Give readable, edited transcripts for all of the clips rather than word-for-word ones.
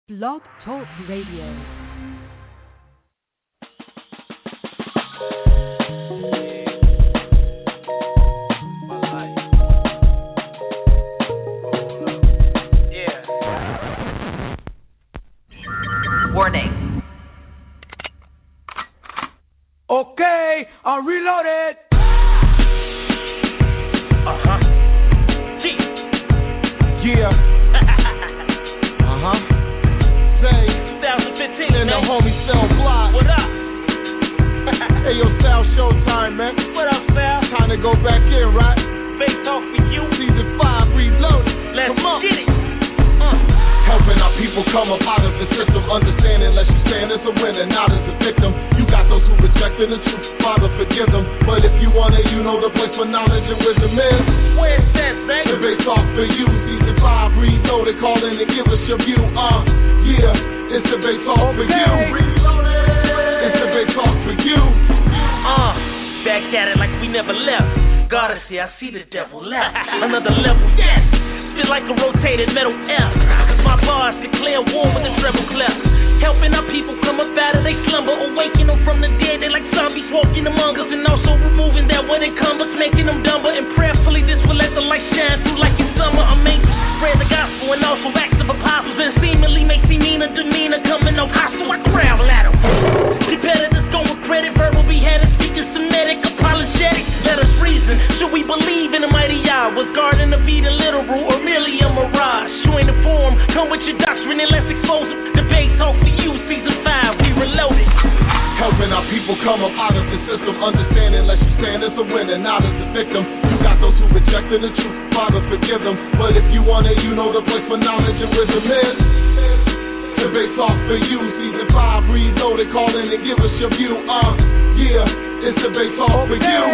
Blog Talk Radio. Warning. Okay, I'm reloaded. Yeah. Say 2015, and the man. homie Cell Block. What up? Hey, yo, Sal, showtime, man. What up, Sal? Time to go back in, right? Big talk for you. Season 5 reloaded. Let's Come on. get it. Helping our people come up out of the system, understanding let you stand as a winner, not as a victim. You got those who rejected the truth, Father forgive them. But if you want it, you know the place for knowledge and wisdom is. Where's that, baby? Debate talk for you, season 5 reloaded, call in and give us your view. Yeah, it's debate talk for you. It's debate talk for you. Back at it like we never left. Gotta say, I see the devil left. Another level, yes. Feel like a rotated metal F. Cause my bars declare war with the treble clef. Helping our people come up out of they slumber, awaken them from the dead. They like zombies walking among us, and also removing that what encumbers, making them dumber. And prayerfully this will let the light shine through like in summer. Amazing, spread the gospel and also acts of apostles, and seemingly make demeanor coming off hostile. I growl at them. Competitors don't with credit, verbal beheaded, speaking Semitic, apologetic. Let us reason. Should we believe in the mighty Yah? Was guarding the beat literal or merely a mirage? You ain't informed. Come with your doctrine and let's expose it. Debate talk for you, season 5, we reloaded. Helping our people come up out of the system, understanding let you stand as a winner, not as a victim. You got those who rejected the truth, Father forgive them. But if you want it, you know the place for knowledge and wisdom is. Debate talk for you, season 5 reloaded, call in and give us your view. Yeah, it's debate talk for you.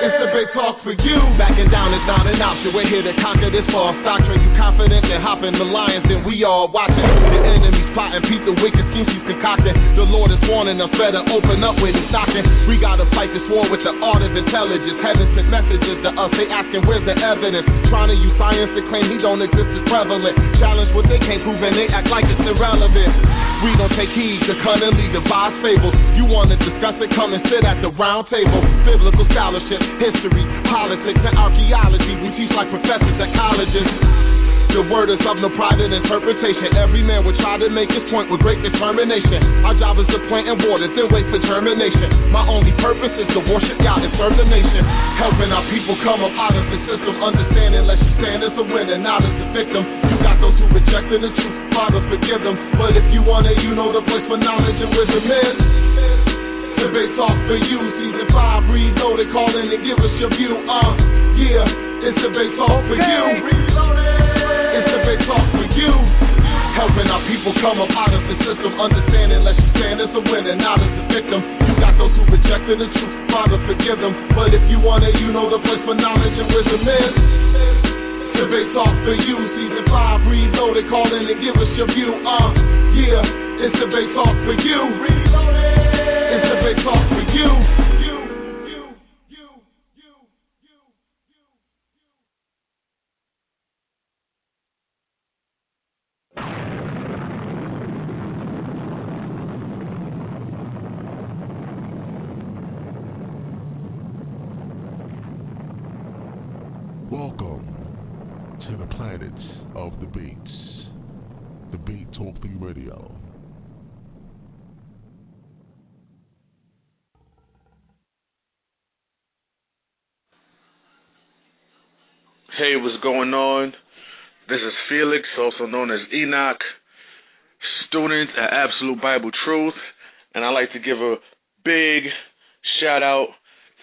It's debate talk for you. Backing down is not an option. We're here to conquer this false doctrine. You confident in hopping the lions, and we all watching. The enemy's plotting, peep the wicked schemes he's concocting. The Lord is warning us, better open up when he's knocking. We gotta fight this war with the art of intelligence. Heaven sent messages to us, they asking where's the evidence. Trying to use science to claim he don't exist is prevalent. Challenge what they can't prove and they act like it's irrelevant. We don't take heed to cunningly devise fables. You wanna discuss it, come and sit at the round table. Biblical scholarship, history, politics, and archaeology. We teach like professors at colleges. The word is of no private interpretation. Every man will try to make his point with great determination. Our job is to plant and water, then wait for germination. My only purpose is to worship God and serve the nation. Helping our people come up out of the system, understanding let you stand as a winner, not as a victim. You got those who rejected the truth, Father forgive them. But if you want it, you know the place for knowledge and wisdom is. Debate talk for you, season 5 reloaded, call in and give us your view. Yeah, it's debate talk for you. It's debate talk for you. Helping our people come up out of the system, understanding let you stand as a winner, not as a victim. You got those who rejected the truth, Father forgive them. But if you want it, you know the place for knowledge and wisdom is. Debate talk for you, season 5 reloaded, call in and give us your view. Yeah, it's debate talk for you. It's debate talk for you. Welcome to the planets of the beats. The Beat Talking Radio. Hey, what's going on? This is Felix, also known as Enoch, student at Absolute Bible Truth, and I'd like to give a big shout out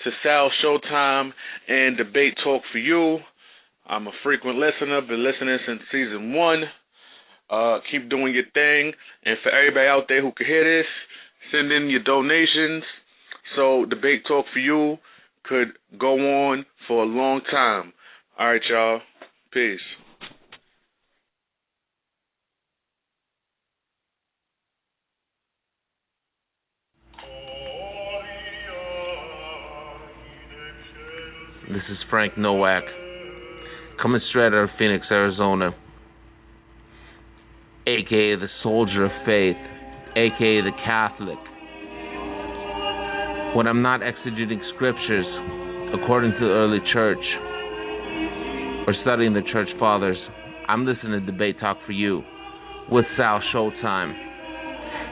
to Sal Showtime and Debate Talk for You. I'm a frequent listener, been listening since season 1. Keep doing your thing, and for everybody out there who can hear this, send in your donations so Debate Talk for You could go on for a long time. All right, y'all. Peace. This is Frank Nowak, coming straight out of Phoenix, Arizona, aka a.k.a. the soldier of faith, a.k.a. the Catholic. When I'm not exegeting scriptures according to the early church or studying the church fathers, I'm listening to Debate Talk for You with Sal Showtime.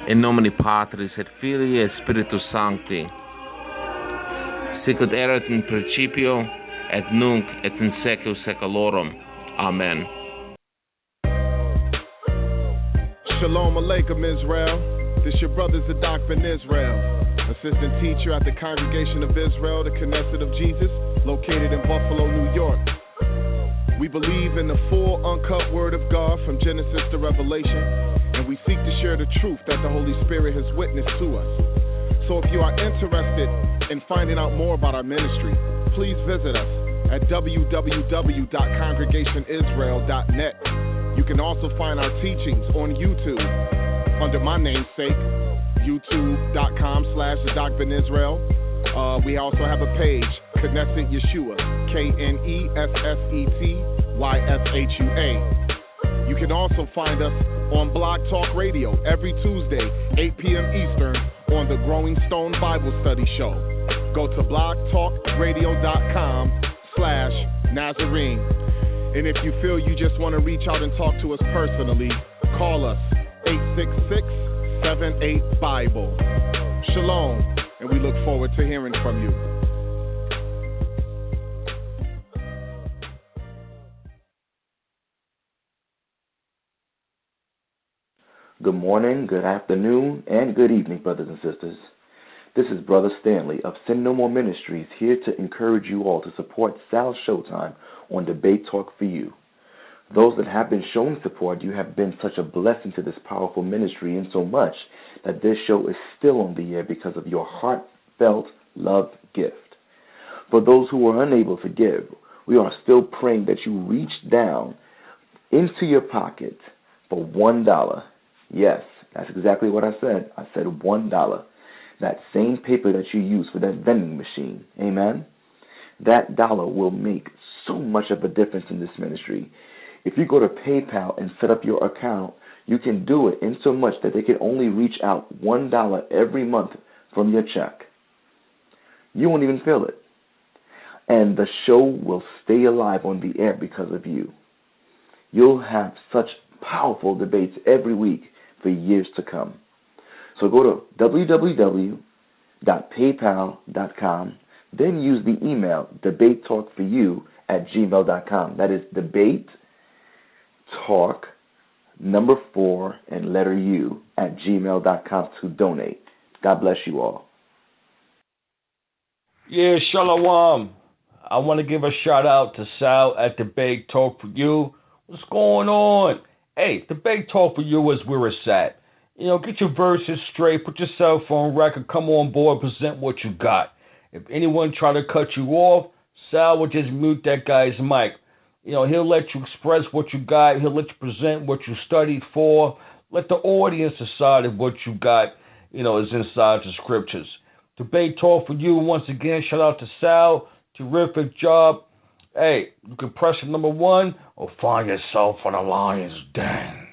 In nomine Patris et Filii et Spiritus Sancti. Sicut erat in principio et nunc et in seculum seculorum. Amen. Shalom Aleichem, Israel. This your brother Zadok Ben Israel, assistant teacher at the Congregation of Israel, the Knesset of Jesus, located in Buffalo, New York. We believe in the full, uncut Word of God from Genesis to Revelation, and we seek to share the truth that the Holy Spirit has witnessed to us. So if you are interested in finding out more about our ministry, please visit us at www.congregationisrael.net. You can also find our teachings on YouTube under my namesake, youtube.com/Zadok Ben Israel. We also have a page, Knesset Yeshua, KNESSETYSHUA. You can also find us on Blog Talk Radio every Tuesday, 8 p.m. Eastern, on the Growing Stone Bible Study Show. Go to blogtalkradio.com/Nazarene. And if you feel you just want to reach out and talk to us personally, call us 866-78-BIBLE. Shalom, and we look forward to hearing from you. Good morning, good afternoon, and good evening, brothers and sisters. This is Brother Stanley of Sin No More Ministries, here to encourage you all to support Sal Showtime on Debate Talk for You. Those that have been showing support, you have been such a blessing to this powerful ministry, in so much that this show is still on the air because of your heartfelt love gift. For those who are unable to give, we are still praying that you reach down into your pocket for $1. Yes, that's exactly what I said. I said $1. That same paper that you use for that vending machine. Amen? That dollar will make so much of a difference in this ministry. If you go to PayPal and set up your account, you can do it in so much that they can only reach out $1 every month from your check. You won't even feel it. And the show will stay alive on the air because of you. You'll have such powerful debates every week for years to come. So go to www.paypal.com, then use the email debatetalkforyou@gmail.com. That is debatetalk4u@gmail.com to donate. God bless you all. Yeah, shalom. I want to give a shout out to Sal at Debate Talk for You. What's going on? Hey, Debate Talk for You is where it's at. You know, get your verses straight, put your cell phone record, come on board, present what you got. If anyone try to cut you off, Sal will just mute that guy's mic. You know, he'll let you express what you got. He'll let you present what you studied for. Let the audience decide if what you got, you know, is inside the scriptures. Debate Talk for You, once again, shout out to Sal. Terrific job. Hey, you can press it number 1 or find yourself on a lion's den.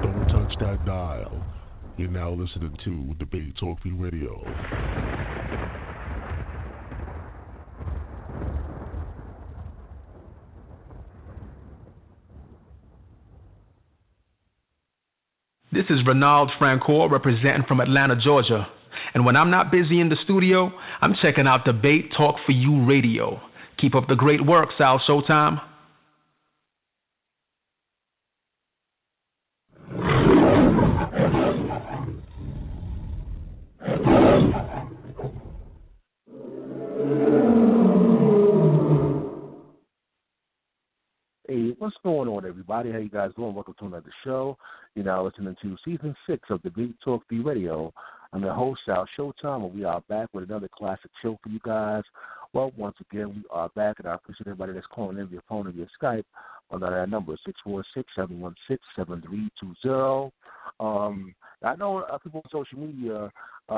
Don't touch that dial. You're now listening to Debate Talk for You Radio. This is Renald Francoeur representing from Atlanta, Georgia. And when I'm not busy in the studio, I'm checking out Debate Talk for You Radio. Keep up the great work, Sal Showtime. Hey, what's going on, everybody? How you guys doing? Welcome to another show. You're now listening to Season 6 of Debate Talk for You Radio. I'm your host, Sal Showtime, and we are back with another classic show for you guys Well, once again, we are back, and I appreciate everybody that's calling in via phone and via Skype on that number, 646-716-7320. I know people on social media,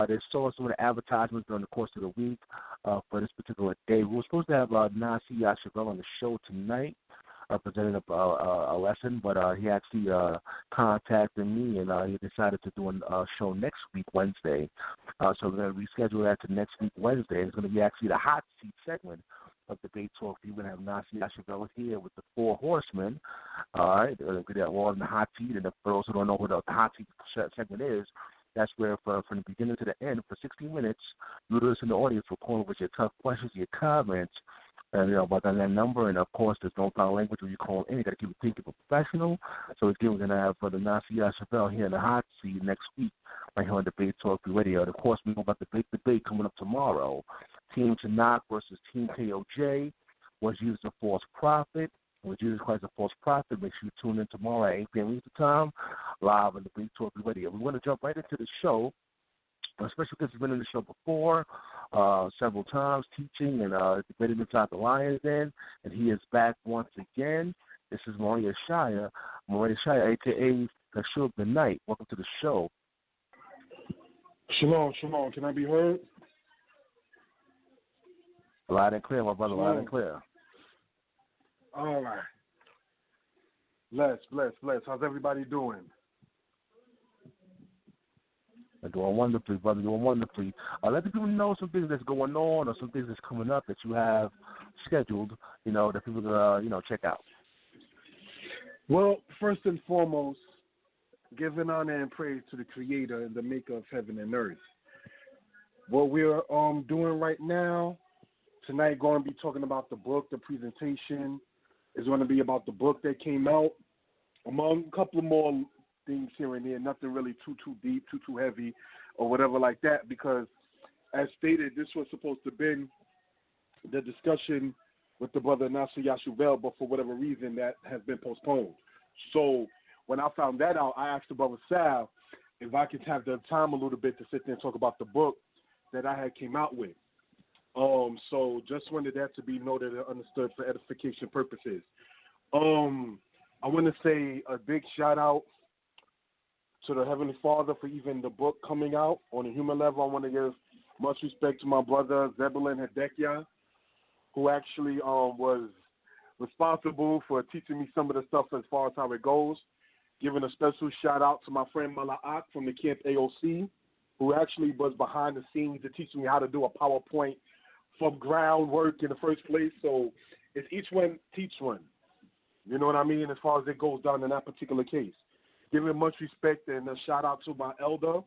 they saw some of the advertisements during the course of the week for this particular day. We were supposed to have Nasi Yashavel on the show tonight, presenting a lesson, but he actually contacted me, and he decided to do a show next week, Wednesday. So we're going to reschedule that to next week, Wednesday. It's going to be actually the hot seat segment of Debate Talk. We're going to have Nasi Yashavel here with the Four Horsemen. All right, they're all in the hot seat, and for those who don't know what the hot seat segment is, that's where from the beginning to the end, for 60 minutes, you listen to the audience for calling with your tough questions, your comments, and about that number. And of course, there's no foul language when you call in. You got to keep it thinking professional. So again, we're going to have the Nasi Yashavel here in the hot seat next week, right here on Debate Talk Radio. And of course, we know about the big debate coming up tomorrow. Team Tanakh versus Team KOJ. Was Jesus a false prophet? Was Jesus Christ a false prophet? Make sure you tune in tomorrow at 8 p.m. Eastern Time, live on Debate Talk Radio. We want to jump right into the show, especially because he's been in the show before several times, teaching and debating inside the Lions Den, and he is back once again. This is Maria Shire, a.k.a. Kashub Danite. Welcome to the show. Shalom. Can I be heard? Loud and clear, my brother, loud and clear. All right. Bless. How's everybody doing? They're doing wonderfully, brother, doing wonderfully. Let the people know some things that's going on or some things that's coming up that you have scheduled, that people can, check out. Well, first and foremost, giving honor and praise to the Creator and the Maker of heaven and earth. What we're doing right now, tonight going to be talking about the book. The presentation is going to be about the book that came out, among a couple of more things here and there, nothing really too deep, too heavy, or whatever like that, because as stated, this was supposed to be the discussion with the brother Nasi Yashavel, but for whatever reason that has been postponed. So when I found that out, I asked the brother Sal if I could have the time a little bit to sit there and talk about the book that I had came out with. So just wanted that to be noted and understood for edification purposes. I want to say a big shout out to the Heavenly Father for even the book coming out. On a human level, I want to give much respect to my brother Zebulon Hedekiah, who actually was responsible for teaching me some of the stuff as far as how it goes. Giving a special shout out to my friend Mala'at from the Camp AOC, who actually was behind the scenes to teach me how to do a PowerPoint from groundwork in the first place. So it's each one teach one. You know what I mean? As far as it goes down in that particular case. Giving much respect and a shout out to my elder,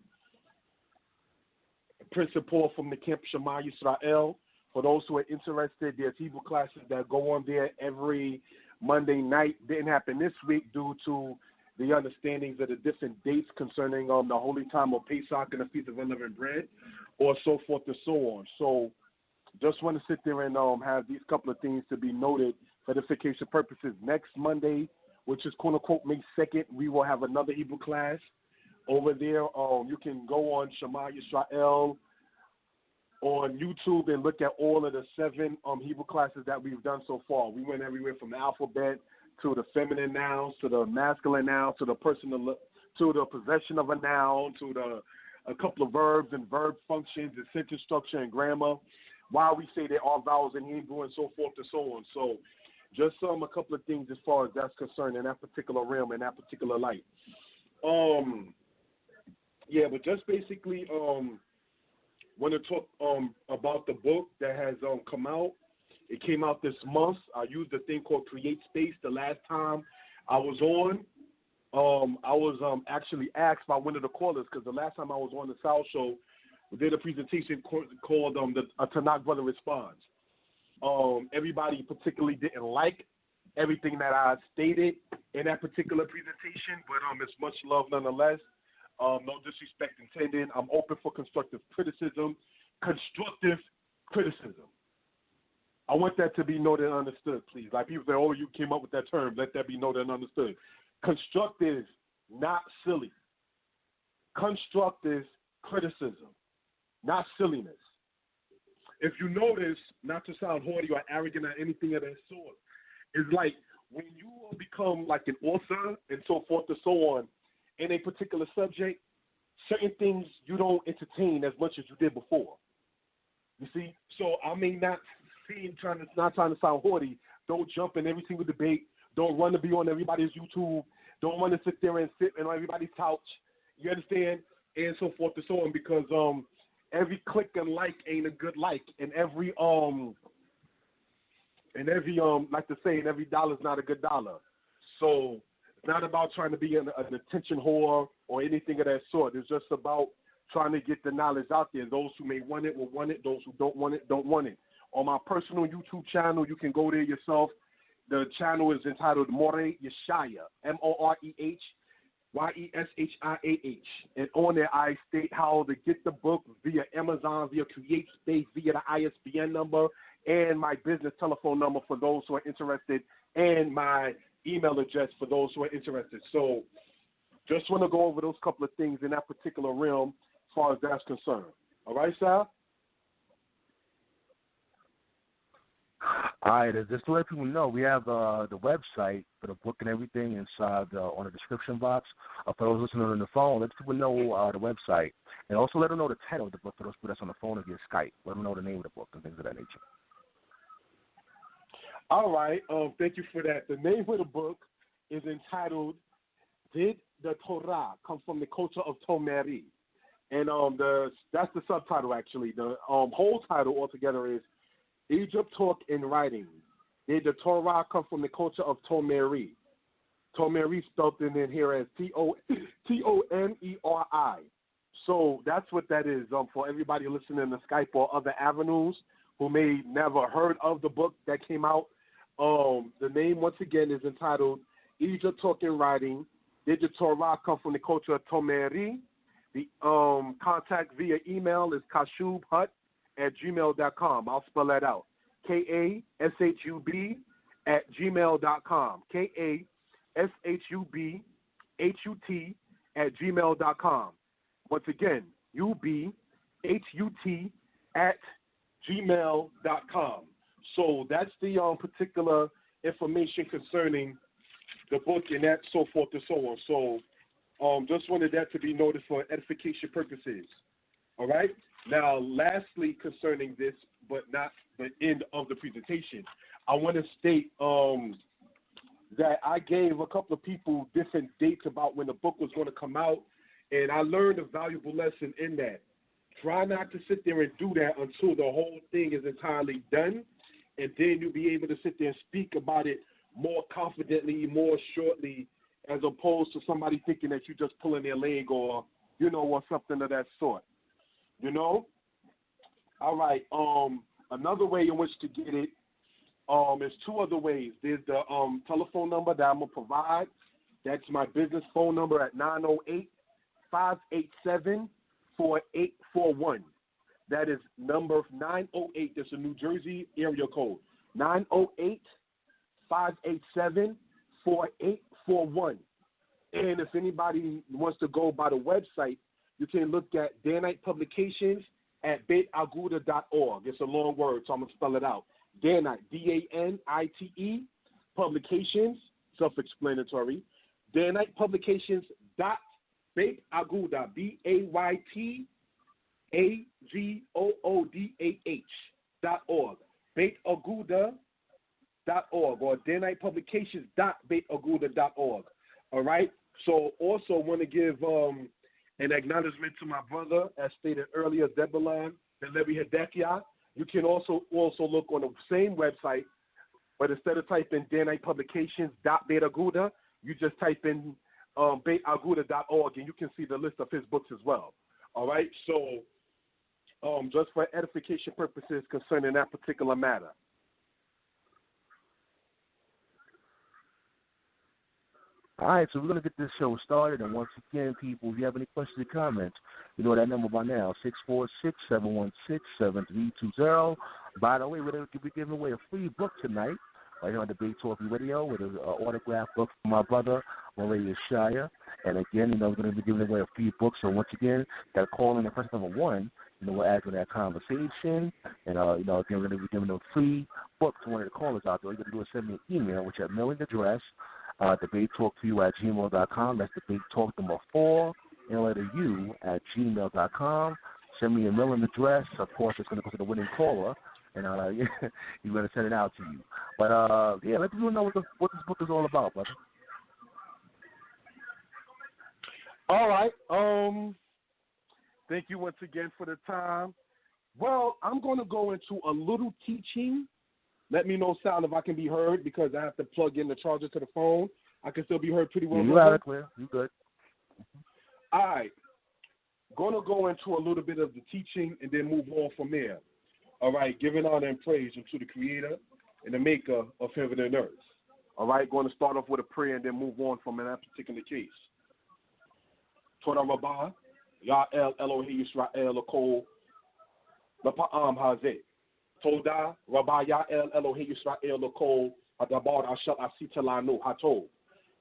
principal from the Camp Shema Yisrael. For those who are interested, there's Hebrew classes that go on there every Monday night. Didn't happen this week due to the understandings of the different dates concerning the holy time of Pesach and the Feast of Unleavened Bread, or so forth and so on. So just want to sit there and have these couple of things to be noted for edification purposes. Next Monday, which is quote-unquote May 2nd, we will have another Hebrew class over there. You can go on Shema Yisrael on YouTube and look at all of the 7 Hebrew classes that we've done so far. We went everywhere from the alphabet to the feminine nouns to the masculine nouns to the personal to the possession of a noun to a couple of verbs and verb functions and sentence structure and grammar. Why we say there are vowels in Hebrew and so forth and so on. So just a couple of things as far as that's concerned in that particular realm, in that particular light. But just basically want to talk about the book that has come out. It came out this month. I used a thing called Create Space the last time I was on. I was actually asked by one of the callers, because the last time I was on the South Show, we did a presentation called A Tanakh Brother Responds. Everybody particularly didn't like everything that I stated in that particular presentation, but it's much love nonetheless. No disrespect intended. I'm open for constructive criticism. I want that to be noted and understood, please. Like people say, oh, you came up with that term. Let that be noted and understood. Constructive, not silly. Constructive criticism, not silliness. if you notice, not to sound haughty or arrogant or anything of that sort, it's like when you become like an author and so forth and so on in a particular subject, certain things you don't entertain as much as you did before. You see? So I may not not trying to sound haughty. Don't jump in every single debate. Don't run to be on everybody's YouTube. Don't want to sit there and sit on everybody's couch. You understand? And so forth and so on, because every click and like ain't a good like, and every like to say, and every dollar is not a good dollar. So it's not about trying to be an attention whore or anything of that sort. It's just about trying to get the knowledge out there. Those who may want it will want it. Those who don't want it don't want it. On my personal YouTube channel, you can go there yourself. The channel is entitled Moreh Yeshaya, MorYeshiah. And on there, I state how to get the book via Amazon, via CreateSpace, via the ISBN number, and my business telephone number for those who are interested, and my email address for those who are interested. So just want to go over those couple of things in that particular realm as far as that's concerned. All right, Sal? All right, just to let people know, we have the website for the book and everything inside on the description box. For those listening on the phone, let people know the website. And also let them know the title of the book for those people that's on the phone or via Skype. Let them know the name of the book and things of that nature. All right, thank you for that. The name of the book is entitled Did the Torah Come from the Culture of Tomeri? And that's the subtitle, actually. The whole title altogether is Egypt Talk in Writing. Did the Torah come from the culture of Tomeri? Tomeri spelled in here as Tomeri. So that's what that is for everybody listening to Skype or other avenues who may never heard of the book that came out. The name, once again, is entitled Egypt Talk in Writing. Did the Torah come from the culture of Tomeri? The contact via email is kashubhut@gmail.com. I'll spell that out. KASHUB@gmail.com. KASHUBHUT@gmail.com. Once again, UBHUT@gmail.com. So that's the particular information concerning the book and that, so forth and so on. So just wanted that to be noted for edification purposes. All right? Now, lastly, concerning this, but not the end of the presentation, I want to state that I gave a couple of people different dates about when the book was going to come out, and I learned a valuable lesson in that. Try not to sit there and do that until the whole thing is entirely done, and then you'll be able to sit there and speak about it more confidently, more shortly, as opposed to somebody thinking that you're just pulling their leg or, or something of that sort. All right. Another way in which to get it is two other ways. There's the telephone number that I'm going to provide. That's my business phone number at 908-587-4841. That is number 908. That's a New Jersey area code. 908-587-4841. And if anybody wants to go by the website, you can look at Danite Publications at beitaguda.org. It's a long word, so I'm going to spell it out. Danite, D-A-N-I-T-E, Publications, self-explanatory. Danite Publications .beitaguda, BAYTAGOODAH.org. beitaguda.org or DanitePublications.beitaguda.org. All right? So also want to give an acknowledgement to my brother, as stated earlier, Zebulon and Levi Hedekiah. You can also look on the same website, but instead of typing Danite Publications.beitaguda, you just type in beitaguda.org, and you can see the list of his books as well. All right? So just for edification purposes concerning that particular matter. All right, so we're going to get this show started. And once again, people, if you have any questions or comments, you know that number by now, 646-716-7320. By the way, we're going to be giving away a free book tonight right here on Debate Talk Radio with an autographed book from my brother, Moreh Yeshaya. And again, we're going to be giving away a free book. So once again, got to call in the first number 1 we'll add to that conversation. And, again, we're going to be giving them free books to one of the callers out there. All you got to do is send me an email, which is mailing address, debatetalktoyou@gmail.com. That's debatetalk4, u@gmail.com. Send me a mailing address. Of course, it's going to go to the winning caller, and you're going to send it out to you. But, let people know what this book is all about, brother. All right. Thank you once again for the time. Well, I'm going to go into a little teaching. Let me know, Sal, if I can be heard, because I have to plug in the charger to the phone. I can still be heard pretty well. You got it clear. You good. All right. Going to go into a little bit of the teaching and then move on from there. All right. Giving honor and praise unto the Creator and the Maker of heaven and earth. All right. Going to start off with a prayer and then move on from that particular case. Torah Rabbah, Ya'el Elohi Yisrael Akol, Lapa'am Hazeh. Toda Rabbah Ya'el Elohi Yisrael Akol, Adabar Ashal Asita Lanu Hato.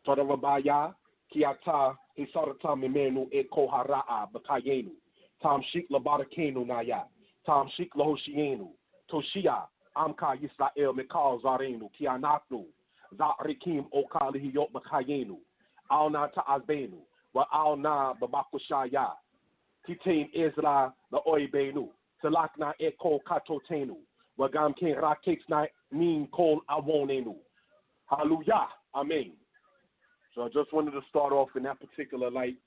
Toda Rabbah Ya, Kiata, Hisarata Mimenu Eko Hara'a Bakayenu. Tam Shik Labarakenu Naya. Tam Shik Lahoshienu. Toshia, Amka Yisrael Mikal Zarenu, Kianatnu. Zarikim Okali Hiyot Bakayenu. Alna Ta'azbenu. Wa na babakushaya, Titain Isla the Oibenu, Salakna Eko Katotenu, Wagam King Rakexna Nin Kol Awonenu. Hallelujah. Amen. So I just wanted to start off in that particular light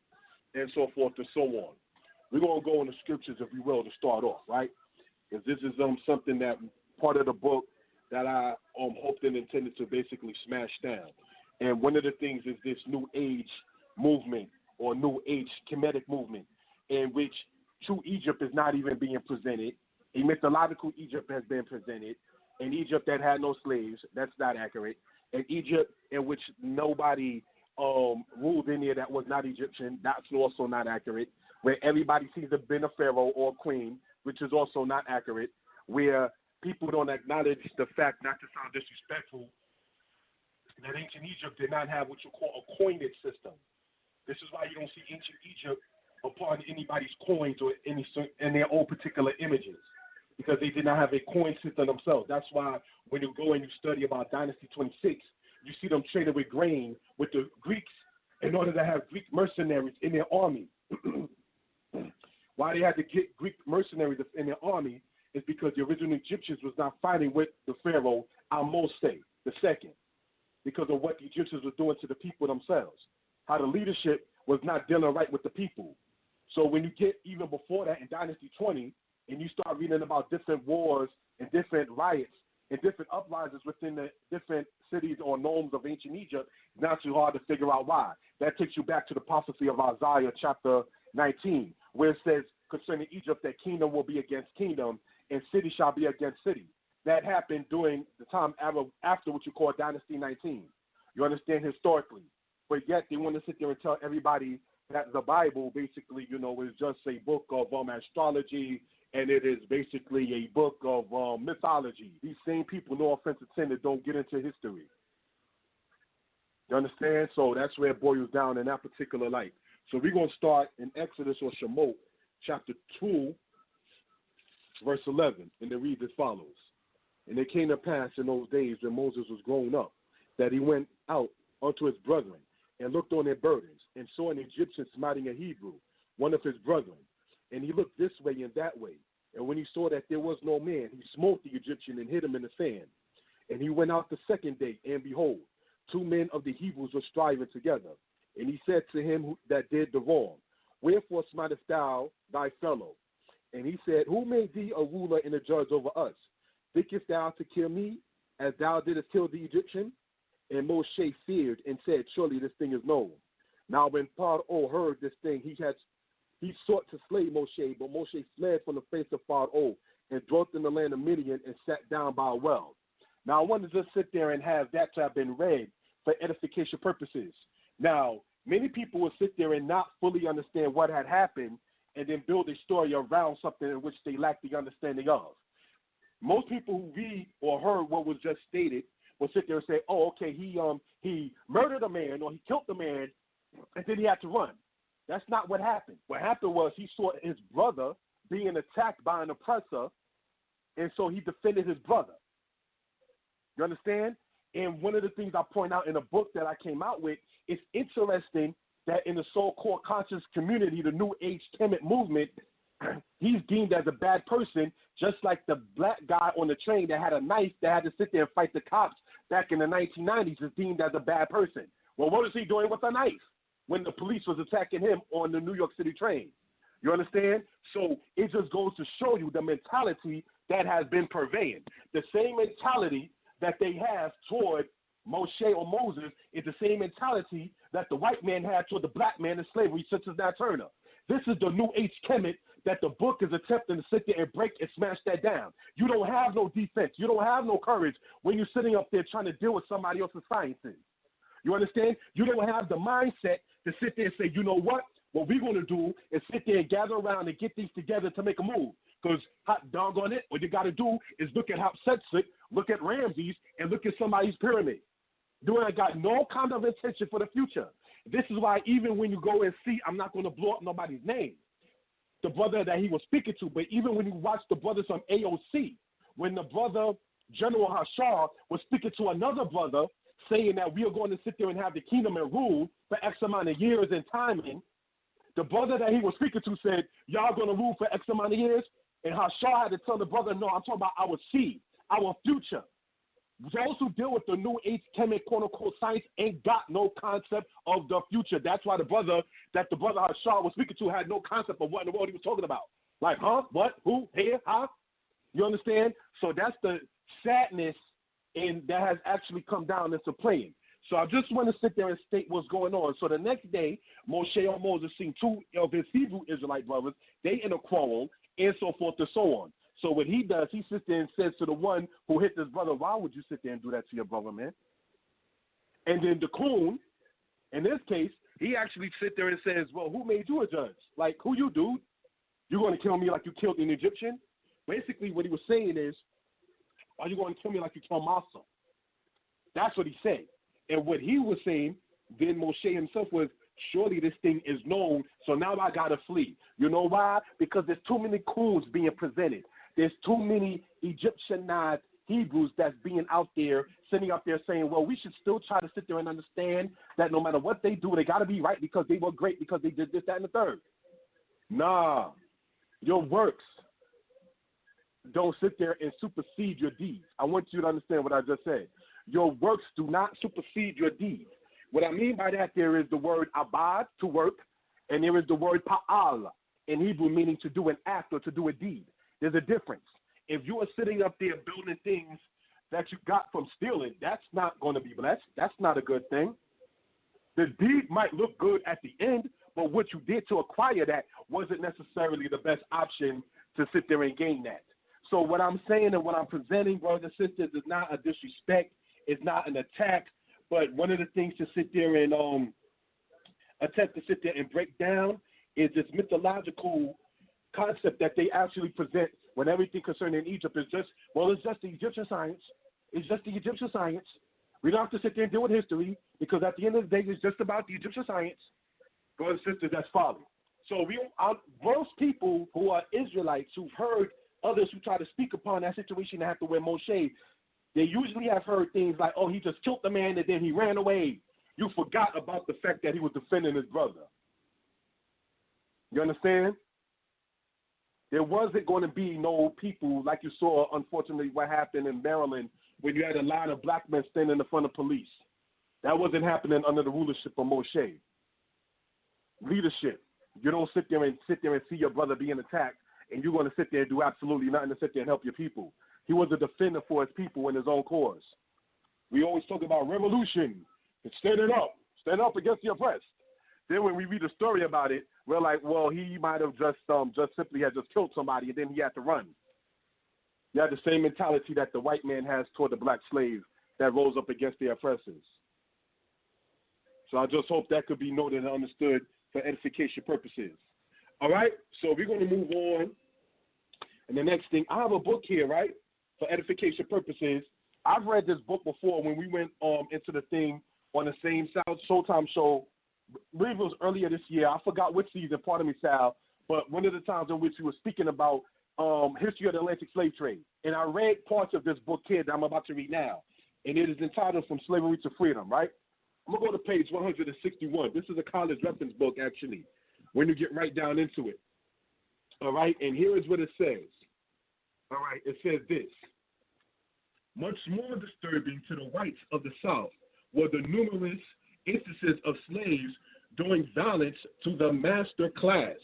and so forth and so on. We're going to go in the scriptures, if we will, to start off, right? Because this is something that part of the book that I hoped and intended to basically smash down. And one of the things is this new age movement, or New Age Kemetic movement, in which true Egypt is not even being presented. A mythological Egypt has been presented. An Egypt that had no slaves, that's not accurate. An Egypt in which nobody ruled in there that was not Egyptian, that's also not accurate. Where everybody sees a been a pharaoh or a queen, which is also not accurate. Where people don't acknowledge the fact, not to sound disrespectful, that ancient Egypt did not have what you call a coinage system. This is why you don't see ancient Egypt upon anybody's coins or in their own particular images, because they did not have a coin system themselves. That's why when you go and you study about Dynasty 26, you see them trading with grain with the Greeks in order to have Greek mercenaries in their army. Why they had to get Greek mercenaries in their army is because the original Egyptians was not fighting with the Pharaoh Ahmose II, because of what the Egyptians were doing to the people themselves. How the leadership was not dealing right with the people. So when you get even before that in Dynasty 20, and you start reading about different wars and different riots and different uprisings within the different cities or nomes of ancient Egypt, it's not too hard to figure out why. That takes you back to the prophecy of Isaiah chapter 19, where it says concerning Egypt that kingdom will be against kingdom and city shall be against city. That happened during the time after what you call Dynasty 19. You understand, historically. But yet they want to sit there and tell everybody that the Bible basically, is just a book of astrology, and it is basically a book of mythology. These same people, no offense intended, don't get into history. You understand? So that's where it boils down in that particular light. So we're going to start in Exodus or Shemot, chapter 2, verse 11, and it reads as follows. And it came to pass in those days when Moses was grown up, that he went out unto his brethren, and looked on their burdens, and saw an Egyptian smiting a Hebrew, one of his brethren. And he looked this way and that way. And when he saw that there was no man, he smote the Egyptian and hid him in the sand. And he went out the second day, and behold, 2 men of the Hebrews were striving together. And he said to him that did the wrong, Wherefore smitest thou thy fellow? And he said, Who made thee a ruler and a judge over us? Thinkest thou to kill me, as thou didst kill the Egyptian? And Moshe feared and said, Surely this thing is known. Now when Pharaoh heard this thing, he sought to slay Moshe, but Moshe fled from the face of Pharaoh and dwelt in the land of Midian and sat down by a well. Now I want to just sit there and have that to have been read for edification purposes. Now, many people will sit there and not fully understand what had happened and then build a story around something in which they lack the understanding of. Most people who read or heard what was just stated will sit there and say, oh, okay, he murdered a man or he killed the man and then he had to run. That's not what happened. What happened was he saw his brother being attacked by an oppressor, and so he defended his brother. You understand? And one of the things I point out in a book that I came out with, it's interesting that in the so-called conscious community, the New Age Kemet movement, he's deemed as a bad person, just like the black guy on the train that had a knife that had to sit there and fight the cops back in the 1990s is deemed as a bad person. Well, what was he doing with a knife when the police was attacking him on the New York City train? You understand? So it just goes to show you the mentality that has been pervading. The same mentality that they have toward Moshe or Moses is the same mentality that the white man had toward the black man in slavery, such as Nat Turner. This is the New Age Kemet that the book is attempting to sit there and break and smash that down. You don't have no defense. You don't have no courage when you're sitting up there trying to deal with somebody else's sciences. You understand? You don't have the mindset to sit there and say, you know what we're going to do is sit there and gather around and get things together to make a move. Because, hot doggone it, what you got to do is look at Hatshepsut, look at Ramses, and look at somebody's pyramid. Doing I got no kind of intention for the future. This is why even when you go and see, I'm not going to blow up nobody's name, the brother that he was speaking to, but even when you watch the brothers from AOC, when the brother General Hashar was speaking to another brother saying that we are going to sit there and have the kingdom and rule for X amount of years and timing, the brother that he was speaking to said, y'all going to rule for X amount of years? And Hashar had to tell the brother, no, I'm talking about our seed, our future. Those who deal with the New Age Kemet, quote-unquote, science ain't got no concept of the future. That's why the brother Hashar was speaking to had no concept of what in the world he was talking about. Like, huh? What? Who? Here? Huh? You understand? So that's the sadness and that has actually come down into playing. So I just want to sit there and state what's going on. So the next day, Moshe or Moses seen two of his Hebrew Israelite brothers. They in a quarrel and so forth and so on. So what he does, he sits there and says to the one who hit this brother, why would you sit there and do that to your brother, man? And then the coon, in this case, he actually sits there and says, well, who made you a judge? Like, who you, dude? You're going to kill me like you killed an Egyptian? Basically what he was saying is, are you going to kill me like you killed Massa? That's what he said. And what he was saying, then Moshe himself was, surely this thing is known, so now I got to flee. You know why? Because there's too many coons being presented. There's too many Egyptianized Hebrews that's being out there, sitting out there saying, well, we should still try to sit there and understand that no matter what they do, they got to be right because they were great because they did this, that, and the third. Nah, your works don't sit there and supersede your deeds. I want you to understand what I just said. Your works do not supersede your deeds. What I mean by that, there is the word abad, to work, and there is the word pa'al in Hebrew, meaning to do an act or to do a deed. There's a difference. If you are sitting up there building things that you got from stealing, that's not going to be blessed. That's not a good thing. The deed might look good at the end, but what you did to acquire that wasn't necessarily the best option to sit there and gain that. So what I'm saying and what I'm presenting, brothers and sisters, is not a disrespect. It's not an attack. But one of the things to sit there and attempt to sit there and break down is this mythological concept that they actually present when everything concerning Egypt is just, well, it's just the Egyptian science. It's just the Egyptian science. We don't have to sit there and deal with history because at the end of the day, it's just about the Egyptian science. Brothers and sisters, that's folly. So most people who are Israelites who've heard others who try to speak upon that situation after where Moshe, they usually have heard things like, oh, he just killed the man and then he ran away. You forgot about the fact that he was defending his brother. You understand? There wasn't going to be no people like you saw, unfortunately, what happened in Maryland when you had a line of black men standing in front of police. That wasn't happening under the rulership of Moshe. Leadership. You don't sit there and see your brother being attacked and you're going to sit there and do absolutely nothing to sit there and help your people. He was a defender for his people in his own cause. We always talk about revolution and standing up against the oppressed. Then when we read a story about it, we're like, well, he might have just simply had just killed somebody and then he had to run. You have the same mentality that the white man has toward the black slave that rose up against the oppressors. So I just hope that could be noted and understood for edification purposes. All right, so we're going to move on. And the next thing, I have a book here, right, for edification purposes. I've read this book before when we went into the thing on the same Showtime show. I believe it was earlier this year. I forgot which season, pardon me, Sal. but one of the times in which we were speaking about history of the Atlantic slave trade. And I read parts of this book here that I'm about to read now. And it is entitled From Slavery to Freedom, right? I'm going to go to page 161. This is a college reference book, actually, when you get right down into it. All right? And here is what it says. All right? It says this. Much more disturbing to the whites of the South were the numerous instances of slaves doing violence to the master class.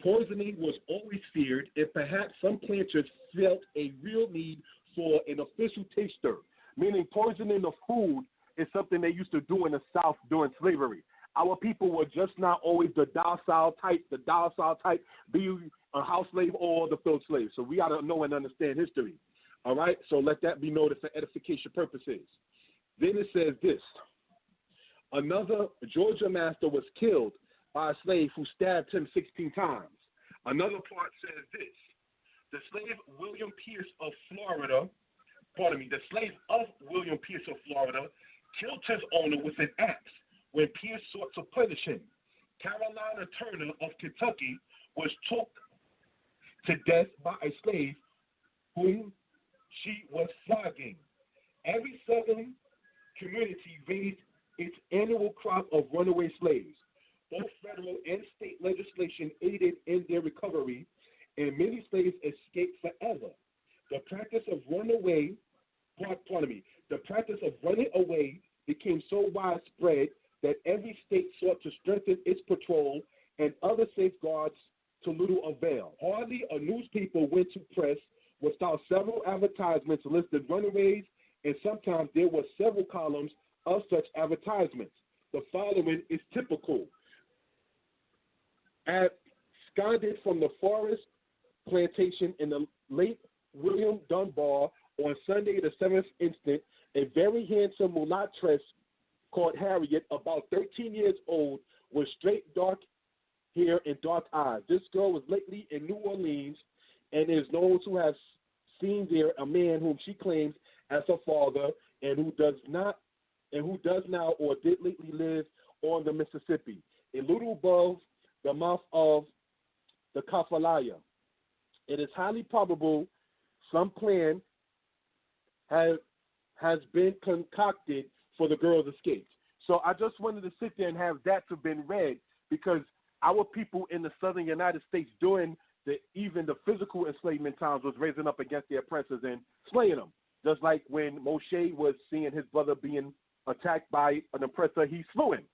Poisoning was always feared, and perhaps some planters felt a real need for an official taster, meaning poisoning the food is something they used to do in the South during slavery. Our people were just not always the docile type, be a house slave or the field slave. So we got to know and understand history. All right? So let that be noted for edification purposes. Then it says this. Another Georgia master was killed by a slave who stabbed him 16 times. Another part says this. The slave of William Pierce of Florida killed his owner with an axe when Pierce sought to punish him. Carolina Turner of Kentucky was choked to death by a slave whom she was flogging. Every southern community raised its annual crop of runaway slaves. Both federal and state legislation aided in their recovery, and many slaves escaped forever. The practice of running away became so widespread that every state sought to strengthen its patrol and other safeguards to little avail. Hardly a newspaper went to press without several advertisements listed runaways, and sometimes there were several columns of such advertisements. The following is typical. Absconded from the forest plantation in the late William Dunbar on Sunday the 7th instant, a very handsome mulattress called Harriet, about 13 years old, with straight dark hair and dark eyes. This girl was lately in New Orleans and is known to have seen there a man whom she claims as her father and who does now or did lately live on the Mississippi, a little above the mouth of the Kafalaya. It is highly probable some plan has been concocted for the girl's escape. So I just wanted to sit there and have that to been read, because our people in the southern United States during even the physical enslavement times was raising up against the oppressors and slaying them. Just like when Moshe was seeing his brother being attacked by an oppressor, he slew him.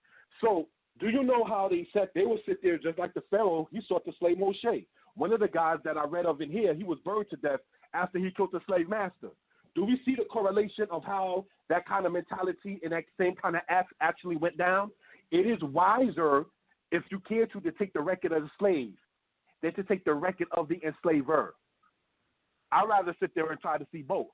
So do you know how they would sit there just like the Pharaoh, he sought to slay Moshe. One of the guys that I read of in here, he was burned to death after he killed the slave master. Do we see the correlation of how that kind of mentality and that same kind of act actually went down? It is wiser, if you care to take the record of the slave than to take the record of the enslaver. I'd rather sit there and try to see both.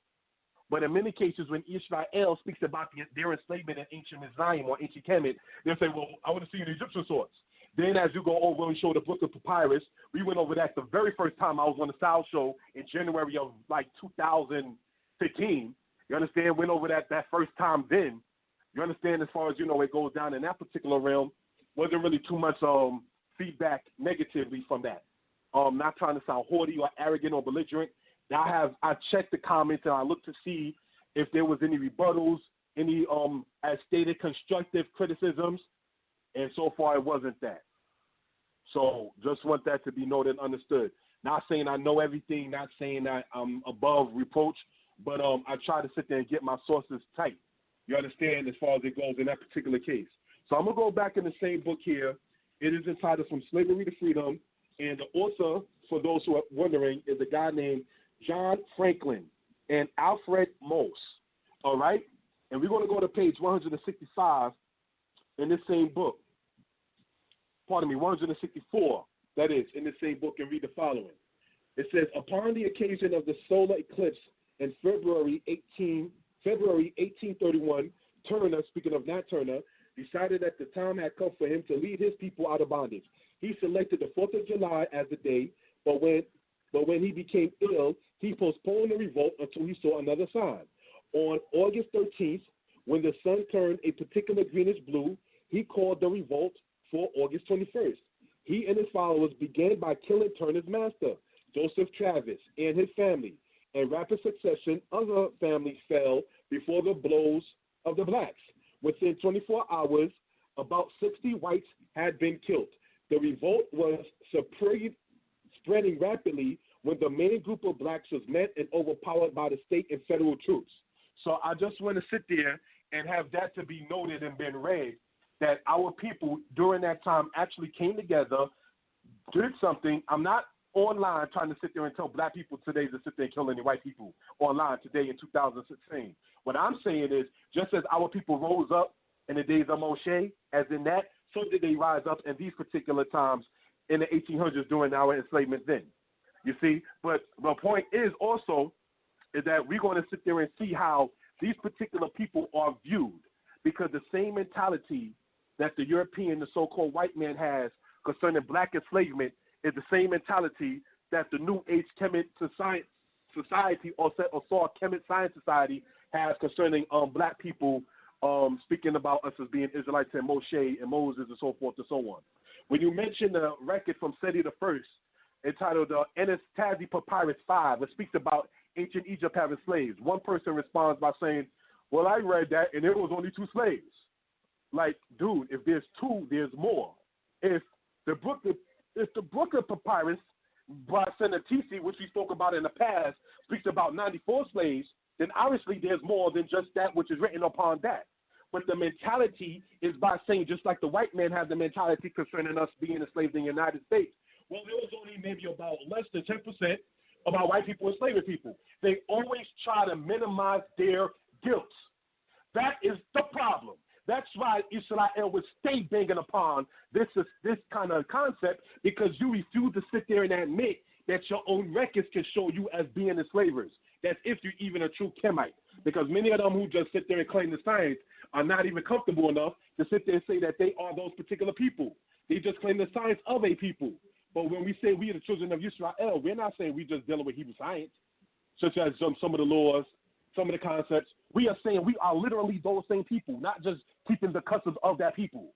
But in many cases, when Israel speaks about their enslavement in ancient Mizraim or ancient Kemet, they'll say, well, I want to see the Egyptian source. Then as you go over and show the book of Papyrus, we went over that the very first time I was on the South Show in January of 2015. You understand? Went over that first time then. You understand, as far as, it goes down in that particular realm. Wasn't really too much feedback negatively from that. Not trying to sound haughty or arrogant or belligerent. I checked the comments and I looked to see if there was any rebuttals, any as stated constructive criticisms, and so far it wasn't that. So just want that to be noted and understood. Not saying I know everything, not saying that I'm above reproach, but I try to sit there and get my sources tight. You understand, as far as it goes in that particular case. So I'm going to go back in the same book here. It is entitled From Slavery to Freedom, and the author, for those who are wondering, is a guy named John Franklin and Alfred Moss. All right? And we're going to go to page 165 in this same book. 164, that is, in the same book, and read the following. It says, upon the occasion of the solar eclipse in February 1831, Turner, speaking of Nat Turner, decided that the time had come for him to lead his people out of bondage. He selected the 4th of July as the day, but when he became ill, he postponed the revolt until he saw another sign. On August 13th, when the sun turned a particular greenish blue, he called the revolt for August 21st. He and his followers began by killing Turner's master, Joseph Travis, and his family. In rapid succession, other families fell before the blows of the blacks. Within 24 hours, about 60 whites had been killed. The revolt was spreading rapidly when the main group of blacks was met and overpowered by the state and federal troops. So I just want to sit there and have that to be noted and been read, that our people during that time actually came together, did something. I'm not online trying to sit there and tell black people today to sit there and kill any white people online today in 2016. What I'm saying is, just as our people rose up in the days of Moshe, as in that, so did they rise up in these particular times in the 1800s during our enslavement then. You see? But the point is also is that we're going to sit there and see how these particular people are viewed, because the same mentality that the European, the so-called white man has concerning black enslavement is the same mentality that the New Age Kemet Society or Saw Kemet Science Society has concerning black people, speaking about us as being Israelites and Moshe and Moses and so forth and so on. When you mention the record from Seti I, entitled Anastasia Papyrus 5, it speaks about ancient Egypt having slaves. One person responds by saying, well, I read that and there was only 2 slaves. Like, dude, if there's 2, there's more. If the Brooklyn Papyrus by Senatisi, which we spoke about in the past, speaks about 94 slaves, then obviously there's more than just that which is written upon that. But the mentality is by saying, just like the white man has the mentality concerning us being enslaved in the United States, well, there was only maybe about less than 10% about white people enslaving people. They always try to minimize their guilt. That is the problem. That's why Israel would stay banging upon this kind of concept, because you refuse to sit there and admit that your own records can show you as being enslavers. That's if you're even a true Kemite, because many of them who just sit there and claim the science are not even comfortable enough to sit there and say that they are those particular people. They just claim the science of a people. But when we say we are the children of Israel, we're not saying we just dealing with Hebrew science, such as some of the laws, some of the concepts. We are saying we are literally those same people, not just keeping the customs of that people.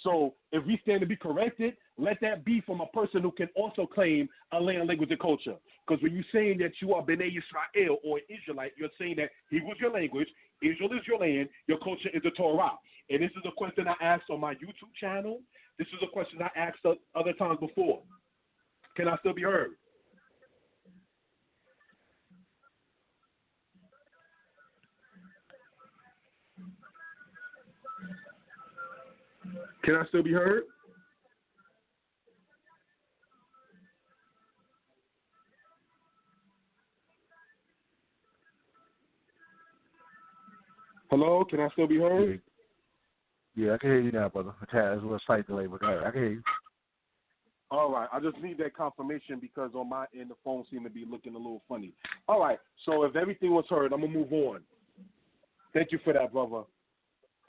So if we stand to be corrected, let that be from a person who can also claim a land, language, and culture. Because when you're saying that you are B'nai Israel or Israelite, you're saying that Hebrew is your language, Israel is your land, your culture is the Torah. And this is a question I asked on my YouTube channel. This is a question I asked other times before. Can I still be heard? Can I still be heard? Hello, can I still be heard? Yeah, I can hear you now, brother. There's a little slight delay, but I can hear you. All right, I just need that confirmation because on my end the phone seemed to be looking a little funny. All right, so if everything was heard, I'm going to move on. Thank you for that, brother.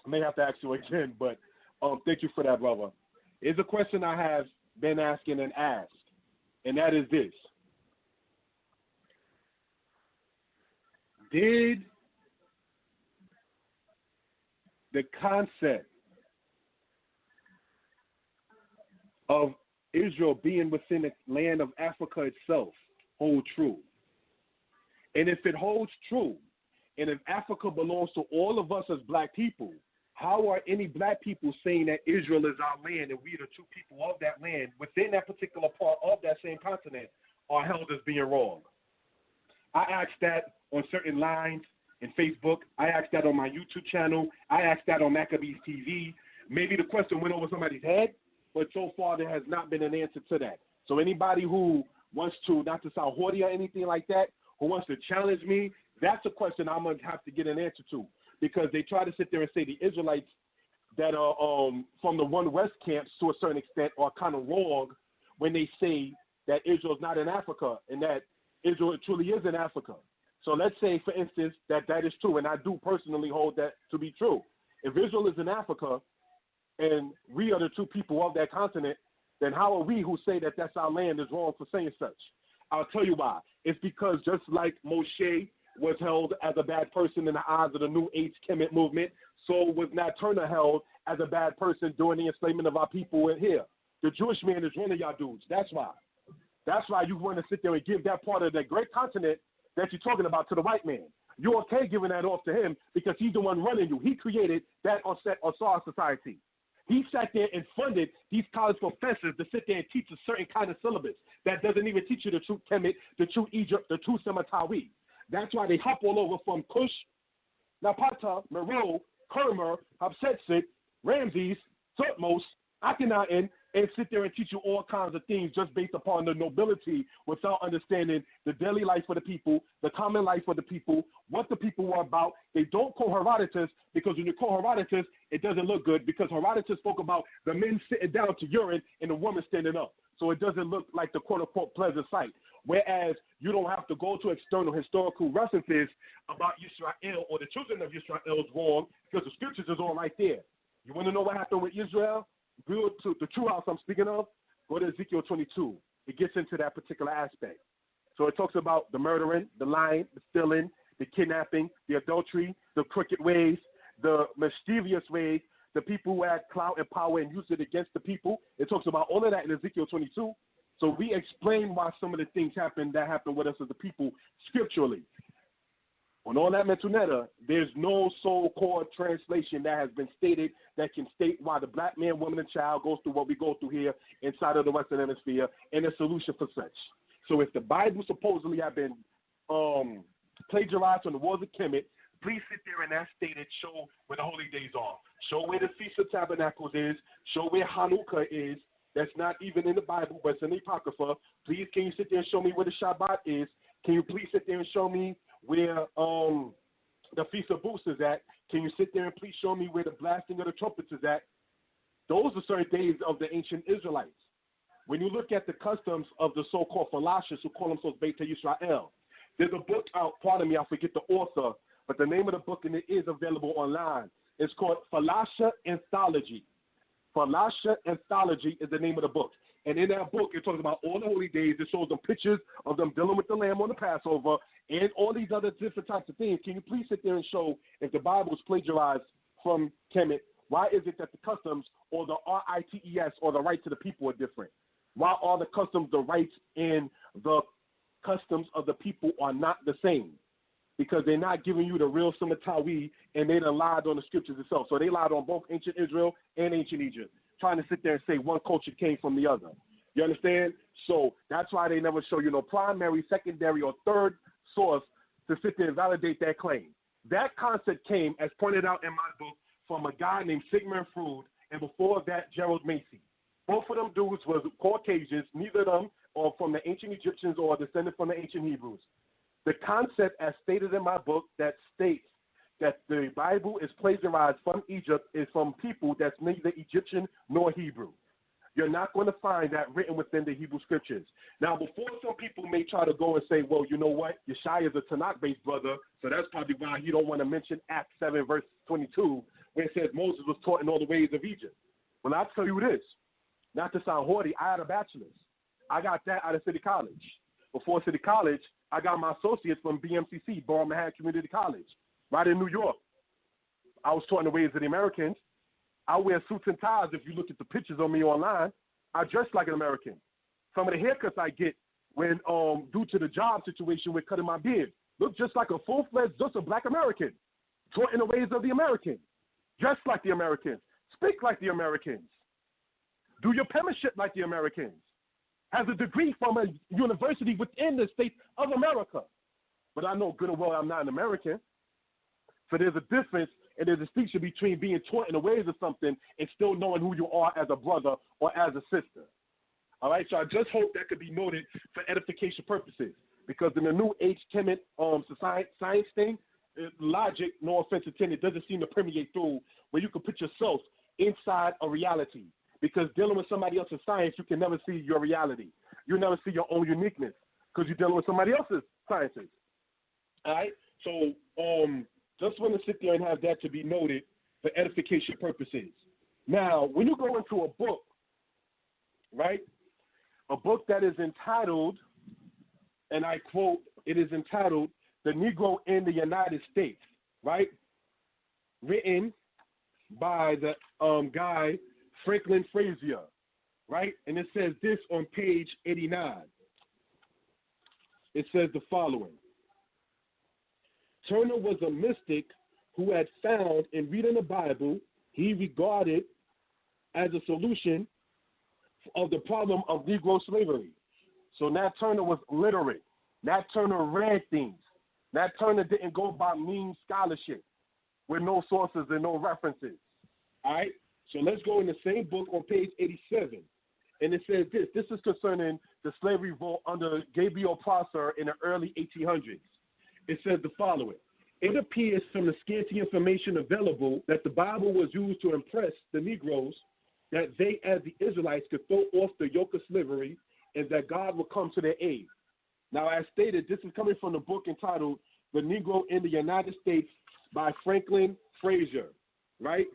I may have to ask you again, but thank you for that, brother. It's a question I have been asking and asked, and that is this. Did the concept of Israel being within the land of Africa itself hold true? And if it holds true, and if Africa belongs to all of us as black people, how are any black people saying that Israel is our land and we are the true people of that land within that particular part of that same continent are held as being wrong? I asked that on certain lines in Facebook. I asked that on my YouTube channel. I asked that on Maccabees TV. Maybe the question went over somebody's head, but so far there has not been an answer to that. So anybody who wants to, not to sound haughty or anything like that, who wants to challenge me, that's a question I'm going to have to get an answer to, because they try to sit there and say the Israelites that are from the One West camps to a certain extent are kind of wrong when they say that Israel is not in Africa and that Israel truly is in Africa. So let's say, for instance, that is true, and I do personally hold that to be true. If Israel is in Africa and we are the true people of that continent, then how are we who say that that's our land is wrong for saying such? I'll tell you why. It's because just like Moshe was held as a bad person in the eyes of the New Age Kemet movement, so was Nat Turner held as a bad person during the enslavement of our people in here, the Jewish man is one of y'all dudes. That's why. That's why you want to sit there and give that part of the great continent that you're talking about to the white man. You're okay giving that off to him because he's the one running you. He created that Osar society. He sat there and funded these college professors to sit there and teach a certain kind of syllabus that doesn't even teach you the true Kemet, the true Egypt, the true Semitawi. That's why they hop all over from Cush, Napata, Meroe, Kermer, Hapsetsit, Ramses, Thutmose, Akhenaten, and sit there and teach you all kinds of things just based upon the nobility without understanding the daily life of the people, the common life of the people, what the people were about. They don't call Herodotus because when you call Herodotus, it doesn't look good because Herodotus spoke about the men sitting down to urine and the woman standing up. So it doesn't look like the quote-unquote pleasant sight. Whereas you don't have to go to external historical references about Israel or the children of Israel's wrong because the scriptures is all right there. You want to know what happened with Israel? Build to the true house I'm speaking of, go to Ezekiel 22. It gets into that particular aspect. So it talks about the murdering, the lying, the stealing, the kidnapping, the adultery, the crooked ways, the mischievous ways, the people who had clout and power and used it against the people. It talks about all of that in Ezekiel 22. So we explain why some of the things happened with us as a people scripturally. On all that mental netta, there's no so-called translation that has been stated that can state why the black man, woman, and child goes through what we go through here inside of the Western Hemisphere and a solution for such. So if the Bible supposedly have been plagiarized from the Wars of Kemet, please sit there and that stated show where the holy days are. Show where the Feast of Tabernacles is. Show where Hanukkah is. That's not even in the Bible, but it's in the Apocrypha. Please, can you sit there and show me where the Shabbat is? Can you please sit there and show me where the Feast of Booths is at? Can you sit there and please show me where the blasting of the trumpets is at? Those are certain days of the ancient Israelites. When you look at the customs of the so-called Falashas who call themselves Beit Yisrael, there's a book out, pardon me, I forget the author, but the name of the book, and it is available online. It's called Falasha Anthology. Falasha Anthology is the name of the book. And in that book, it talks about all the holy days. It shows them pictures of them dealing with the lamb on the Passover and all these other different types of things. Can you please sit there and show if the Bible is plagiarized from Kemet? Why is it that the customs or the RITES or the right to the people are different? Why are the customs, the rights, and the customs of the people are not the same? Because they're not giving you the real Semitawi, and they done lied on the scriptures itself. So they lied on both ancient Israel and ancient Egypt, trying to sit there and say one culture came from the other. You understand? So that's why they never show you no primary, secondary, or third source to sit there and validate that claim. That concept came, as pointed out in my book, from a guy named Sigmund Freud, and before that, Gerald Macy. Both of them dudes was Caucasians. Neither of them are from the ancient Egyptians or descended from the ancient Hebrews. The concept, as stated in my book, that states that the Bible is plagiarized from Egypt is from people that's neither Egyptian nor Hebrew. You're not going to find that written within the Hebrew scriptures. Now, before some people may try to go and say, well, you know what, Yeshai is a Tanakh-based brother, so that's probably why he don't want to mention Acts 7, verse 22, where it says Moses was taught in all the ways of Egypt. Well, I'll tell you this. Not to sound haughty, I had a bachelor's. I got that out of City College. Before City College, I got my associates from BMCC, Borough Manhattan Community College, right in New York. I was taught in the ways of the Americans. I wear suits and ties. If you look at the pictures of me online, I dress like an American. Some of the haircuts I get when due to the job situation with cutting my beard look just like a full-fledged, just a black American, taught in the ways of the American, dress like the Americans, speak like the Americans, do your penmanship like the Americans, has a degree from a university within the state of America. But I know good and well I'm not an American. So there's a difference and there's a distinction between being taught in the ways of something and still knowing who you are as a brother or as a sister. All right, so I just hope that could be noted for edification purposes, because in the new age Kemet science thing, logic, no offense intended, doesn't seem to permeate through where you can put yourself inside a reality. Because dealing with somebody else's science, you can never see your reality. You'll never see your own uniqueness because you're dealing with somebody else's sciences. All right? So just want to sit there and have that to be noted for edification purposes. Now, when you go into a book, right, a book that is entitled, and I quote, it is entitled, The Negro in the United States, right, written by the guy Franklin Frazier. right? And it says this on page 89. It says the following. Turner was a mystic who had found in reading the Bible, he regarded as a solution of the problem of Negro slavery. So Nat Turner was literate. Nat Turner read things. Nat Turner didn't go by mean scholarship with no sources and no references. All right? So let's go in the same book on page 87. And it says this. This is concerning the slavery revolt under Gabriel Prosser in the early 1800s. It says the following. It appears from the scanty information available that the Bible was used to impress the Negroes that they, as the Israelites, could throw off the yoke of slavery and that God would come to their aid. Now, as stated, this is coming from the book entitled The Negro in the United States by Franklin Frazier, right?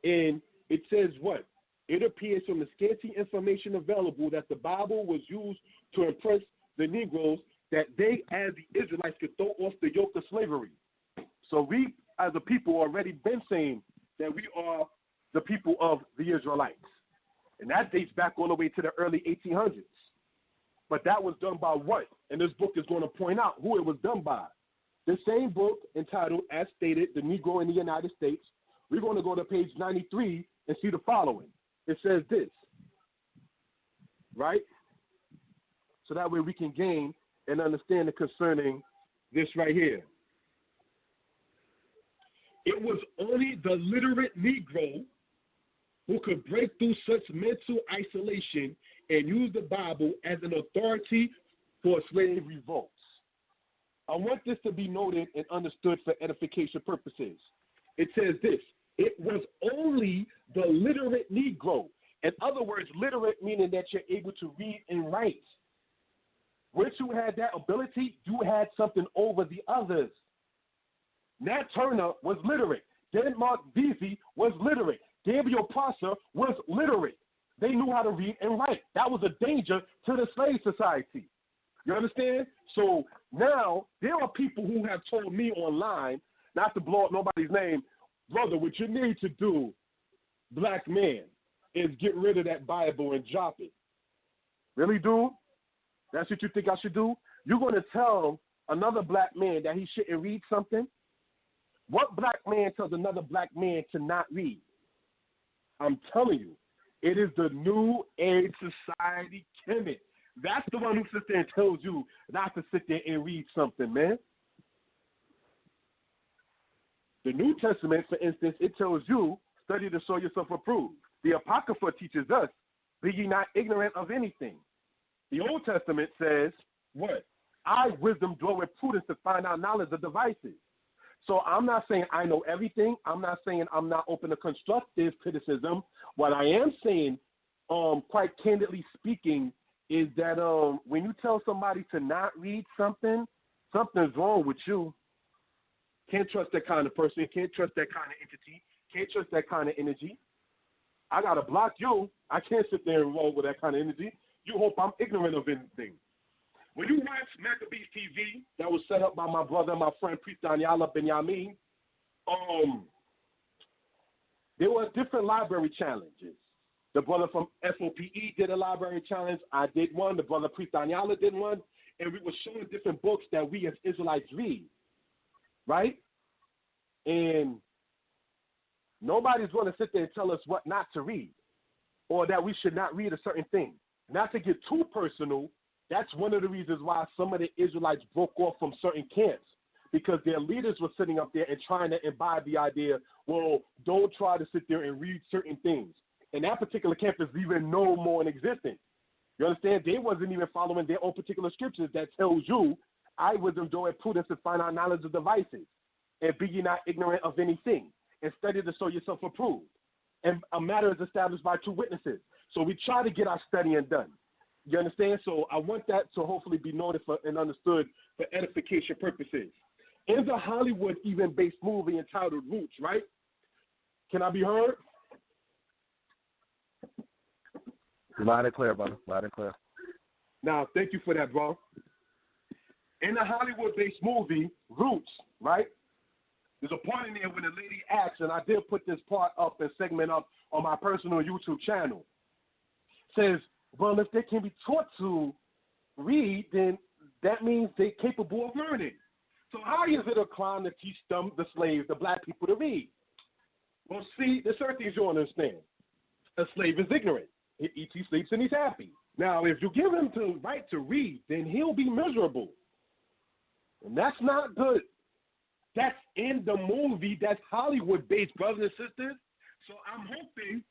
And it says what? It appears from the scanty information available that the Bible was used to impress the Negroes that they, as the Israelites, could throw off the yoke of slavery. So we, as a people, already been saying that we are the people of the Israelites. And that dates back all the way to the early 1800s. But that was done by what? And this book is going to point out who it was done by. The same book entitled, as stated, The Negro in the United States. We're going to go to page 93 and see the following. It says this, right? So that way we can gain and understand concerning this right here. It was only the literate Negro who could break through such mental isolation and use the Bible as an authority for slave revolts. I want this to be noted and understood for edification purposes. It says this. It was only the literate Negro. In other words, literate meaning that you're able to read and write. Once you had that ability, you had something over the others. Nat Turner was literate. Denmark Vesey was literate. Gabriel Prosser was literate. They knew how to read and write. That was a danger to the slave society. You understand? So now there are people who have told me online, not to blow up nobody's name, brother, what you need to do, black man, is get rid of that Bible and drop it. Really, dude? That's what you think I should do? You're going to tell another black man that he shouldn't read something? What black man tells another black man to not read? I'm telling you, it is the New Age Society Kemet. That's the one who sits there and tells you not to sit there and read something, man. The New Testament, for instance, it tells you, study to show yourself approved. The Apocrypha teaches us, be ye not ignorant of anything. The Old Testament says, what? I, wisdom, dwell with prudence to find out knowledge of devices. So I'm not saying I know everything. I'm not saying I'm not open to constructive criticism. What I am saying, quite candidly speaking, is that when you tell somebody to not read something, something's wrong with you. Can't trust that kind of person. Can't trust that kind of entity. Can't trust that kind of energy. I got to block you. I can't sit there and roll with that kind of energy. You hope I'm ignorant of anything. When you watch Maccabees TV, that was set up by my brother and my friend, Priest Daniela Benyamin, there were different library challenges. The brother from FOPE did a library challenge. I did one. The brother Priest Daniela did one. And we were showing different books that we as Israelites read, right? And nobody's going to sit there and tell us what not to read or that we should not read a certain thing. Not to get too personal, that's one of the reasons why some of the Israelites broke off from certain camps, because their leaders were sitting up there and trying to imbibe the idea, well, don't try to sit there and read certain things. And that particular camp is even no more in existence. You understand? They wasn't even following their own particular scriptures that tells you, I wisdom, do it prudence to find out knowledge of devices, and be ye not ignorant of anything, and study to show yourself approved. And a matter is established by two witnesses. So we try to get our studying done. You understand? So I want that to hopefully be noted for, and understood for edification purposes. In the Hollywood even-based movie entitled Roots, right? Can I be heard? Loud and clear, brother. Loud and clear. Now, thank you for that, bro. In the Hollywood-based movie Roots, right? There's a part in there when the lady asks, and I did put this part up and segment up on my personal YouTube channel. says, well, if they can be taught to read, then that means they're capable of learning. So how is it a crime to teach them, the slaves, the black people, to read? Well, see, there's certain things you don't understand. A slave is ignorant. He eats, he sleeps, and he's happy. Now, if you give him the right to read, then he'll be miserable. And that's not good. That's in the movie. That's Hollywood-based, brothers and sisters. So I'm hoping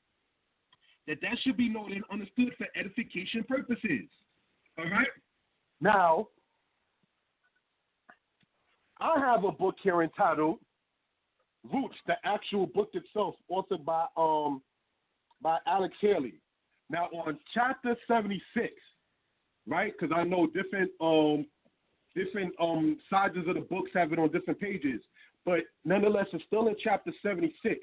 that should be known and understood for edification purposes. All right? Now, I have a book here entitled Roots, the actual book itself, authored by Alex Haley. Now, on chapter 76, right, because I know different sides of the books have it on different pages, but nonetheless, it's still in chapter 76.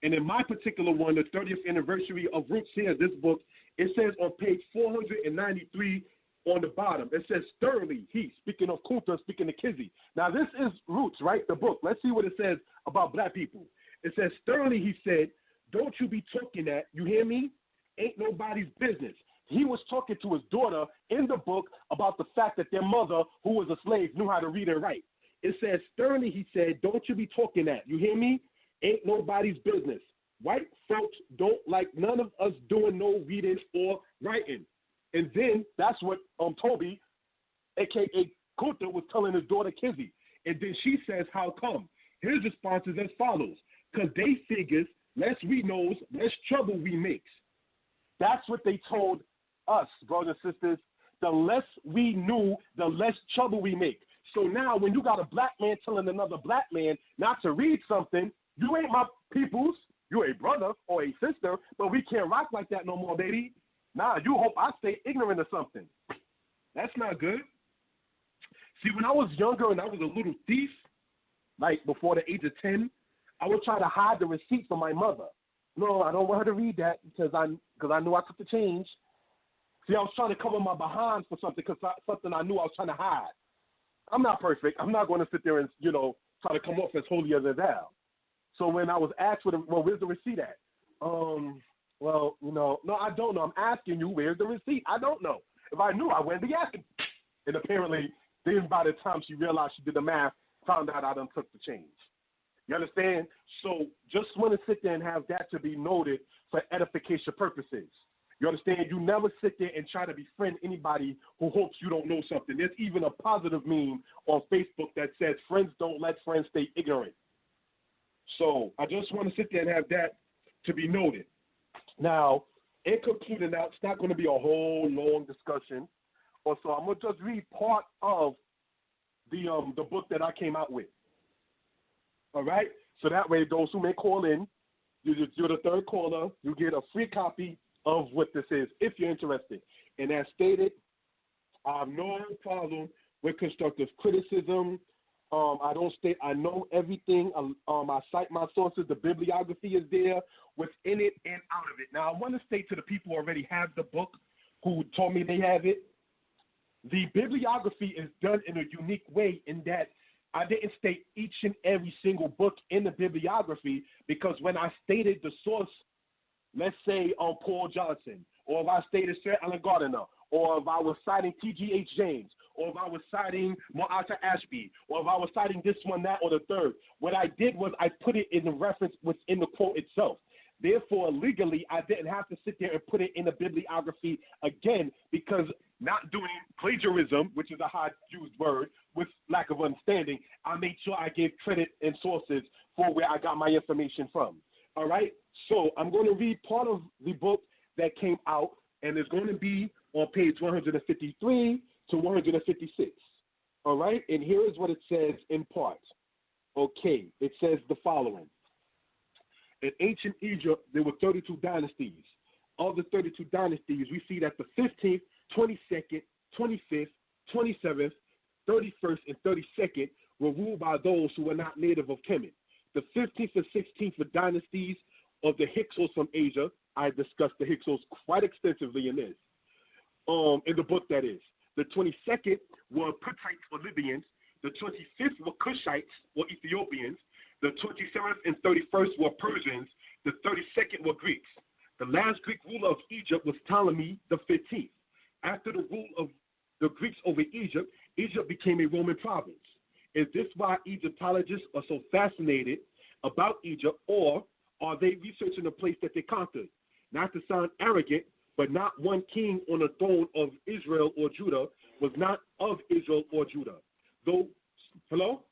And in my particular one, the 30th anniversary of Roots here, this book, it says on page 493 on the bottom, it says thoroughly, he, speaking of Kunta, speaking of Kizzy. Now, this is Roots, right, the book. Let's see what it says about black people. It says, thoroughly, he said, don't you be talking that, you hear me? Ain't nobody's business. He was talking to his daughter in the book about the fact that their mother, who was a slave, knew how to read and write. It says, sternly, he said, don't you be talking that. You hear me? Ain't nobody's business. White folks don't like none of us doing no reading or writing. And then that's what Toby, a.k.a. Kunta, was telling his daughter Kizzy. And then she says, how come? His response is as follows. Because they figures, less we knows, less trouble we makes. That's what they told us, brothers and sisters. The less we knew, the less trouble we make. So now when you got a black man telling another black man not to read something, you ain't my peoples, you a brother or a sister, but we can't rock like that no more, baby. Nah, you hope I stay ignorant of something. That's not good. See, when I was younger and I was a little thief, like before the age of 10, I would try to hide the receipt from my mother. No, I don't want her to read that because I knew I took the change. See, I was trying to cover my behind for something something I knew I was trying to hide. I'm not perfect. I'm not going to sit there and, try to come off as holier than thou. So when I was asked, where's the receipt at? No, I don't know. I'm asking you, where's the receipt? I don't know. If I knew, I wouldn't be asking. And apparently, then by the time she realized she did the math, found out I done took the change. You understand? So just want to sit there and have that to be noted for edification purposes. You understand? You never sit there and try to befriend anybody who hopes you don't know something. There's even a positive meme on Facebook that says, friends don't let friends stay ignorant. So I just want to sit there and have that to be noted. Now, in concluding that, it's not going to be a whole long discussion. Also, I'm going to just read part of the book that I came out with. All right? So that way, those who may call in, you're the third caller, you get a free copy of what this is, if you're interested. And as stated, I have no problem with constructive criticism. I know everything. I cite my sources. The bibliography is there within it and out of it. Now, I want to state to the people who already have the book, who told me they have it, the bibliography is done in a unique way in that I didn't state each and every single book in the bibliography, because when I stated the source, let's say Paul Johnson, or if I stated Sir Allen Gardner, or if I was citing T.G.H. James, or if I was citing Mu'atta Ashby, or if I was citing this one, that, or the third, what I did was I put it in the reference within the quote itself. Therefore, legally, I didn't have to sit there and put it in the bibliography again, because not doing plagiarism, which is a hard-used word, with lack of understanding, I made sure I gave credit and sources for where I got my information from. All right? So I'm going to read part of the book that came out, and it's going to be on page 153 to 156. All right? And here is what it says in part. Okay. It says the following. In ancient Egypt, there were 32 dynasties. Of the 32 dynasties, we see that the 15th, 22nd, 25th, 27th, 31st, and 32nd were ruled by those who were not native of Kemet. The 15th and 16th were dynasties of the Hyksos from Asia. I discussed the Hyksos quite extensively in this, in the book that is. The 22nd were Puttites or Libyans. The 25th were Cushites or Ethiopians. The 27th and 31st were Persians. The 32nd were Greeks. The last Greek ruler of Egypt was Ptolemy the 15th. After the rule of the Greeks over Egypt, Egypt became a Roman province. Is this why Egyptologists are so fascinated about Egypt, or are they researching the place that they conquered? Not to sound arrogant, but not one king on the throne of Israel or Judah was not of Israel or Judah. Though, hello?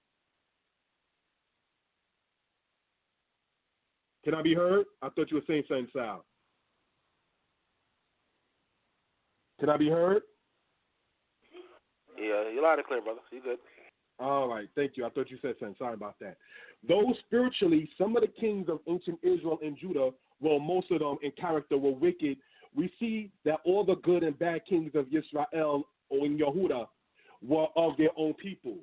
Can I be heard? I thought you were saying something, Sal. Can I be heard? Yeah, you're loud and clear, brother. You good. All right, thank you. I thought you said something. Sorry about that. Though spiritually, some of the kings of ancient Israel and Judah, well, most of them in character were wicked, we see that all the good and bad kings of Israel or in Yehuda were of their own people.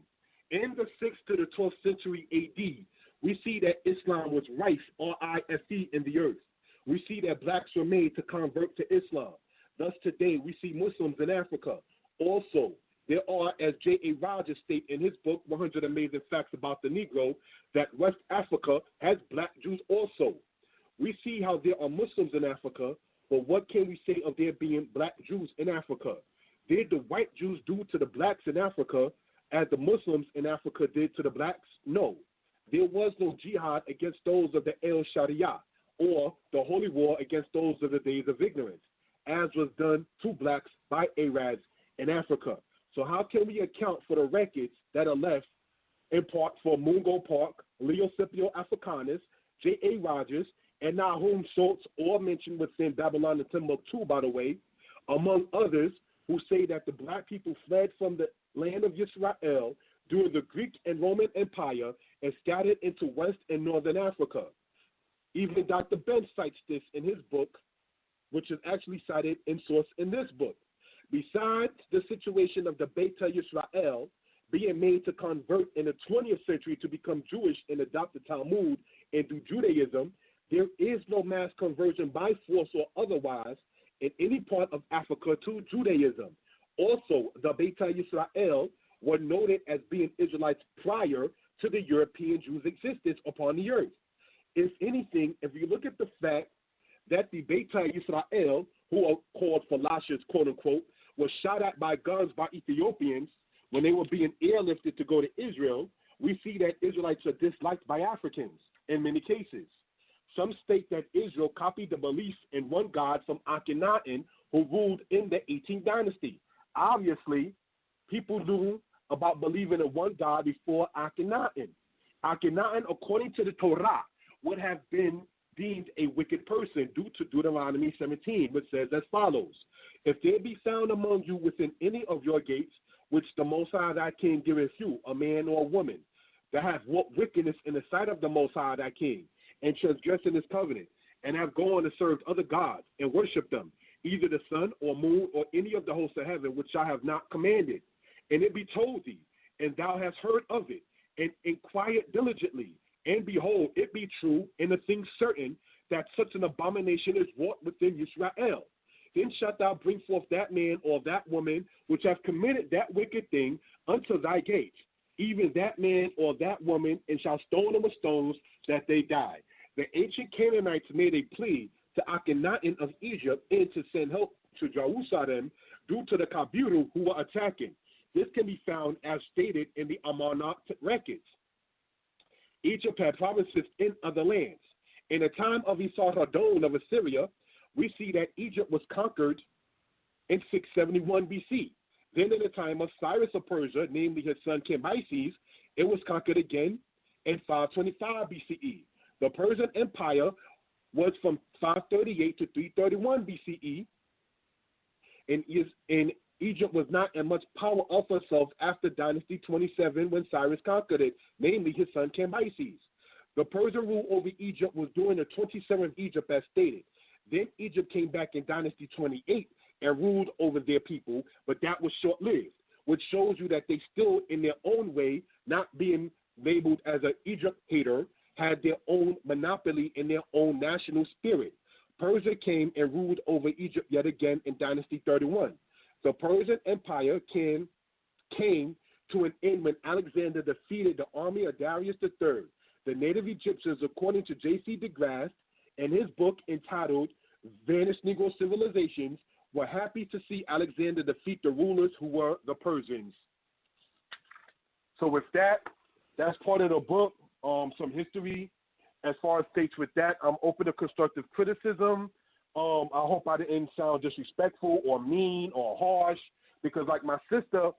In the 6th to the 12th century AD, we see that Islam was rife, R-I-F-E, in the earth. We see that blacks were made to convert to Islam. Thus today, we see Muslims in Africa. Also, there are, as J.A. Rogers states in his book, 100 Amazing Facts About the Negro, that West Africa has black Jews also. We see how there are Muslims in Africa, but what can we say of there being black Jews in Africa? Did the white Jews do to the blacks in Africa as the Muslims in Africa did to the blacks? No. There was no jihad against those of the El Sharia, or the holy war against those of the days of ignorance, as was done to blacks by Arabs in Africa. So how can we account for the records that are left in part for Mungo Park, Leo Scipio Africanus, J.A. Rogers, and Nahum Schultz, all mentioned within Babylon and Timbuktu, by the way, among others, who say that the black people fled from the land of Israel during the Greek and Roman Empire and scattered into West and Northern Africa. Even Dr. Ben cites this in his book, which is actually cited in source in this book. Besides the situation of the Beta Yisrael being made to convert in the 20th century to become Jewish and adopt the Talmud and do Judaism, there is no mass conversion by force or otherwise in any part of Africa to Judaism. Also, the Beta Yisrael were noted as being Israelites prior to the European Jews' existence upon the earth. If anything, if you look at the fact that the Beta Yisrael, who are called Falashas, quote-unquote, was shot at by guns by Ethiopians when they were being airlifted to go to Israel, we see that Israelites are disliked by Africans in many cases. Some state that Israel copied the belief in one God from Akhenaten, who ruled in the 18th dynasty. Obviously, people knew about believing in one God before Akhenaten. Akhenaten, according to the Torah, would have been deemed a wicked person due to Deuteronomy 17, which says as follows: if there be found among you within any of your gates, which the Most High thy King giveth you, a man or a woman, that have wrought wickedness in the sight of the Most High thy King, and transgressed in his covenant, and have gone and served other gods, and worshipped them, either the sun or moon or any of the hosts of heaven, which I have not commanded, and it be told thee, and thou hast heard of it, and inquired diligently, and behold, it be true, and the thing certain, that such an abomination is wrought within Israel. Then shalt thou bring forth that man or that woman which hath committed that wicked thing unto thy gates, even that man or that woman, and shalt stone them with stones that they die. The ancient Canaanites made a plea to Akhenaten of Egypt and to send help to Jerusalem due to the Kabiru who were attacking. This can be found as stated in the Amarnat records. Egypt had provinces in other lands. In the time of Esarhaddon of Assyria, we see that Egypt was conquered in 671 BC. Then in the time of Cyrus of Persia, namely his son Cambyses, it was conquered again in 525 BCE. The Persian Empire was from 538 to 331 BCE, and Egypt was not in much power of herself after Dynasty 27 when Cyrus conquered it, namely his son Cambyses. The Persian rule over Egypt was during the 27th Egypt as stated. Then Egypt came back in Dynasty 28 and ruled over their people, but that was short-lived, which shows you that they still, in their own way, not being labeled as an Egypt hater, had their own monopoly in their own national spirit. Persia came and ruled over Egypt yet again in Dynasty 31. The Persian Empire came to an end when Alexander defeated the army of Darius III. The native Egyptians, according to J.C. DeGrasse, in his book entitled vanished Negro civilizations were happy to see Alexander defeat the rulers who were the Persians. So with that, that's part of the book, some history. As far as states with that, I'm open to constructive criticism. I hope I didn't sound disrespectful or mean or harsh, because like my sister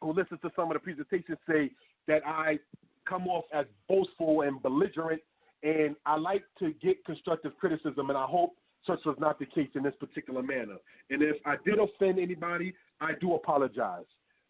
who listens to some of the presentations say that I come off as boastful and belligerent, and I like to get constructive criticism, and I hope such was not the case in this particular manner. And if I did offend anybody, I do apologize.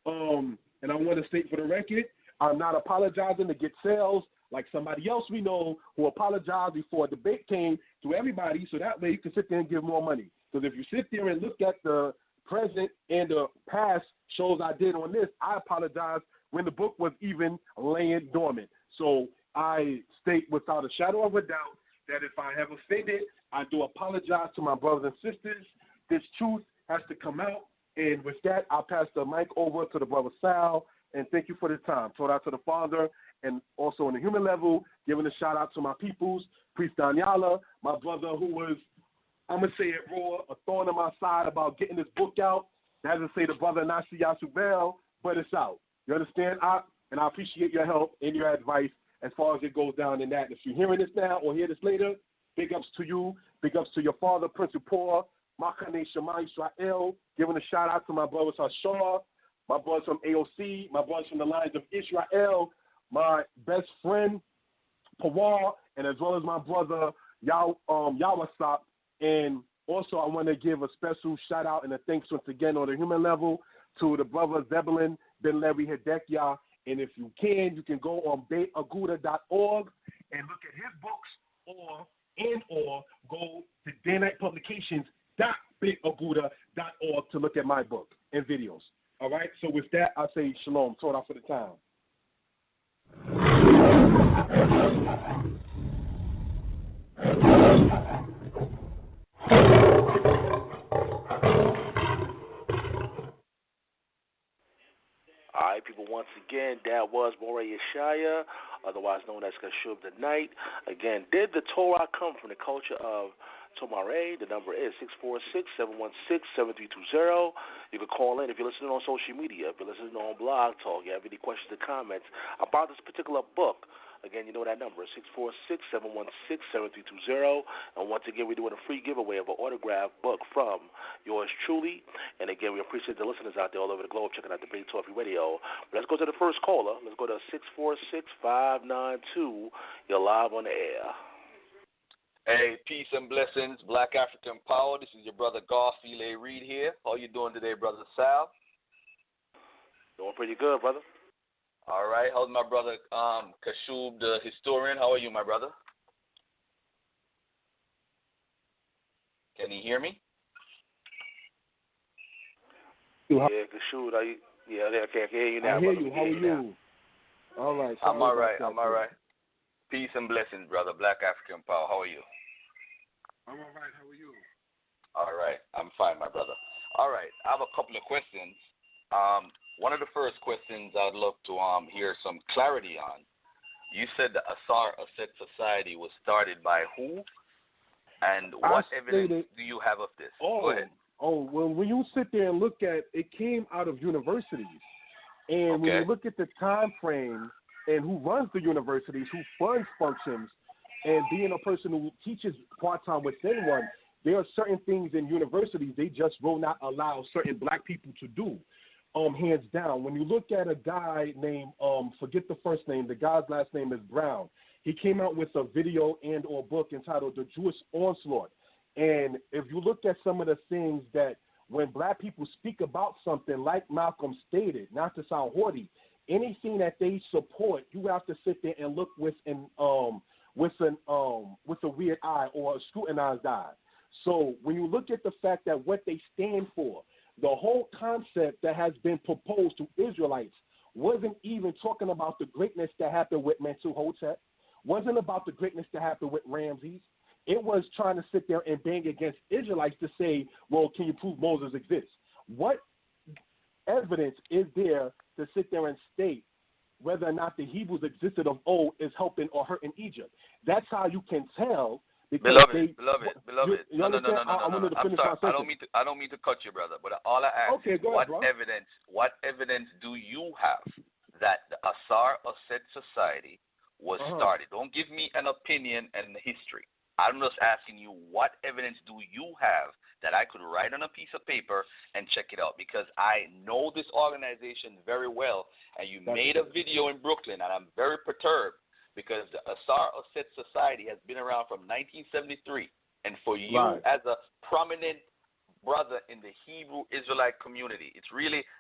And I want to state for the record, I'm not apologizing to get sales like somebody else we know who apologized before a debate came to everybody, so that way you can sit there and give more money. Because if you sit there and look at the present and the past shows I did on this, I apologize when the book was even laying dormant. So I state without a shadow of a doubt that if I have offended, I do apologize to my brothers and sisters. This truth has to come out. And with that, I'll pass the mic over to the brother Sal. And thank you for the time. Torah to the Father. And also on the human level, giving a shout out to my peoples, Priest Daniela, my brother who was, I'm going to say it raw, a thorn in my side about getting this book out. That doesn't say the brother Nasi Yasubel, but it's out. You understand? I appreciate your help and your advice as far as it goes down in that. If you're hearing this now or hear this later, big ups to you. Big ups to your father, Prince Paul, Makane Shema Israel. Giving a shout out to my brothers Hashar, my brothers from AOC, my brothers from the lines of Israel, my best friend, Pawar, and as well as my brother, Yawasop. And also I want to give a special shout out and a thanks once again on the human level to the brother Zebulun Ben Levi Hedekya. And if you can go on baitaguda.org and look at his books, or go to Danite Publications.baitaguda.org to look at my book and videos. All right? So with that, I say shalom. Torah for the time. All right, people, once again, that was Moreh Yeshaya, otherwise known as Kashub Danite. Again, did the Torah come from the culture of Tomeri? The number is 646-716-7320. You can call in if you're listening on social media, if you're listening on Blog Talk, you have any questions or comments about this particular book. Again, you know that number is 646-716-7320. And once again, we're doing a free giveaway of an autographed book from yours truly. And again, we appreciate the listeners out there all over the globe checking out the Debate Talk Radio. But let's go to the first caller. Let's go to 646-592. You're live on the air. Hey, peace and blessings, Black African Power. This is your brother Garfield A. Reed here. How you doing today, brother Sal? Doing pretty good, brother. All right. How's my brother Kashub, the historian? How are you, my brother? Can you hear me? Yeah, Kashub, I can hear you now. I hear you. How are you? All right. I'm all right. I'm all right. Peace and blessings, brother. Black African Power. How are you? I'm all right. How are you? All right. I'm fine, my brother. All right. I have a couple of questions. One of the first questions I'd love to hear some clarity on. You said the Asar Aset Society was started by who? And what evidence do you have of this? Go ahead. Well, when you sit there and look at it, came out of universities. And when you look at the time frame and who runs the universities, who funds functions, and being a person who teaches part-time within one, there are certain things in universities they just will not allow certain black people to do. Hands down. When you look at a guy named, forget the first name, the guy's last name is Brown. He came out with a video and or book entitled The Jewish Onslaught. And if you look at some of the things that when black people speak about something, like Malcolm stated, not to sound haughty, anything that they support, you have to sit there and look with a weird eye or a scrutinized eye. So when you look at the fact that what they stand for, the whole concept that has been proposed to Israelites wasn't even talking about the greatness that happened with Mentuhotep, wasn't about the greatness that happened with Ramses. It was trying to sit there and bang against Israelites to say, well, can you prove Moses exists? What evidence is there to sit there and state whether or not the Hebrews existed of old is helping or hurting Egypt? That's how you can tell Beloved. No. I'm sorry. I don't mean to cut you, brother. But all I ask is, what evidence do you have that the Asar Osset Society was started? Don't give me an opinion and history. I'm just asking you, what evidence do you have that I could write on a piece of paper and check it out? Because I know this organization very well, and you made a video in Brooklyn, and I'm very perturbed because the Asar Osset Society has been around from 1973. And for you as a prominent brother in the Hebrew Israelite community,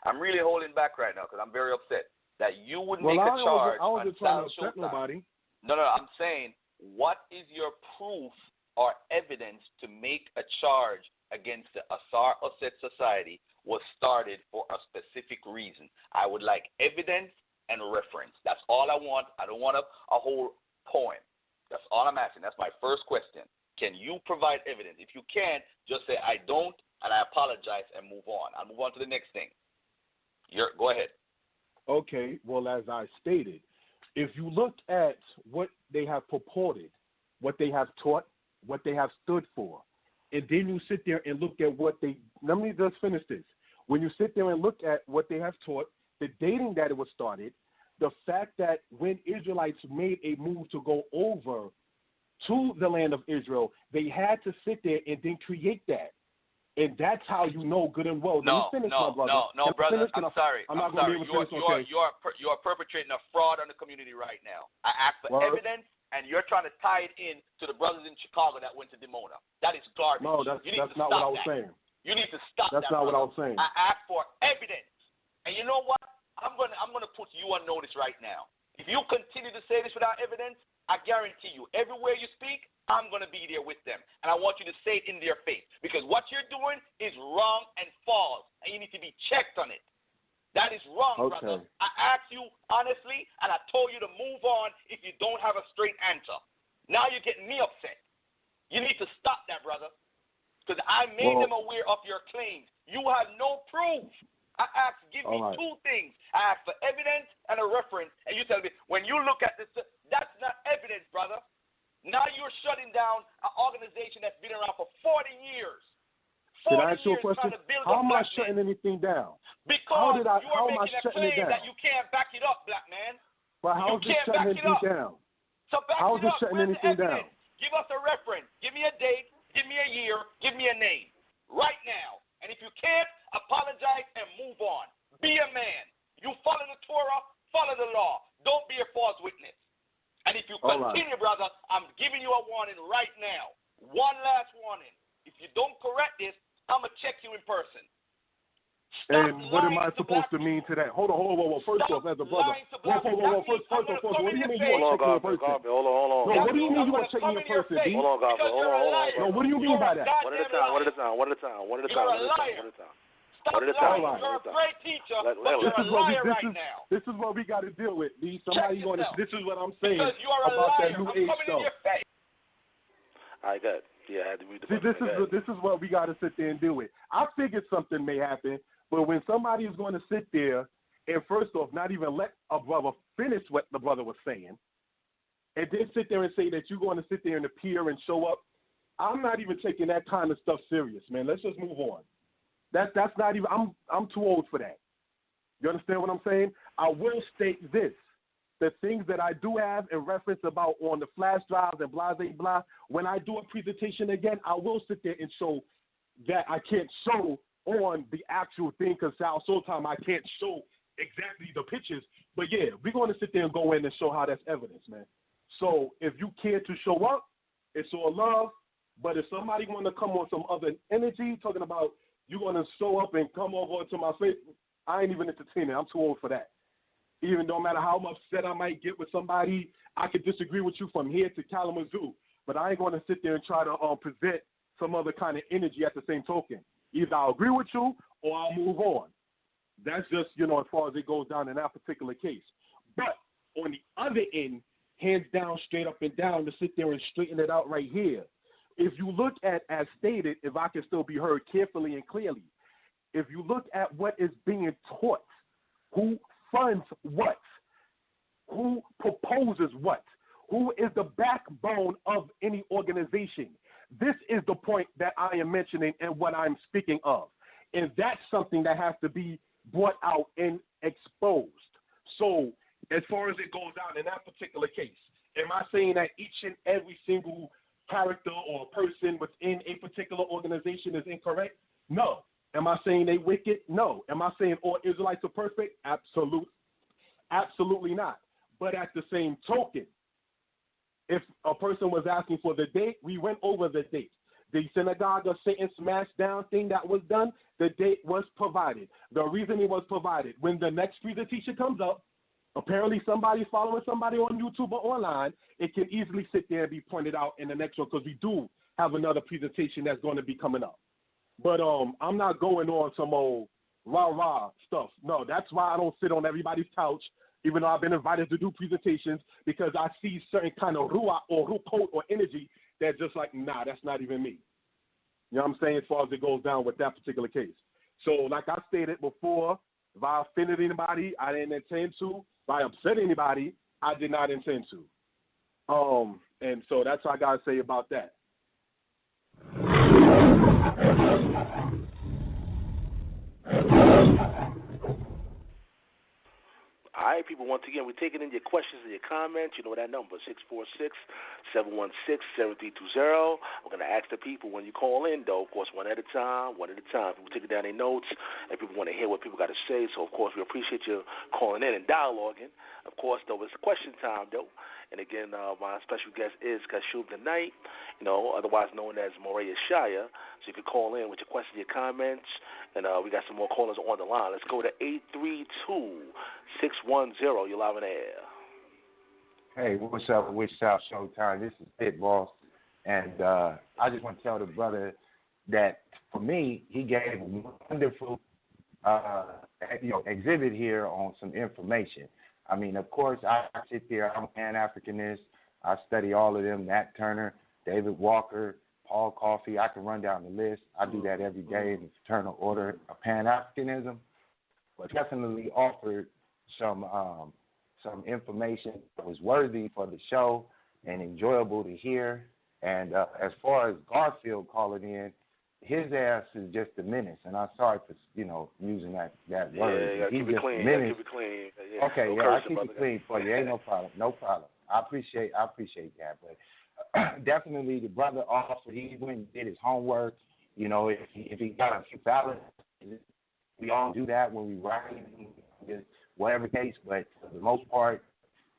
I'm really holding back right now because I'm very upset that you would make a charge on Sal Showtime. No, I'm saying, what is your proof or evidence to make a charge against the Asar Osset Society was started for a specific reason? I would like evidence and reference. That's all I want. I don't want a whole poem. That's all I'm asking. That's my first question. Can you provide evidence? If you can, just say I don't, and I apologize, and move on. I'll move on to the next thing. Go ahead. Okay. Well, as I stated, if you look at what they have purported, what they have taught, what they have stood for, and then you sit there and look at what they – let me just finish this. When you sit there and look at what they have taught, the dating that it was started, the fact that when Israelites made a move to go over to the land of Israel, they had to sit there and then create that. And that's how you know good and well. No, brother. I'm sorry. I'm not going to be able to finish. You're perpetrating a fraud on the community right now. I asked for evidence, and you're trying to tie it in to the brothers in Chicago that went to Dimona. That is garbage. No, that's not what I was saying. You need to stop that. That's not what I was saying. I asked for evidence, and you know what? I'm gonna put you on notice right now. If you continue to say this without evidence, I guarantee you, everywhere you speak, I'm going to be there with them. And I want you to say it in their face. Because what you're doing is wrong and false. And you need to be checked on it. That is wrong, brother. I asked you honestly, and I told you to move on if you don't have a straight answer. Now you're getting me upset. You need to stop that, brother. Because I made them aware of your claims. You have no proof. I asked, give me two things. I asked for evidence and a reference. And you tell me, when you look at this, that's not evidence, brother. Now you're shutting down an organization that's been around for 40 years. Can I ask you a question? How am I shutting anything down? Because you are making a claim that you can't back it up, black man. But how is it shutting anything down? So back how is it it up. shutting anything down? Give us a reference. Give me a date. Give me a year. Give me a name. Right now. And if you can't, apologize and move on. Be a man. You follow the Torah, follow the law. Don't be a false witness. And if you continue, brother, I'm giving you a warning right now. One last warning. If you don't correct this, I'm going to check you in person. And what am I supposed to mean to that? Hold on. First off, as a brother. First off, what do you mean you want to check me in person? Hold on. No, what do you mean you want to check me in person, B? Hold on, Godfrey. Hold on. No, what do you mean by that? One at a time. You're a great teacher, but you're a liar right now. This is what we got to deal with, B. This is what I'm saying because you are about that new age stuff. I got. Yeah, I had to read the book. This is what we got to sit there and deal with. I figured something may happen, but when somebody is going to sit there and first off not even let a brother finish what the brother was saying, and then sit there and say that you're going to sit there and appear and show up, I'm not even taking that kind of stuff serious, man. Let's just move on. That's not even. I'm too old for that. You understand what I'm saying? I will state this: the things that I do have in reference about on the flash drives and blah blah blah. When I do a presentation again, I will sit there and show that I can't show on the actual thing because Showtime I can't show exactly the pictures. But yeah, we're going to sit there and go in and show how that's evidence, man. So if you care to show up, it's all love. But if somebody want to come on some other energy, talking about you're going to show up and come over to my face, I ain't even entertaining. I'm too old for that. Even no matter how upset I might get with somebody, I could disagree with you from here to Kalamazoo. But I ain't going to sit there and try to present some other kind of energy at the same token. Either I'll agree with you or I'll move on. That's just, as far as it goes down in that particular case. But on the other end, hands down, straight up and down, to sit there and straighten it out right here. If you look at, as stated, if I can still be heard carefully and clearly, if you look at what is being taught, who funds what, who proposes what, Who is the backbone of any organization? This is the point that I am mentioning and what I'm speaking of. And that's something that has to be brought out and exposed. So as far as it goes out in that particular case, am I saying that each and every single character or person within a particular organization is incorrect? No. Am I saying they wicked? No. Am I saying all Israelites are perfect? Absolutely not. But at the same token, if a person was asking for the date, we went over the date. The synagogue of Satan smashed down thing that was done, the date was provided. The reason it was provided, when the next presentation comes up, apparently somebody following somebody on YouTube or online, it can easily sit there and be pointed out in the next one because we do have another presentation that's going to be coming up. But I'm not going on some old rah-rah stuff. No, that's why I don't sit on everybody's couch, even though I've been invited to do presentations, because I see certain kind of ruach or ruchot or energy that's just like, nah, that's not even me. You know what I'm saying, as far as it goes down with that particular case. So like I stated before, if I offended anybody, I didn't intend to. If I upset anybody, I did not intend to. And so that's what I got to say about that. All right, people, once again, we're taking in your questions and your comments. You know that number, 646-716-7320. I'm going to ask the people when you call in, though, of course, one at a time. People taking down their notes, and people want to hear what people got to say. So, of course, we appreciate you calling in and dialoguing. Of course, though, it's question time, though. And, again, my special guest is Kashub Danite, otherwise known as Moreh Yeshaya. So you can call in with your questions, your comments, and we got some more callers on the line. Let's go to 832-610. You're live in the air. Hey, what's up with South Showtime? This is Pit Boss. And I just want to tell the brother that, for me, he gave a wonderful exhibit here on some information. I mean, of course, I sit here, I'm a Pan-Africanist. I study all of them, Nat Turner, David Walker, Paul Coffey. I can run down the list. I do that every day in the fraternal order of Pan-Africanism. But definitely offered some information that was worthy for the show and enjoyable to hear. And as far as Garfield calling in, his ass is just a menace. And I'm sorry for, using that word. Yeah, keep it clean. Keep it clean. Yeah. Okay, I'll keep it clean for you. Ain't no problem. No problem. I appreciate that. But definitely the brother offered, he went and did his homework. If he got a few ballots, we all do that when we write, whatever case. But for the most part,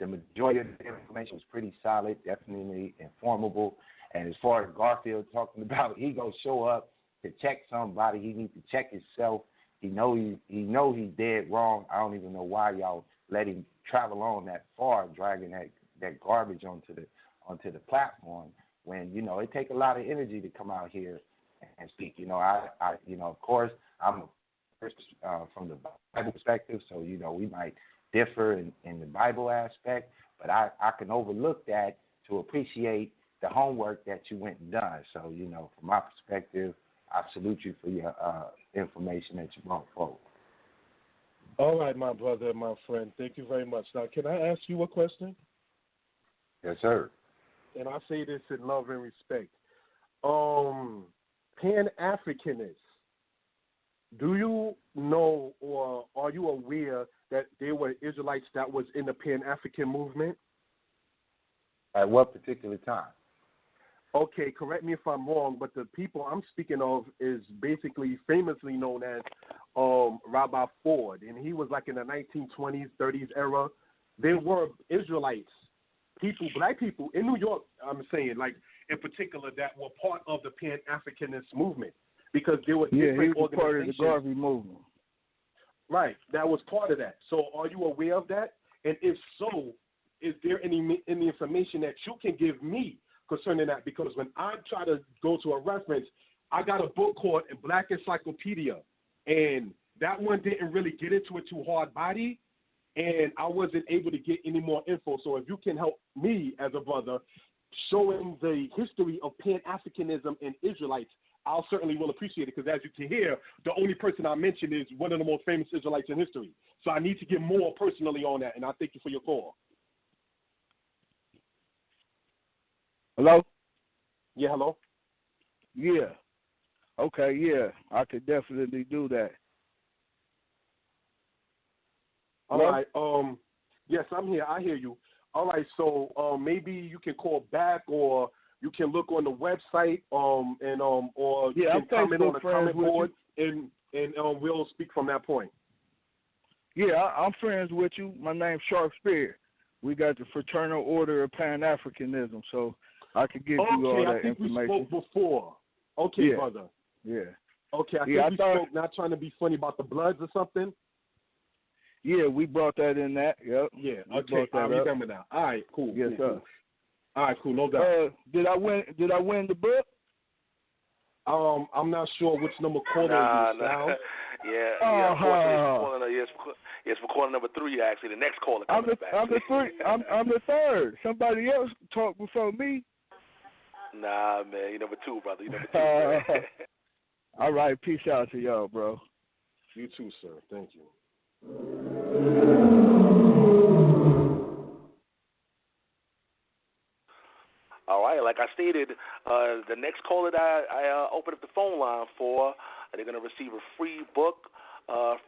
the majority of the information was pretty solid, definitely informable. And as far as Garfield talking about, he gonna show up to check somebody. He needs to check himself. He know he's dead wrong. I don't even know why y'all let him travel on that far, dragging that garbage onto the platform. When it takes a lot of energy to come out here and speak. Of course, I'm from the Bible perspective, so we might differ in the Bible aspect, but I can overlook that to appreciate the homework that you went and done. So, from my perspective, I salute you for your information that you brought forward. All right, my brother, my friend. Thank you very much. Now, can I ask you a question? Yes, sir. And I say this in love and respect. Pan-Africanists, do you know or are you aware that there were Israelites that was in the Pan-African movement? At what particular time? Okay, correct me if I'm wrong, but the people I'm speaking of is basically famously known as Rabbi Ford, and he was like in the 1920s, 30s era. There were Israelites, black people in New York, I'm saying, like in particular, that were part of the Pan-Africanist movement because there were different organizations. Part of the Garvey movement. Right, that was part of that. So are you aware of that? And if so, is there any information that you can give me concerning that? Because when I try to go to a reference, I got a book called Black Encyclopedia, and that one didn't really get into it too hard body, and I wasn't able to get any more info. So if you can help me as a brother showing the history of Pan-Africanism and Israelites, I'll certainly will appreciate it, because as you can hear, the only person I mentioned is one of the most famous Israelites in history. So I need to get more personally on that, and I thank you for your call. Hello? Yeah, hello? Yeah. Okay, yeah. I could definitely do that. All right. Yes, I'm here. I hear you. All right, so maybe you can call back, or you can look on the website, or you can comment on the comment board, and we'll speak from that point. Yeah, I'm friends with you. My name's Sharp Spear. We got the Fraternal Order of Pan-Africanism, so I could give you all that information. Okay, I think we spoke before. Okay, brother. Yeah. Okay, I think we spoke, not trying to be funny, about the Bloods or something. Yeah, we brought that in that. Yep. Yeah, okay, I remember now. All right, cool. Yes, cool, sir. Cool. All right, cool, no doubt. Did I win the book? I'm not sure which number caller you sound. It's for caller number 3, actually. The next caller I'm coming the, back. I'm the third. Somebody else talked before me. Nah, man, you number 2, brother. You number 2. All right, peace out to y'all, bro. You too, sir. Thank you. All right, like I stated, the next caller that I opened up the phone line for, they're going to receive a free book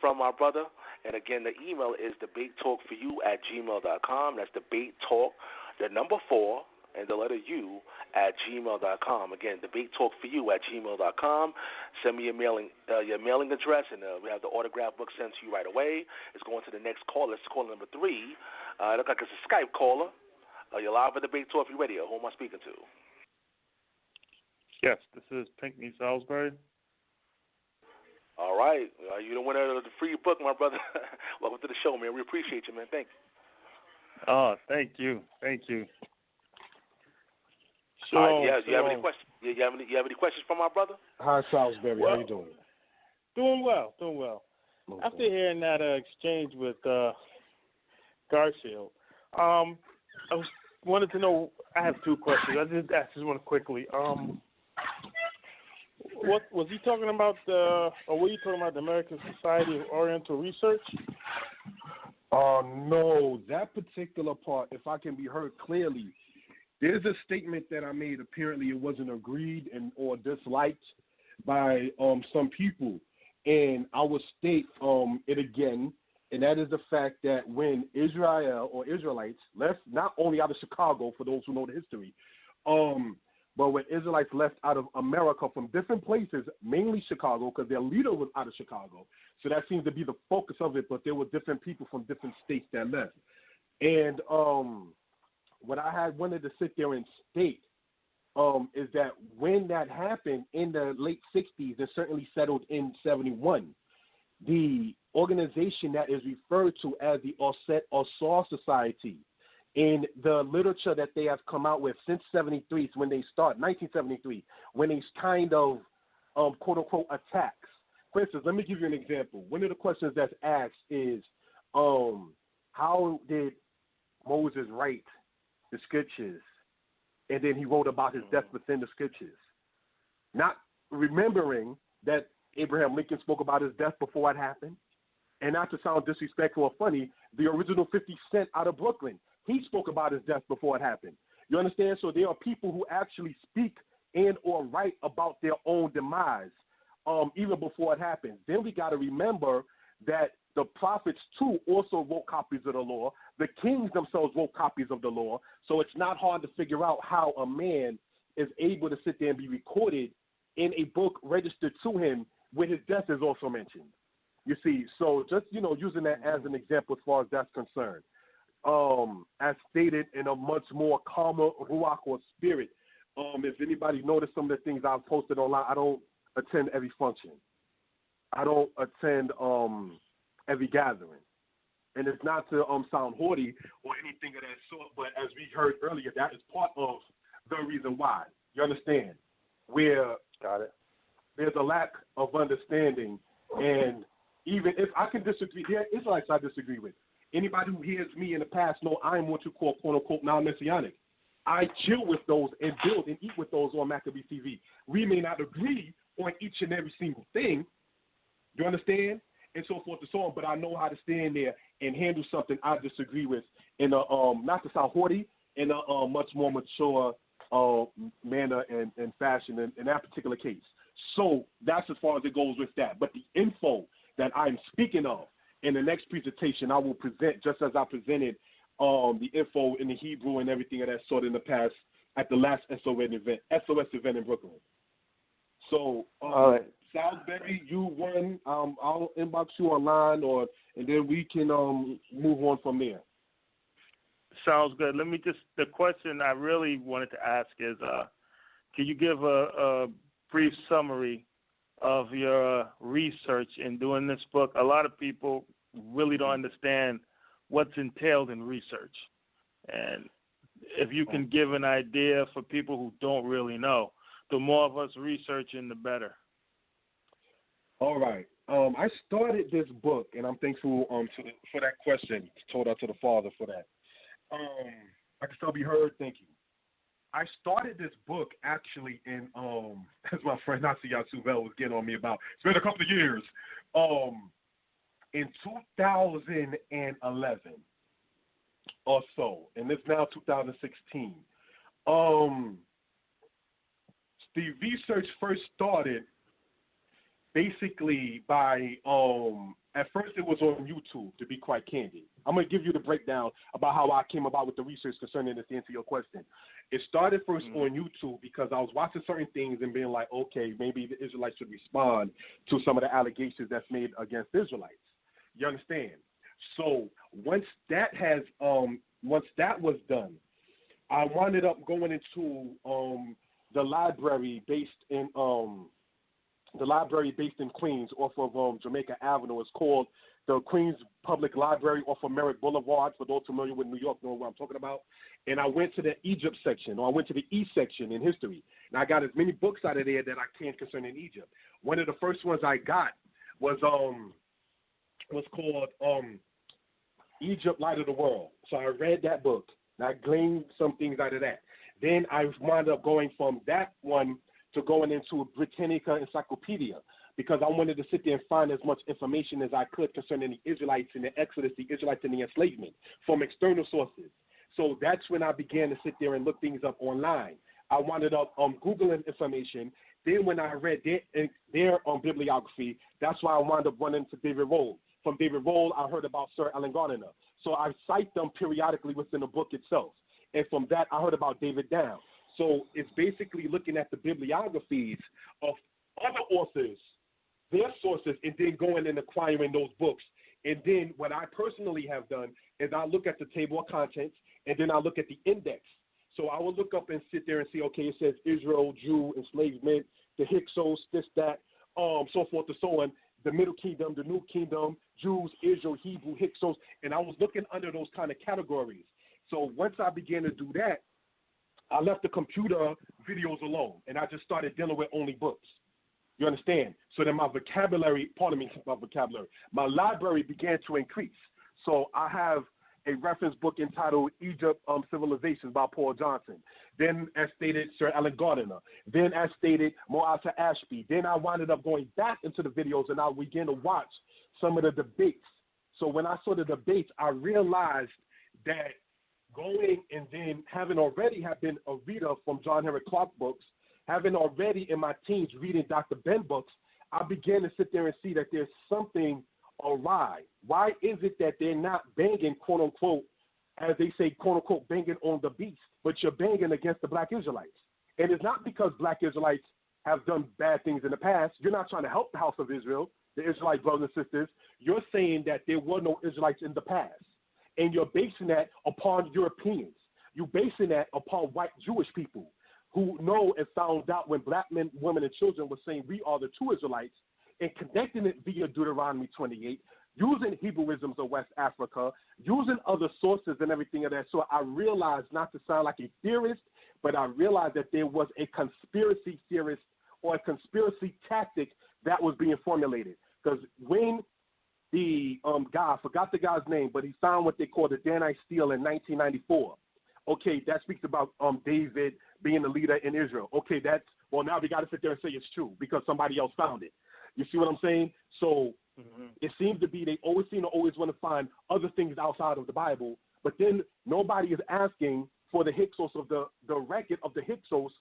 from our brother. And again, the email is debatetalkforyou@gmail.com. That's debatetalk, the number 4, and the letter U @gmail.com. Again, debatetalkforyou@gmail.com. Send me your mailing address, and we have the autograph book sent to you right away. It's going to the next caller. It's caller number 3. It looks like it's a Skype caller. You're live at Debate Talk Radio. Who am I speaking to? Yes, this is Pinckney Salisbury. All right. You're the winner of the free book, my brother. Welcome to the show, man. We appreciate you, man. Thank you. Oh, thank you. Thank you. All right, you have any questions? You have any questions from my brother? Hi, Salisbury. How you doing? Doing well. Okay. After hearing that exchange with Garfield, I wanted to know. I have 2 questions. I just asked this one quickly. What was he talking about? Or were you talking about the American Society of Oriental Research? No, that particular part, if I can be heard clearly, there's a statement that I made. Apparently, it wasn't agreed or disliked by some people, and I will state it again, and that is the fact that when Israel or Israelites left, not only out of Chicago, for those who know the history, but when Israelites left out of America from different places, mainly Chicago, because their leader was out of Chicago, so that seems to be the focus of it. But there were different people from different states that left, and what I had wanted to sit there and state is that when that happened in the late 60s, and certainly settled in 71, the organization that is referred to as the Osset Osar Society, in the literature that they have come out with since 73, when they start, 1973, when they kind of, quote-unquote, attacks. For instance, let me give you an example. One of the questions that's asked is, how did Moses write the scriptures? And then he wrote about his death within the scriptures. Not remembering that Abraham Lincoln spoke about his death before it happened. And not to sound disrespectful or funny, the original 50 Cent out of Brooklyn, he spoke about his death before it happened. You understand? So there are people who actually speak and or write about their own demise even before it happens. Then we got to remember that the prophets, too, also wrote copies of the law. The kings themselves wrote copies of the law. So it's not hard to figure out how a man is able to sit there and be recorded in a book registered to him when his death is also mentioned. You see, so just, using that as an example as far as that's concerned. As stated, in a much more calmer ruach or spirit. If anybody noticed some of the things I've posted online, I don't attend every function. I don't attend every gathering. And it's not to sound haughty or anything of that sort, but as we heard earlier, that is part of the reason why. You understand? Where there's a lack of understanding, and even if I can disagree, there are Israelites I disagree with. Anybody who hears me in the past know I am what you call, quote-unquote, non-messianic. I chill with those and build and eat with those on Maccabee TV. We may not agree on each and every single thing, you understand, and so forth and so on, but I know how to stand there and handle something I disagree with in a, not to sound haughty, in a much more mature manner and fashion in that particular case. So that's as far as it goes with that. But the info that I'm speaking of in the next presentation, I will present just as I presented the info in the Hebrew and everything of that sort in the past at the last SOS event in Brooklyn. So, all right. Salisbury, you won. I'll inbox you online, and then we can move on from there. Sounds good. Let me the question I really wanted to ask is, can you give a brief summary of your research in doing this book? A lot of people really don't understand what's entailed in research. And if you can give an idea for people who don't really know, the more of us researching, the better. All right. I started this book, and I'm thankful for that question. Told out to the Father for that. I can still be heard. Thank you. I started this book actually in, as my friend Nasiyah Suvel was getting on me about, it's been a couple of years, in 2011 or so, and it's now 2016. The research first started basically by, at first it was on YouTube, to be quite candid. I'm going to give you the breakdown about how I came about with the research concerning this to answer your question. It started first on YouTube because I was watching certain things and being like, okay, maybe the Israelites should respond to some of the allegations that's made against Israelites. You understand? So once that was done, I wound up going into the library based in Queens off of Jamaica Avenue. It's called the Queens Public Library off of Merritt Boulevard. For those familiar with New York know what I'm talking about. And I went to the Egypt section, or I went to the East section in history. And I got as many books out of there that I can concerning Egypt. One of the first ones I got was called Egypt, Light of the World. So I read that book, and I gleaned some things out of that. Then I wound up going from that one to going into Britannica Encyclopedia because I wanted to sit there and find as much information as I could concerning the Israelites and the Exodus, the Israelites and the enslavement from external sources. So that's when I began to sit there and look things up online. I wound up Googling information. Then when I read their bibliography, that's why I wound up running to David Roll. From David Roll, I heard about Sir Alan Gardiner. So I cite them periodically within the book itself. And from that, I heard about David Down. So it's basically looking at the bibliographies of other authors, their sources, and then going and acquiring those books. And then what I personally have done is I look at the table of contents, and then I look at the index. So I will look up and sit there and see, okay, it says Israel, Jew, enslavement, the Hyksos, this, that, so forth and so on, the Middle Kingdom, the New Kingdom, Jews, Israel, Hebrew, Hyksos, and I was looking under those kind of categories. So once I began to do that, I left the computer videos alone, and I just started dealing with only books. You understand? So then my library began to increase. So I have a reference book entitled Egypt Civilizations by Paul Johnson. Then as stated, Sir Alan Gardiner. Then as stated, Moata Ashby. Then I wound up going back into the videos, and I began to watch some of the debates. So when I saw the debates, I realized that going and then having already have been a reader from John Henrik Clarke books, having already in my teens reading Dr. Ben books, I began to sit there and see that there's something awry. Why is it that they're not banging, quote unquote, as they say, quote unquote, banging on the beast, but you're banging against the black Israelites? And it's not because black Israelites have done bad things in the past. You're not trying to help the house of Israel, the Israelite brothers and sisters. You're saying that there were no Israelites in the past. And you're basing that upon Europeans. You're basing that upon white Jewish people who know and found out when black men, women, and children were saying we are the true Israelites, and connecting it via Deuteronomy 28, using Hebrewisms of West Africa, using other sources and everything of that sort. I realized, not to sound like a theorist, but I realized that there was a conspiracy theorist or a conspiracy tactic that was being formulated. Because when the guy, I forgot the guy's name, but he found what they call the Danite Stele in 1994. Okay, that speaks about David being the leader in Israel. Okay, now we got to sit there and say it's true because somebody else found it. You see what I'm saying? So it seems to be they always seem to always want to find other things outside of the Bible, but then nobody is asking for the Hyksos of the record of the Hyksos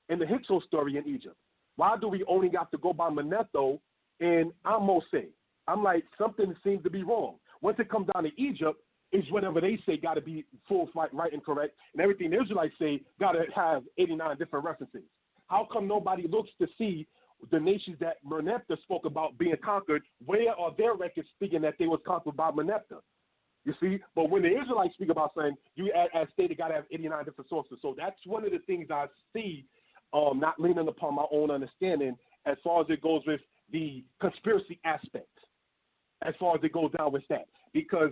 and the Hyksos story in Egypt? Why do we only got to go by Manetho and Amos? I'm like, something seems to be wrong. Once it comes down to Egypt, it's whatever they say got to be full, right, and correct, and everything the Israelites say got to have 89 different references. How come nobody looks to see the nations that Merneptah spoke about being conquered? Where are their records speaking that they was conquered by Merneptah? You see? But when the Israelites speak about something, you as stated, got to have 89 different sources. So that's one of the things I see, not leaning upon my own understanding as far as it goes with the conspiracy aspect, as far as it goes down with that. Because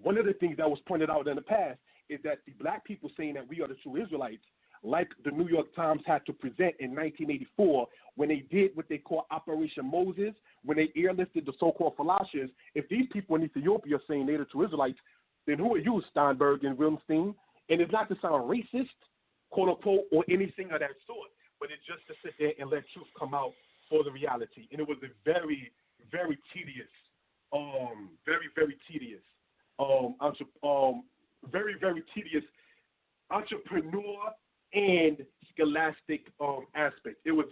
one of the things that was pointed out in the past is that the black people saying that we are the true Israelites, like the New York Times had to present in 1984 when they did what they call Operation Moses, when they airlifted the so-called Falashas. If these people in Ethiopia are saying they're the true Israelites, then who are you, Steinberg and Wildenstein? And it's not to sound racist, quote unquote, or anything of that sort, but it's just to sit there and let truth come out for the reality. And it was a very, very tedious, very, very tedious entrepreneur and scholastic aspect. It was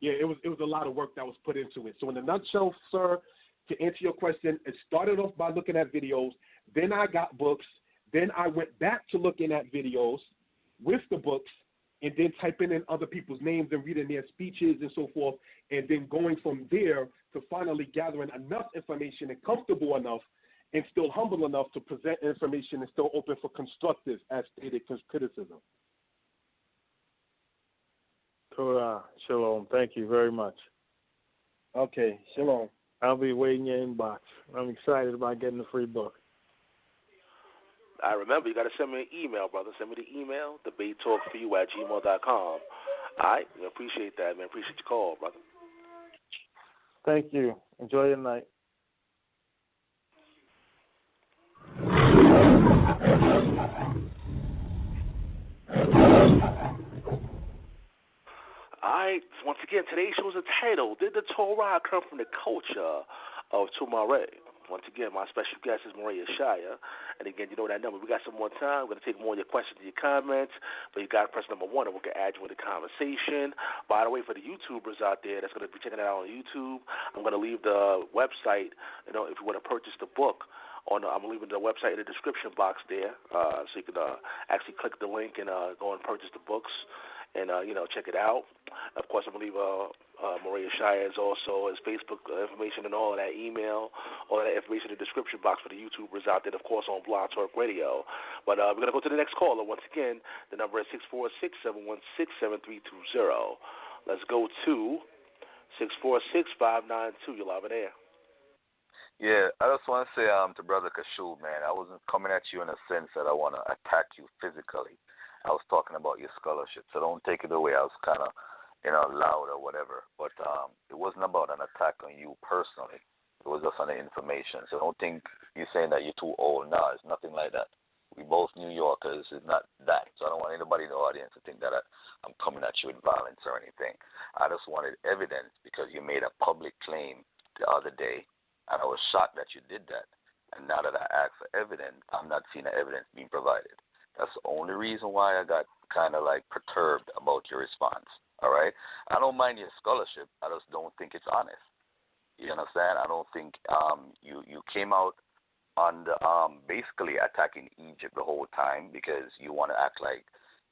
it was a lot of work that was put into it. So in a nutshell, sir, to answer your question, it started off by looking at videos, then I got books, then I went back to looking at videos with the books, and then typing in other people's names and reading their speeches and so forth, and then going from there to finally gathering enough information and comfortable enough and still humble enough to present information and still open for constructive, as stated, criticism. Torah, shalom. Thank you very much. Okay, shalom. I'll be waiting in your inbox. I'm excited about getting the free book. I remember, you got to send me an email, brother. Send me the email, debatetalkforyou@gmail.com. All right? We appreciate that, man. Appreciate your call, brother. Thank you. Enjoy your night. All right. Once again, today's show is entitled, Did the Torah Come from the Culture of Tomeri? Once again, my special guest is Maria Shaya. And again, you know that number. We got some more time. We're going to take more of your questions and your comments. But you got to press number 1 and we can add you in the conversation. By the way, for the YouTubers out there that's going to be checking it out on YouTube, I'm going to leave the website, if you want to purchase the book. I'm leaving the website in the description box there, so you can actually click the link and go and purchase the books and, check it out. Of course, I'm going to leave Maria Shire's also his Facebook information and all of that, email, all of that information in the description box for the YouTubers out there, of course, on Blog Talk Radio. But we're going to go to the next caller. Once again, the number is 646-716-7320. Let's go to 646-592. You're live in air. Yeah, I just want to say to Brother Kashub, man, I wasn't coming at you in a sense that I want to attack you physically. I was talking about your scholarship, so don't take it away. I was kind of, loud or whatever. But it wasn't about an attack on you personally. It was just on the information. So don't think you're saying that you're too old. No, it's nothing like that. We both New Yorkers. It's not that. So I don't want anybody in the audience to think that I'm coming at you with violence or anything. I just wanted evidence because you made a public claim the other day, and I was shocked that you did that. And now that I asked for evidence, I'm not seeing the evidence being provided. That's the only reason why I got kind of perturbed about your response. All right? I don't mind your scholarship. I just don't think it's honest. You understand? I don't think you came out on the basically attacking Egypt the whole time because you want to act like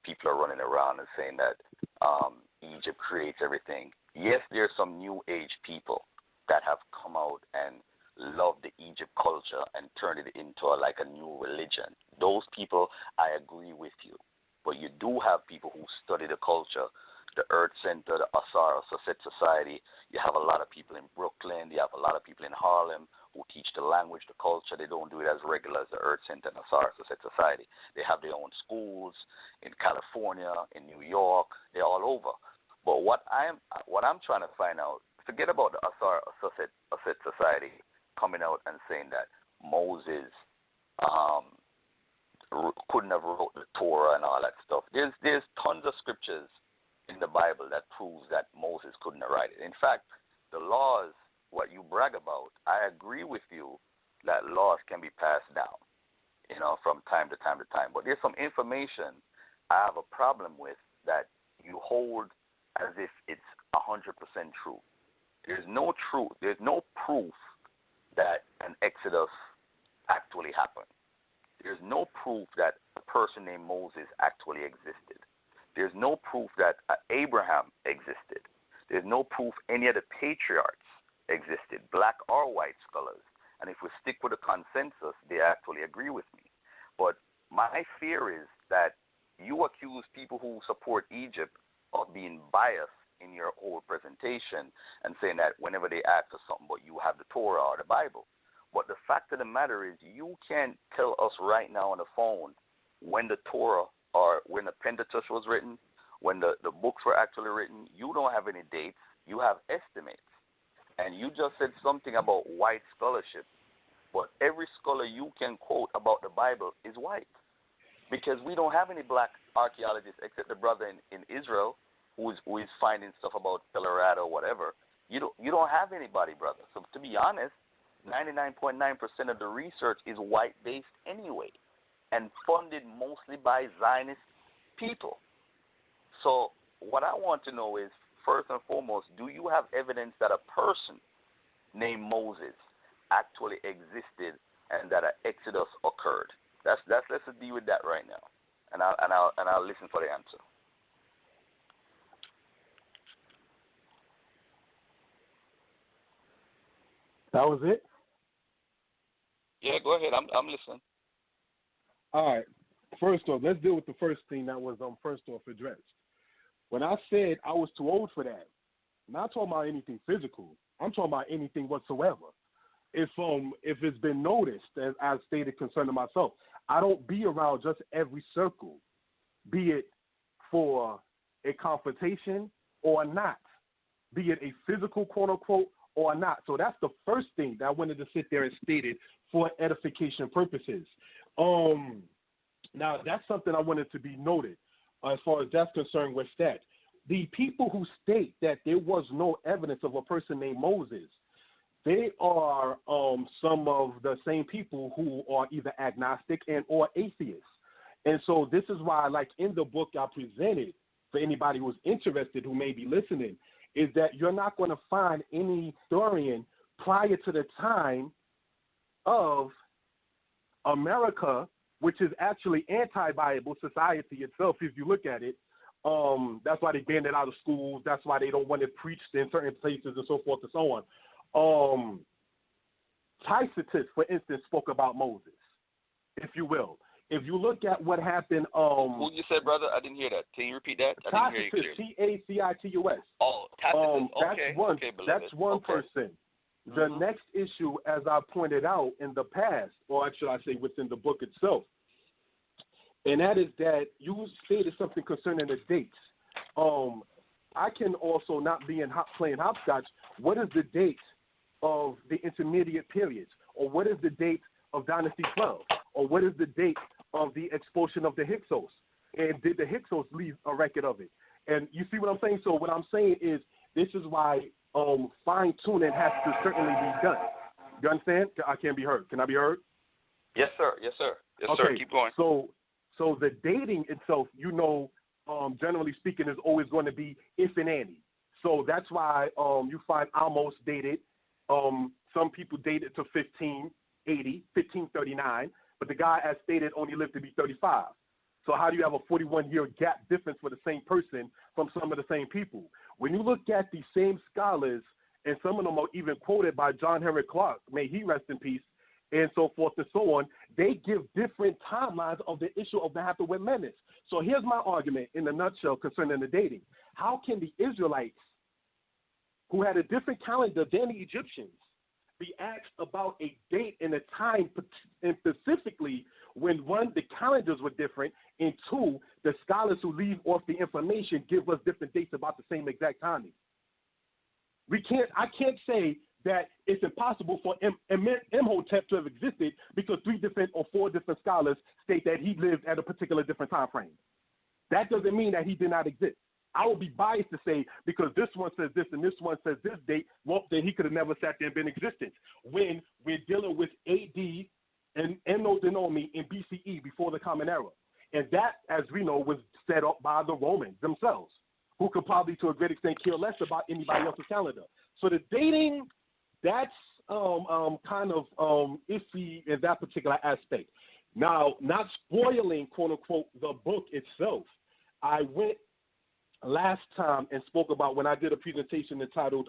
people are running around and saying that Egypt creates everything. Yes, there's some new age people that have come out and love the Egypt culture and turned it into a new religion. Those people, I agree with you. But you do have people who study the culture, the Earth Center, the Asar Society Society. You have a lot of people in Brooklyn. You have a lot of people in Harlem who teach the language, the culture. They don't do it as regular as the Earth Center and Asar Society. They have their own schools in California, in New York. They're all over. But what I'm trying to find out, forget about the Asar Society coming out and saying that Moses couldn't have wrote the Torah and all that stuff. There's tons of scriptures in the Bible that proves that Moses couldn't have write it. In fact, the laws, what you brag about, I agree with you that laws can be passed down. from time to time to time. But there's some information I have a problem with that you hold as if it's 100% true. There's no truth. There's no proof that an Exodus actually happened. There's no proof that a person named Moses actually existed. There's no proof that Abraham existed. There's no proof any of the patriarchs existed, black or white scholars. And if we stick with the consensus, they actually agree with me. But my fear is that you accuse people who support Egypt of being biased in your whole presentation and saying that whenever they ask for something, but you have the Torah or the Bible. But the fact of the matter is you can't tell us right now on the phone when the Torah or when the Pentateuch was written, when the books were actually written. You don't have any dates. You have estimates. And you just said something about white scholarship. But every scholar you can quote about the Bible is white. Because we don't have any black archaeologists except the brother in Israel who is finding stuff about Colorado or whatever. You don't have anybody, brother. So to be honest, 99.9% of the research is white-based anyway and funded mostly by Zionist people. So what I want to know is, first and foremost, do you have evidence that a person named Moses actually existed and that an Exodus occurred? Let's just deal with that right now, and I'll listen for the answer. That was it? Yeah, go ahead. I'm listening. All right. First off, let's deal with the first thing that was first off addressed. When I said I was too old for that, I'm not talking about anything physical. I'm talking about anything whatsoever. If it's been noticed, as I stated concerning myself, I don't be around just every circle, be it for a confrontation or not, be it a physical quote unquote or not. So that's the first thing that I wanted to sit there and state it for edification purposes. Now that's something I wanted to be noted as far as that's concerned with that. The people who state that there was no evidence of a person named Moses, they are some of the same people who are either agnostic and or atheists. And so this is why, like in the book I presented, for anybody who's interested who may be listening, is that you're not going to find any historian prior to the time of America, which is actually anti-Bible society itself, if you look at it. That's why they banned it out of schools. That's why they don't want it preached in certain places and so forth and so on. Tacitus, for instance, spoke about Moses, if you will. If you look at what happened, who you said, brother? I didn't hear that. Can you repeat that? I didn't hear you clearly. Tacitus, Oh, Tacitus. That's one person. The next issue, as I pointed out in the past, or should I say within the book itself, and that is that you stated something concerning the dates. I can also not be playing hopscotch. What is the date of the intermediate periods? Or what is the date of Dynasty 12? Or what is the date of the expulsion of the Hyksos? And did the Hyksos leave a record of it? And you see what I'm saying? So what I'm saying is this is why fine-tuning has to certainly be done. You understand? I can't be heard. Can I be heard? Yes, sir. Yes, sir. Yes, okay. sir. Keep going. So the dating itself, generally speaking, is always going to be if and any. So that's why you find Amos dated. Some people dated to 1580, 1539, but the guy, as stated, only lived to be 35. So how do you have a 41-year gap difference for the same person from some of the same people? When you look at the same scholars, and some of them are even quoted by John Henry Clark, may he rest in peace, and so forth and so on, they give different timelines of the issue of the Hathaway Menace. So here's my argument in a nutshell concerning the dating. How can the Israelites, who had a different calendar than the Egyptians, be asked about a date and a time, and specifically when, one, the calendars were different, and two, the scholars who leave off the information give us different dates about the same exact timing? I can't say that it's impossible for Imhotep to have existed because 3 different or 4 different scholars state that he lived at a particular different time frame. That doesn't mean that he did not exist. I would be biased to say because this one says this and this one says this date, well, then he could have never sat there and been in existence. When we're dealing with AD and Anno Domini in BCE, before the Common Era. And that, as we know, was set up by the Romans themselves, who could probably, to a great extent, care less about anybody else's calendar. So the dating, that's kind of iffy in that particular aspect. Now, not spoiling, quote unquote, the book itself. I went last time and spoke about when I did a presentation entitled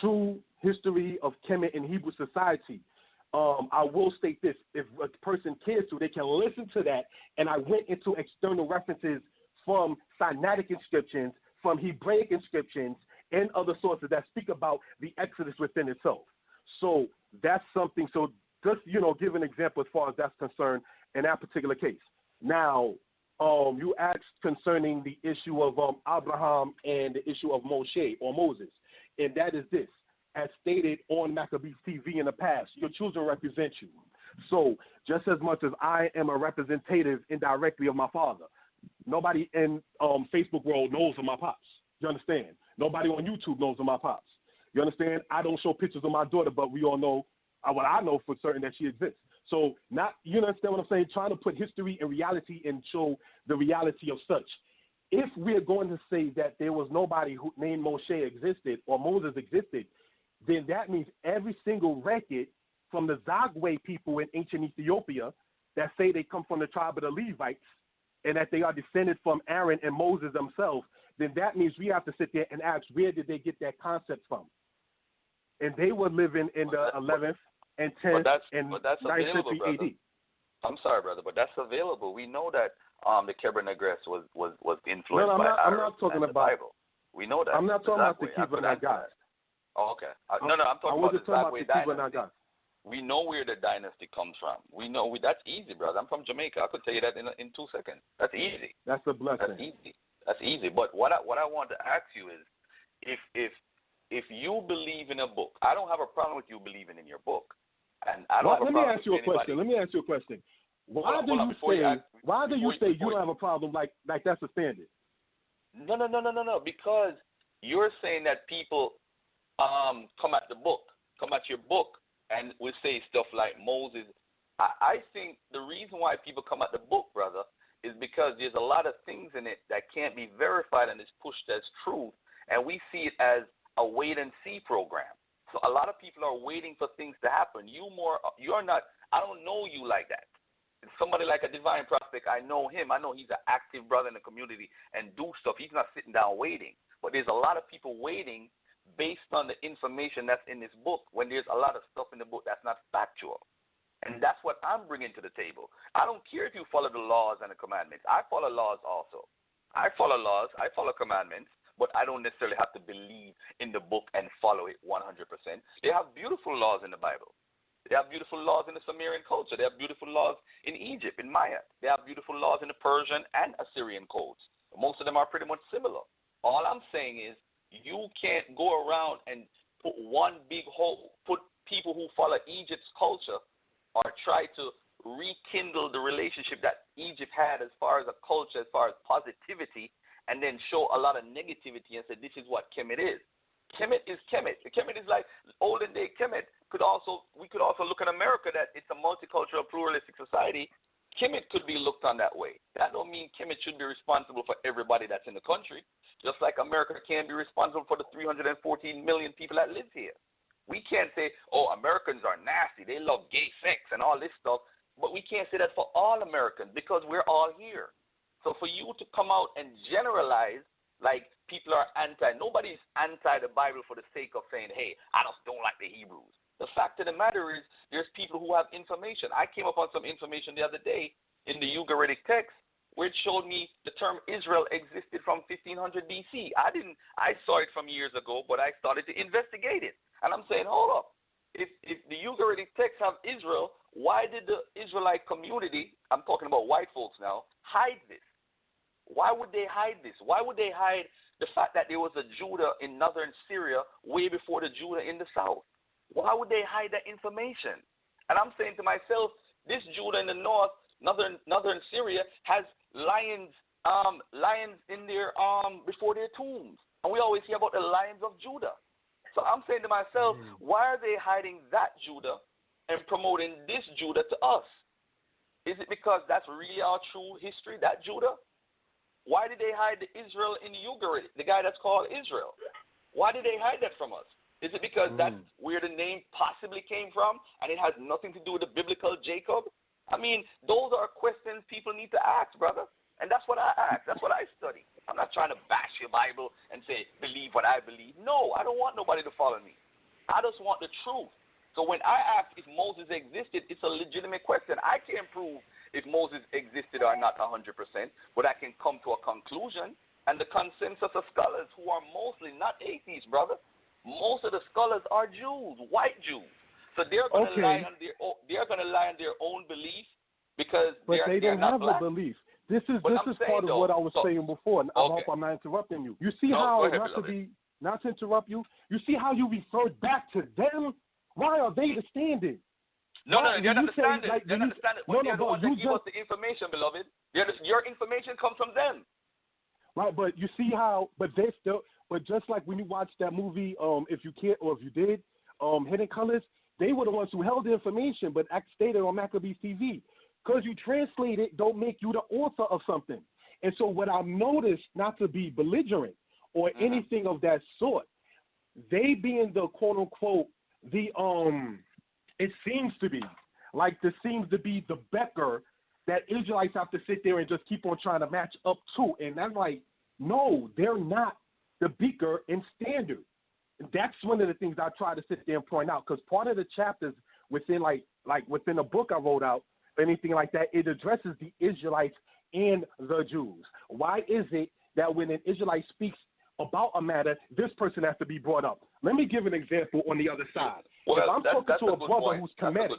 True History of Kemet in Hebrew Society. I will state this: if a person cares to, they can listen to that. And I went into external references from Sinaitic inscriptions, from Hebraic inscriptions, and other sources that speak about the Exodus within itself. So that's something. So just, give an example as far as that's concerned in that particular case. Now, you asked concerning the issue of Abraham and the issue of Moshe or Moses, and that is this. As stated on Maccabees TV in the past, your children represent you. So just as much as I am a representative indirectly of my father, nobody in Facebook world knows of my pops. You understand? Nobody on YouTube knows of my pops. You understand? I don't show pictures of my daughter, but we all know, what I know for certain, that she exists. So you understand what I'm saying? Trying to put history and reality and show the reality of such. If we're going to say that there was nobody who named Moshe existed or Moses existed, then that means every single record from the Zagwe people in ancient Ethiopia that say they come from the tribe of the Levites and that they are descended from Aaron and Moses themselves, then that means we have to sit there and ask, where did they get that concept from? And they were living in the 11th and 10th and 9th century AD. I'm sorry, brother, but that's available. We know that the Kebra Nagres was influenced by I'm Arabs not talking and the about Bible. We know that. I'm not talking about the Kebra Nagres. Oh, okay. No, I'm talking about the Zagwe dynasty. We know where the dynasty comes from. We know that's easy, brother. I'm from Jamaica. I could tell you that in 2 seconds. That's easy. That's a blessing. That's easy. But what I want to ask you is, if you believe in a book, I don't have a problem with you believing in your book, and I don't have a problem with anybody. Let me ask you a question. Why do you say you don't have a problem like that's a standard? No. Because you're saying that people come at your book, and will say stuff like Moses. I think the reason why people come at the book, brother, is because there's a lot of things in it that can't be verified and is pushed as truth, and we see it as a wait and see program. So a lot of people are waiting for things to happen. You're not. I don't know you like that. Somebody like a Divine Prospect, I know him. I know he's an active brother in the community and do stuff. He's not sitting down waiting. But there's a lot of people waiting based on the information that's in this book, when there's a lot of stuff in the book that's not factual. And that's what I'm bringing to the table. I don't care if you follow the laws and the commandments. I follow laws also. I follow laws, I follow commandments, but I don't necessarily have to believe in the book and follow it 100%. They have beautiful laws in the Bible. They have beautiful laws in the Sumerian culture. They have beautiful laws in Egypt, in Maya. They have beautiful laws in the Persian and Assyrian codes. Most of them are pretty much similar. All I'm saying is, you can't go around and put one big hole, put people who follow Egypt's culture or try to rekindle the relationship that Egypt had as far as a culture, as far as positivity, and then show a lot of negativity and say this is what Kemet is. Kemet is Kemet. Kemet is like olden day Kemet. We could also look at America, that it's a multicultural, pluralistic society. Kemet could be looked on that way. That don't mean Kemet should be responsible for everybody that's in the country. Just like America can't be responsible for the 314 million people that live here. We can't say, oh, Americans are nasty, they love gay sex and all this stuff, but we can't say that for all Americans because we're all here. So for you to come out and generalize like people are nobody's anti the Bible for the sake of saying, hey, I just don't like the Hebrews. The fact of the matter is there's people who have information. I came up on some information the other day in the Ugaritic text where it showed me the term Israel existed from 1500 BC. I saw it from years ago, but I started to investigate it. And I'm saying, hold up. If the Ugaritic texts have Israel, why did the Israelite community, I'm talking about white folks now, hide this? Why would they hide this? Why would they hide the fact that there was a Judah in northern Syria way before the Judah in the south? Why would they hide that information? And I'm saying to myself, this Judah in the north, northern Syria, has lions in their before their tombs, and we always hear about the lions of Judah. So I'm saying to myself, why are they hiding that Judah and promoting this Judah to us? Is it because that's really our true history, that Judah? Why did they hide the Israel in Ugarit, the guy that's called Israel? Why did they hide that from us? Is it because that's where the name possibly came from and it has nothing to do with the biblical Jacob? I mean, those are questions people need to ask, brother. And that's what I ask. That's what I study. I'm not trying to bash your Bible and say, believe what I believe. No, I don't want nobody to follow me. I just want the truth. So when I ask if Moses existed, it's a legitimate question. I can't prove if Moses existed or not 100%, but I can come to a conclusion. And the consensus of scholars who are mostly not atheists, brother, most of the scholars are Jews, white Jews. So they're going to lie on their own belief because they don't have black. a belief. This is part of what I was saying before. And I hope I'm not interrupting you. You see how not to interrupt you. You see how you referred back to them. Why are they the standard? No, they're not the standard. They're not the standard. They're the ones that give us the information, beloved. Your information comes from them. Right, but you see how, but just like when you watch that movie, if you can't or if you did, Hidden Colors, they were the ones who held the information, but stated on Maccabees TV. Because you translate it, don't make you the author of something. And so what I've noticed, not to be belligerent or anything of that sort, they being the quote unquote it seems to be like this seems to be the Becker that Israelites have to sit there and just keep on trying to match up to. And I'm like, no, they're not the beaker and standard. And that's one of the things I try to sit there and point out, because part of the chapters within like within a book I wrote out, anything like that, it addresses the Israelites and the Jews. Why is it that when an Israelite speaks about a matter, this person has to be brought up? Let me give an example on the other side. Well, if I'm talking to a brother point. who's Kemetic,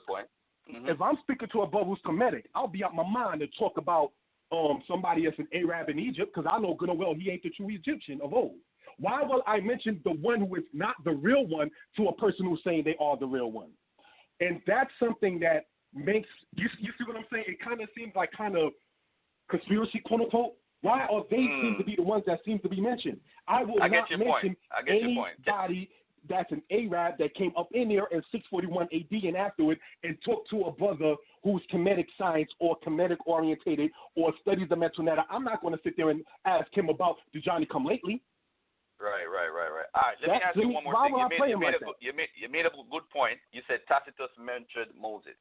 if I'm speaking to a brother who's Kemetic, I'll be out my mind to talk about somebody that's an Arab in Egypt, because I know good and well he ain't the true Egyptian of old. Why will I mention the one who is not the real one to a person who's saying they are the real one? And that's something that makes you see what I'm saying? It kind of seems like kind of conspiracy, quote unquote. Why are they seem to be the ones that seem to be mentioned? I will not mention anybody that's an Arab that came up in there in 641 AD and afterward and talked to a brother who's Kemetic science or Kemetic orientated or studies the mental matter. I'm not going to sit there and ask him about did Johnny come lately. Right. All right, let me ask you one more thing. You made a good point. You said Tacitus mentioned Moses.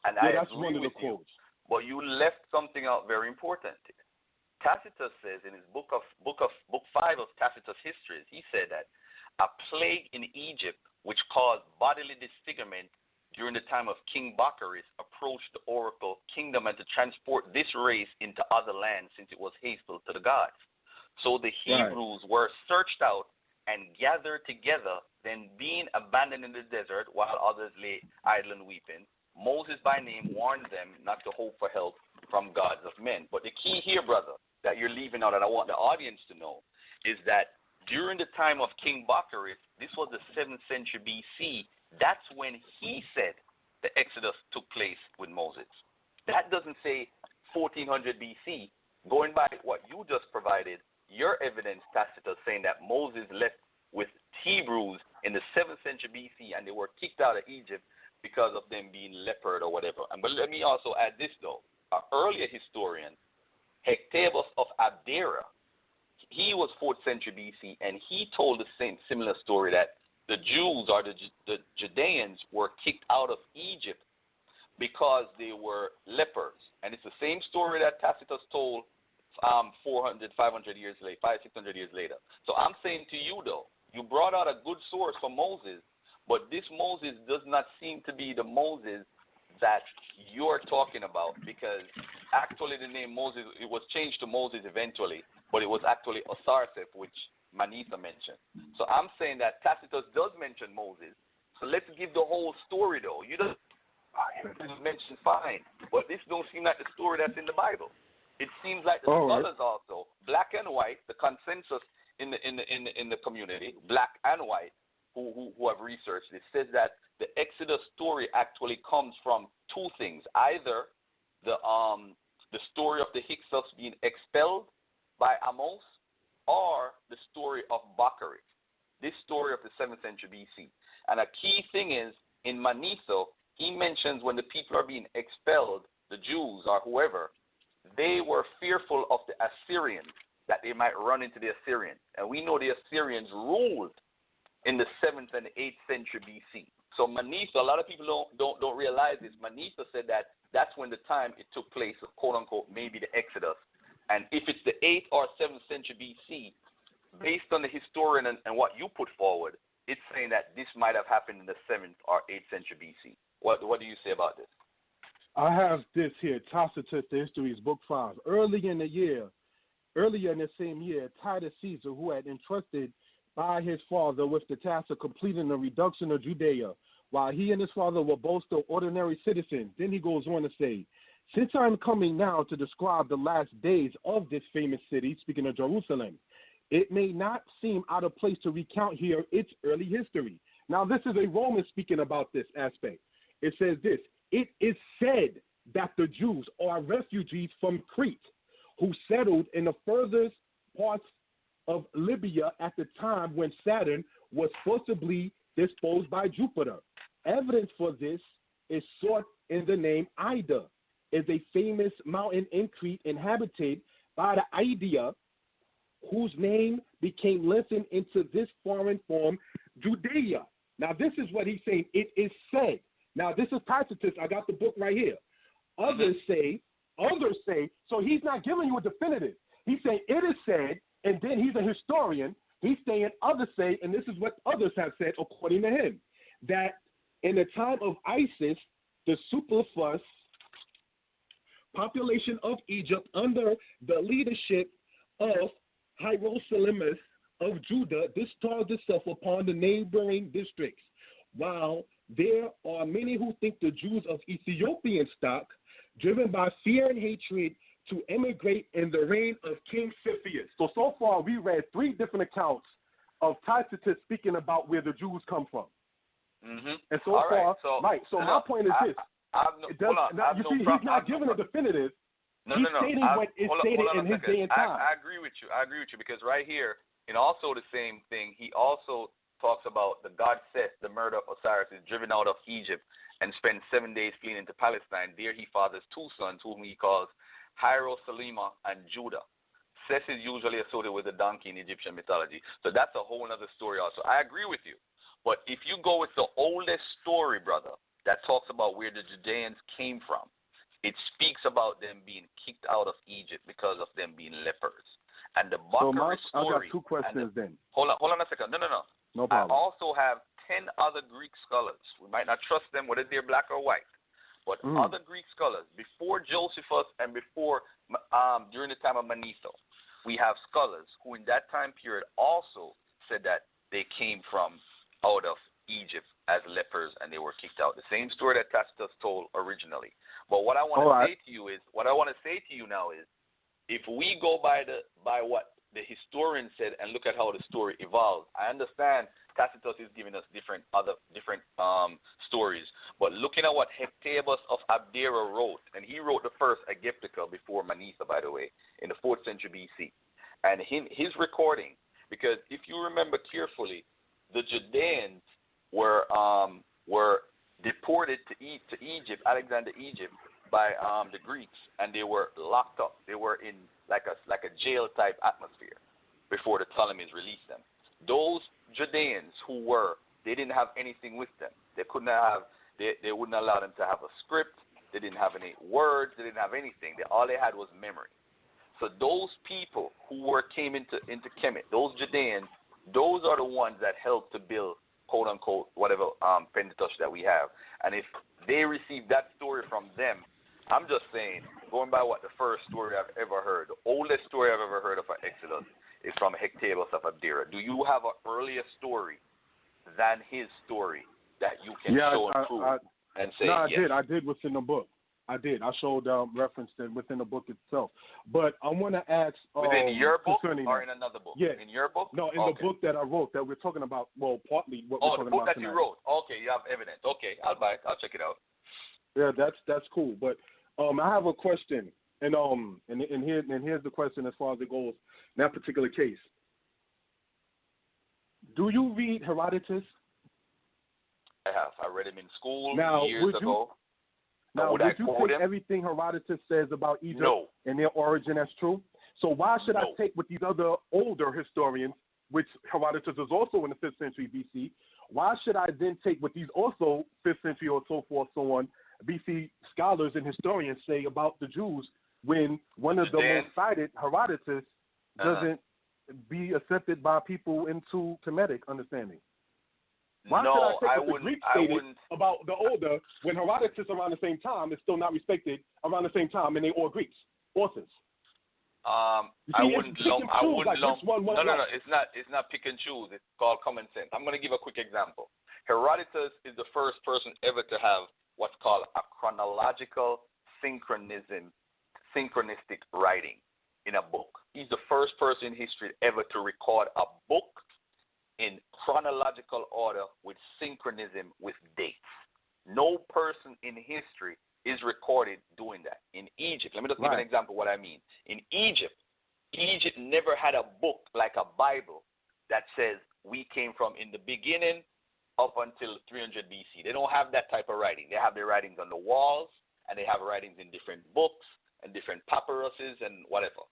And I that's agree one of the with you. quotes. But you left something out very important. Tacitus says in his book 5 of Tacitus' Histories, he said that a plague in Egypt which caused bodily disfigurement during the time of King Baccharis approached the oracle kingdom and to transport this race into other lands since it was hateful to the gods. So the Hebrews were searched out and gathered together, then being abandoned in the desert while others lay idle and weeping, Moses by name warned them not to hope for help from gods of men. But the key here, brother, that you're leaving out and I want the audience to know is that during the time of King Baccharis, this was the 7th century BC, that's when he said the Exodus took place with Moses. That doesn't say 1400 BC. Going by what you just provided, your evidence, Tacitus, saying that Moses left with Hebrews in the 7th century BC and they were kicked out of Egypt because of them being leopard or whatever. But let me also add this, though. An earlier historian, Hectaeus of Abdera, he was 4th century BC, and he told the same similar story that the Jews or the Judeans were kicked out of Egypt because they were lepers. And it's the same story that Tacitus told 400, 500 years later, 500, 600 years later. So I'm saying to you, though, you brought out a good source for Moses, but this Moses does not seem to be the Moses that you're talking about, because actually the name Moses, it was changed to Moses eventually, but it was actually Osarseph, which Manisa mentioned. So I'm saying that Tacitus does mention Moses. So let's give the whole story, though. You don't mention fine, but this don't seem like the story that's in the Bible. It seems like the scholars also, black and white, the consensus in the community, black and white, who have researched this, says that the Exodus story actually comes from two things: either the story of the Hyksos being expelled by Amos, or the story of Baccharis. this story of the 7th century BC. And a key thing is, in Manetho, he mentions when the people are being expelled, the Jews or whoever, they were fearful of the Assyrians, that they might run into the Assyrians. And we know the Assyrians ruled in the 7th and 8th century BC. So Manetho, a lot of people don't realize this. Manetho said that that's when the time it took place, quote unquote, maybe the Exodus. And if it's the 8th or 7th century BC, based on the historian and what you put forward, it's saying that this might have happened in the 7th or 8th century BC. What do you say about this? I have this here, Tacitus, the Histories, Book 5. Earlier in the same year, Titus Caesar, who had entrusted by his father with the task of completing the reduction of Judea, while he and his father were both still ordinary citizens. Then he goes on to say, since I'm coming now to describe the last days of this famous city, speaking of Jerusalem, it may not seem out of place to recount here its early history. Now, this is a Roman speaking about this aspect. It says this, it is said that the Jews are refugees from Crete who settled in the furthest parts of Libya at the time when Saturn was forcibly disposed by Jupiter. Evidence for this is sought in the name Ida, is a famous mountain in Crete inhabited by the Idea, whose name became lengthened into this foreign form, Judea. Now, this is what he's saying. It is said. Now, this is Tacitus. I got the book right here. Others say, so he's not giving you a definitive. He's saying it is said, and then he's a historian. He's saying others say, and this is what others have said according to him, that in the time of Isis, the superfluous population of Egypt under the leadership of Hieronymus of Judah discharged itself upon the neighboring districts, while there are many who think the Jews of Ethiopian stock, driven by fear and hatred, to emigrate in the reign of King Siphius. So far we read 3 different accounts of Tacitus speaking about where the Jews come from. Mm-hmm. And so all far, right, so my point is this. He's not giving a definitive. He's stating what is stated in his day and time. I agree with you. Because right here, in also the same thing, he also talks about the god Seth, the murder of Osiris, is driven out of Egypt and spent 7 days fleeing into Palestine. There he fathers 2 sons, whom he calls Hierosalima and Judah. Seth is usually associated with the donkey in Egyptian mythology. So that's a whole other story also. I agree with you. But if you go with the oldest story, brother, that talks about where the Judeans came from, it speaks about them being kicked out of Egypt because of them being lepers. And the Bukhari story. I got 2 questions then. Hold on a second. No. No problem. I also have 10 other Greek scholars. We might not trust them whether they're black or white. But other Greek scholars, before Josephus and before during the time of Manetho, we have scholars who in that time period also said that they came from out of Egypt as lepers and they were kicked out. The same story that Tacitus told originally. But what I want to say to you now is, if we go by what the historian said and look at how the story evolved, I understand Tacitus is giving us different stories, but looking at what Hectaeus of Abdera wrote, and he wrote the first Egyptica before Manetho, by the way, in the 4th century BC, and his recording, because if you remember carefully, the Judeans were deported to Egypt, Alexander, Egypt, by the Greeks, and they were locked up. They were in like a jail type atmosphere before the Ptolemies released them. Those Judeans they didn't have anything with them. They wouldn't allow them to have a script. They didn't have any words. They didn't have anything. All they had was memory. So those people who came into Kemet, those Judeans, those are the ones that helped to build, quote unquote, whatever Pentateuch that we have. And if they received that story from them, I'm just saying, going by what the first story I've ever heard, the oldest story I've ever heard of an Exodus is from Hectaeus of Abdera. Do you have an earlier story than his story that you can show and prove and say yes? I did within the book. I showed reference within the book itself. But I want to ask within your book or in another book? Yeah. In your book? No, in the book that I wrote that we're talking about, well, partly what we're talking about. Oh, the book that tonight. you wrote. Okay, you have evidence. Okay, I'll buy it. I'll check it out. Yeah, that's cool. But I have a question, and here's the question as far as it goes in that particular case. Do you read Herodotus? I have. I read him in school Now, years ago. Now, would would I you quote take him? everything Herodotus says about Egypt No. and their origin as true? So why should I No. take what these other older historians, which Herodotus is also in the 5th century BC, why should I then take what these also 5th century or so forth, so on, BC scholars and historians say about the Jews when one of the most cited, Herodotus, doesn't be accepted by people into Kemetic understanding? Why should I take what the Greeks stated about the older when Herodotus around the same time is still not respected around the same time and they all Greeks, authors? I wouldn't lump. No. It's not pick and choose. It's called common sense. I'm going to give a quick example. Herodotus is the first person ever to have what's called a chronological synchronistic writing in a book. He's the first person in history ever to record a book in chronological order with synchronism with dates. No person in history is recorded doing that. In Egypt, let me just give an example of what I mean. In Egypt never had a book like a Bible that says we came from in the beginning up until 300 BC. They don't have that type of writing. They have their writings on the walls, and they have writings in different books and different papyruses and whatever.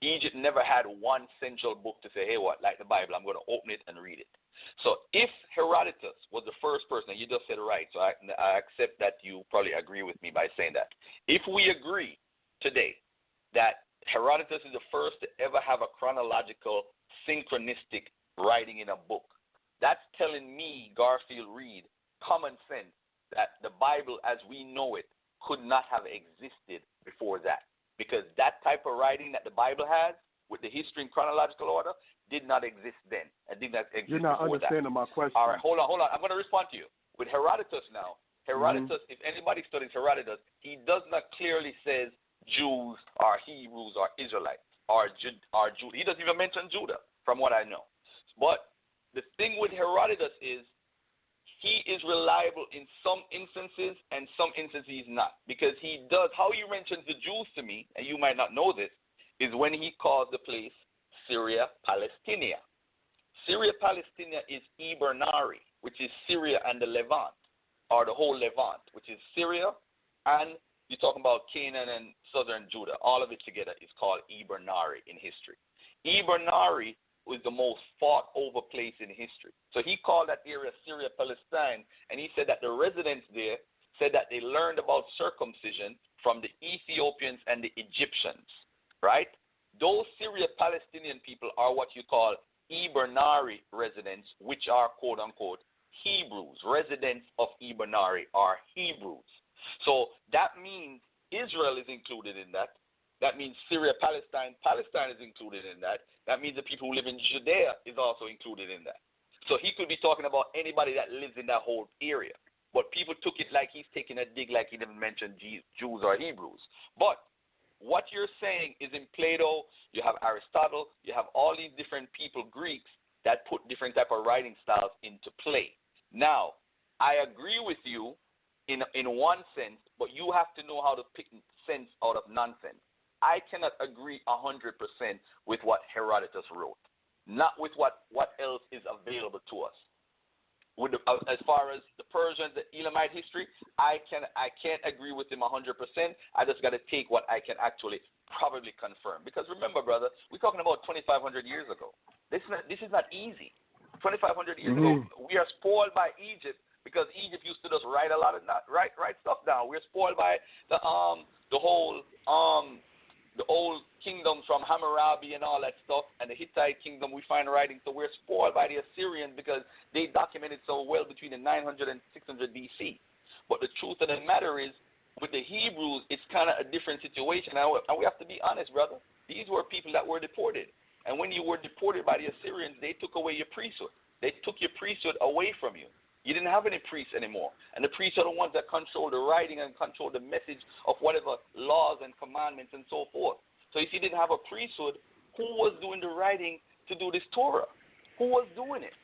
Egypt never had one central book to say, hey, what, like the Bible, I'm going to open it and read it. So if Herodotus was the first person, and you just said right, so I accept that you probably agree with me by saying that. If we agree today that Herodotus is the first to ever have a chronological, synchronistic writing in a book, that's telling me, Garfield Reed, common sense, that the Bible as we know it could not have existed before that. Because that type of writing that the Bible has, with the history in chronological order, did not exist then and did not exist You're not before understanding that. my question. All right, hold on. I'm going to respond to you. With Herodotus now, if anybody studies Herodotus, he does not clearly says Jews or Hebrews or Israelites or Judah. He doesn't even mention Judah, from what I know. But the thing with Herodotus is he is reliable in some instances and some instances he's not. Because he does, how he mentions the Jews to me, and you might not know this, is when he calls the place Syria Palestina. Syria Palestina is Ibernari, which is Syria and the Levant, or the whole Levant, which is Syria, and you're talking about Canaan and southern Judah. All of it together is called Ibernari in history. Ibernari was the most fought over place in history. So he called that area Syria Palestine, and he said that the residents there said that they learned about circumcision from the Ethiopians and the Egyptians, right? Those Syria Palestinian people are what you call Ibernari residents, which are quote-unquote Hebrews. Residents of Ibernari are Hebrews. So that means Israel is included in that. That means Syria, Palestine is included in that. That means the people who live in Judea is also included in that. So he could be talking about anybody that lives in that whole area. But people took it like he's taking a dig, like he didn't mention Jews or Hebrews. But what you're saying is in Plato, you have Aristotle, you have all these different people, Greeks, that put different type of writing styles into play. Now, I agree with you in one sense, but you have to know how to pick sense out of nonsense. I cannot agree 100% with what Herodotus wrote, not with what else is available to us. As far as the Persians, the Elamite history, I can't agree with him 100%. I just got to take what I can actually probably confirm. Because remember, brother, we're talking about 2,500 years ago. This is not easy. 2,500 years ago, we are spoiled by Egypt because Egypt used to just write a lot of write stuff down. We're spoiled by the old kingdoms from Hammurabi and all that stuff, and the Hittite kingdom we find writing. So we're spoiled by the Assyrians because they documented so well between the 900 and 600 BC. But the truth of the matter is, with the Hebrews, it's kind of a different situation. And we have to be honest, brother. These were people that were deported. And when you were deported by the Assyrians, they took away your priesthood. They took your priesthood away from you. You didn't have any priests anymore. And the priests are the ones that control the writing and control the message of whatever laws and commandments and so forth. So if you didn't have a priesthood, who was doing the writing to do this Torah? Who was doing it?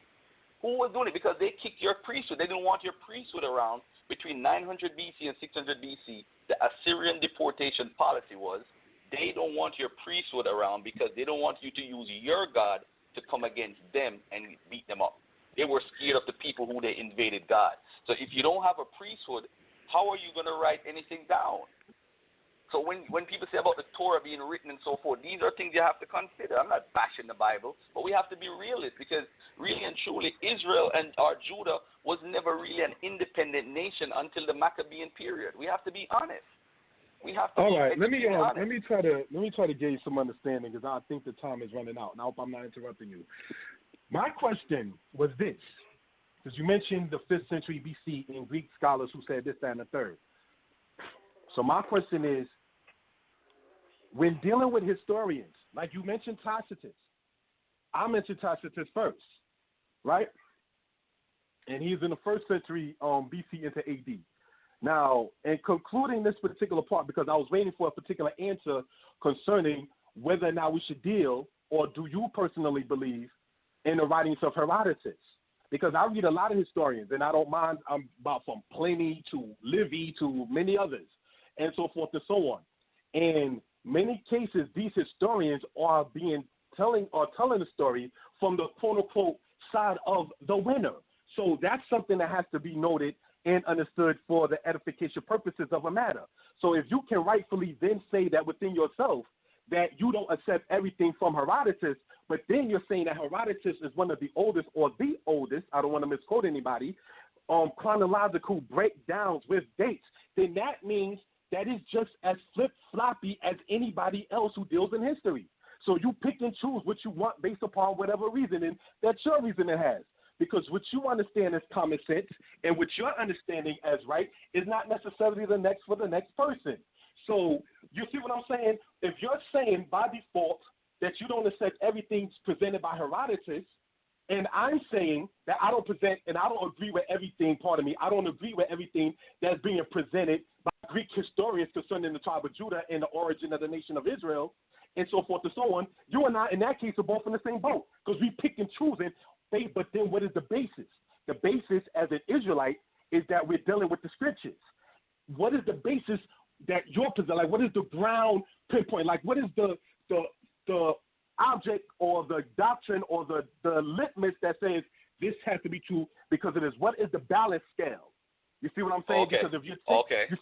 Who was doing it? Because they kicked your priesthood. They didn't want your priesthood around between 900 BC and 600 BC. The Assyrian deportation policy was they don't want your priesthood around because they don't want you to use your God to to come against them and beat them up. They were scared of the people who they invaded God. So if you don't have a priesthood, how are you going to write anything down? So when people say about the Torah being written and so forth, these are things you have to consider. I'm not bashing the Bible, but we have to be realists, because really and truly, Israel and Judah was never really an independent nation until the Maccabean period. We have to be honest. We have to. All be right, let me honest. try to gauge some understanding, because I think the time is running out, and I hope I'm not interrupting you. My question was this, because you mentioned the 5th century BC and Greek scholars who said this, that, and the third. So my question is, when dealing with historians, like you mentioned Tacitus, I mentioned Tacitus first, right? And he's in the 1st century BC into AD. Now, in concluding this particular part, because I was waiting for a particular answer concerning whether or not we should deal, or do you personally believe, in the writings of Herodotus? Because I read a lot of historians, and I don't mind, I'm about from Pliny to Livy to many others, and so forth and so on. And many cases, these historians are telling the story from the quote-unquote side of the winner. So that's something that has to be noted and understood for the edification purposes of a matter. So if you can rightfully then say that within yourself that you don't accept everything from Herodotus, but then you're saying that Herodotus is one of the oldest, or the oldest, I don't want to misquote anybody, chronological breakdowns with dates, then that means that is just as flip-floppy as anybody else who deals in history. So you pick and choose what you want based upon whatever reasoning that your reasoning has. Because what you understand as common sense and what you're understanding as right is not necessarily the next for the next person. So you see what I'm saying? If you're saying by default that you don't accept everything presented by Herodotus, and I'm saying that I don't present and I don't agree with everything, I don't agree with everything that's being presented by Greek historians concerning the tribe of Judah and the origin of the nation of Israel, and so forth and so on, you and I, in that case, are both in the same boat, because we pick and choosing. But then what is the basis? The basis as an Israelite is that we're dealing with the scriptures. What is the basis that you're presenting? Like, what is the ground pinpoint? Like, what is the object or the doctrine or the litmus that says this has to be true because it is? What is the balance scale? You see what I'm saying? Okay. Because if you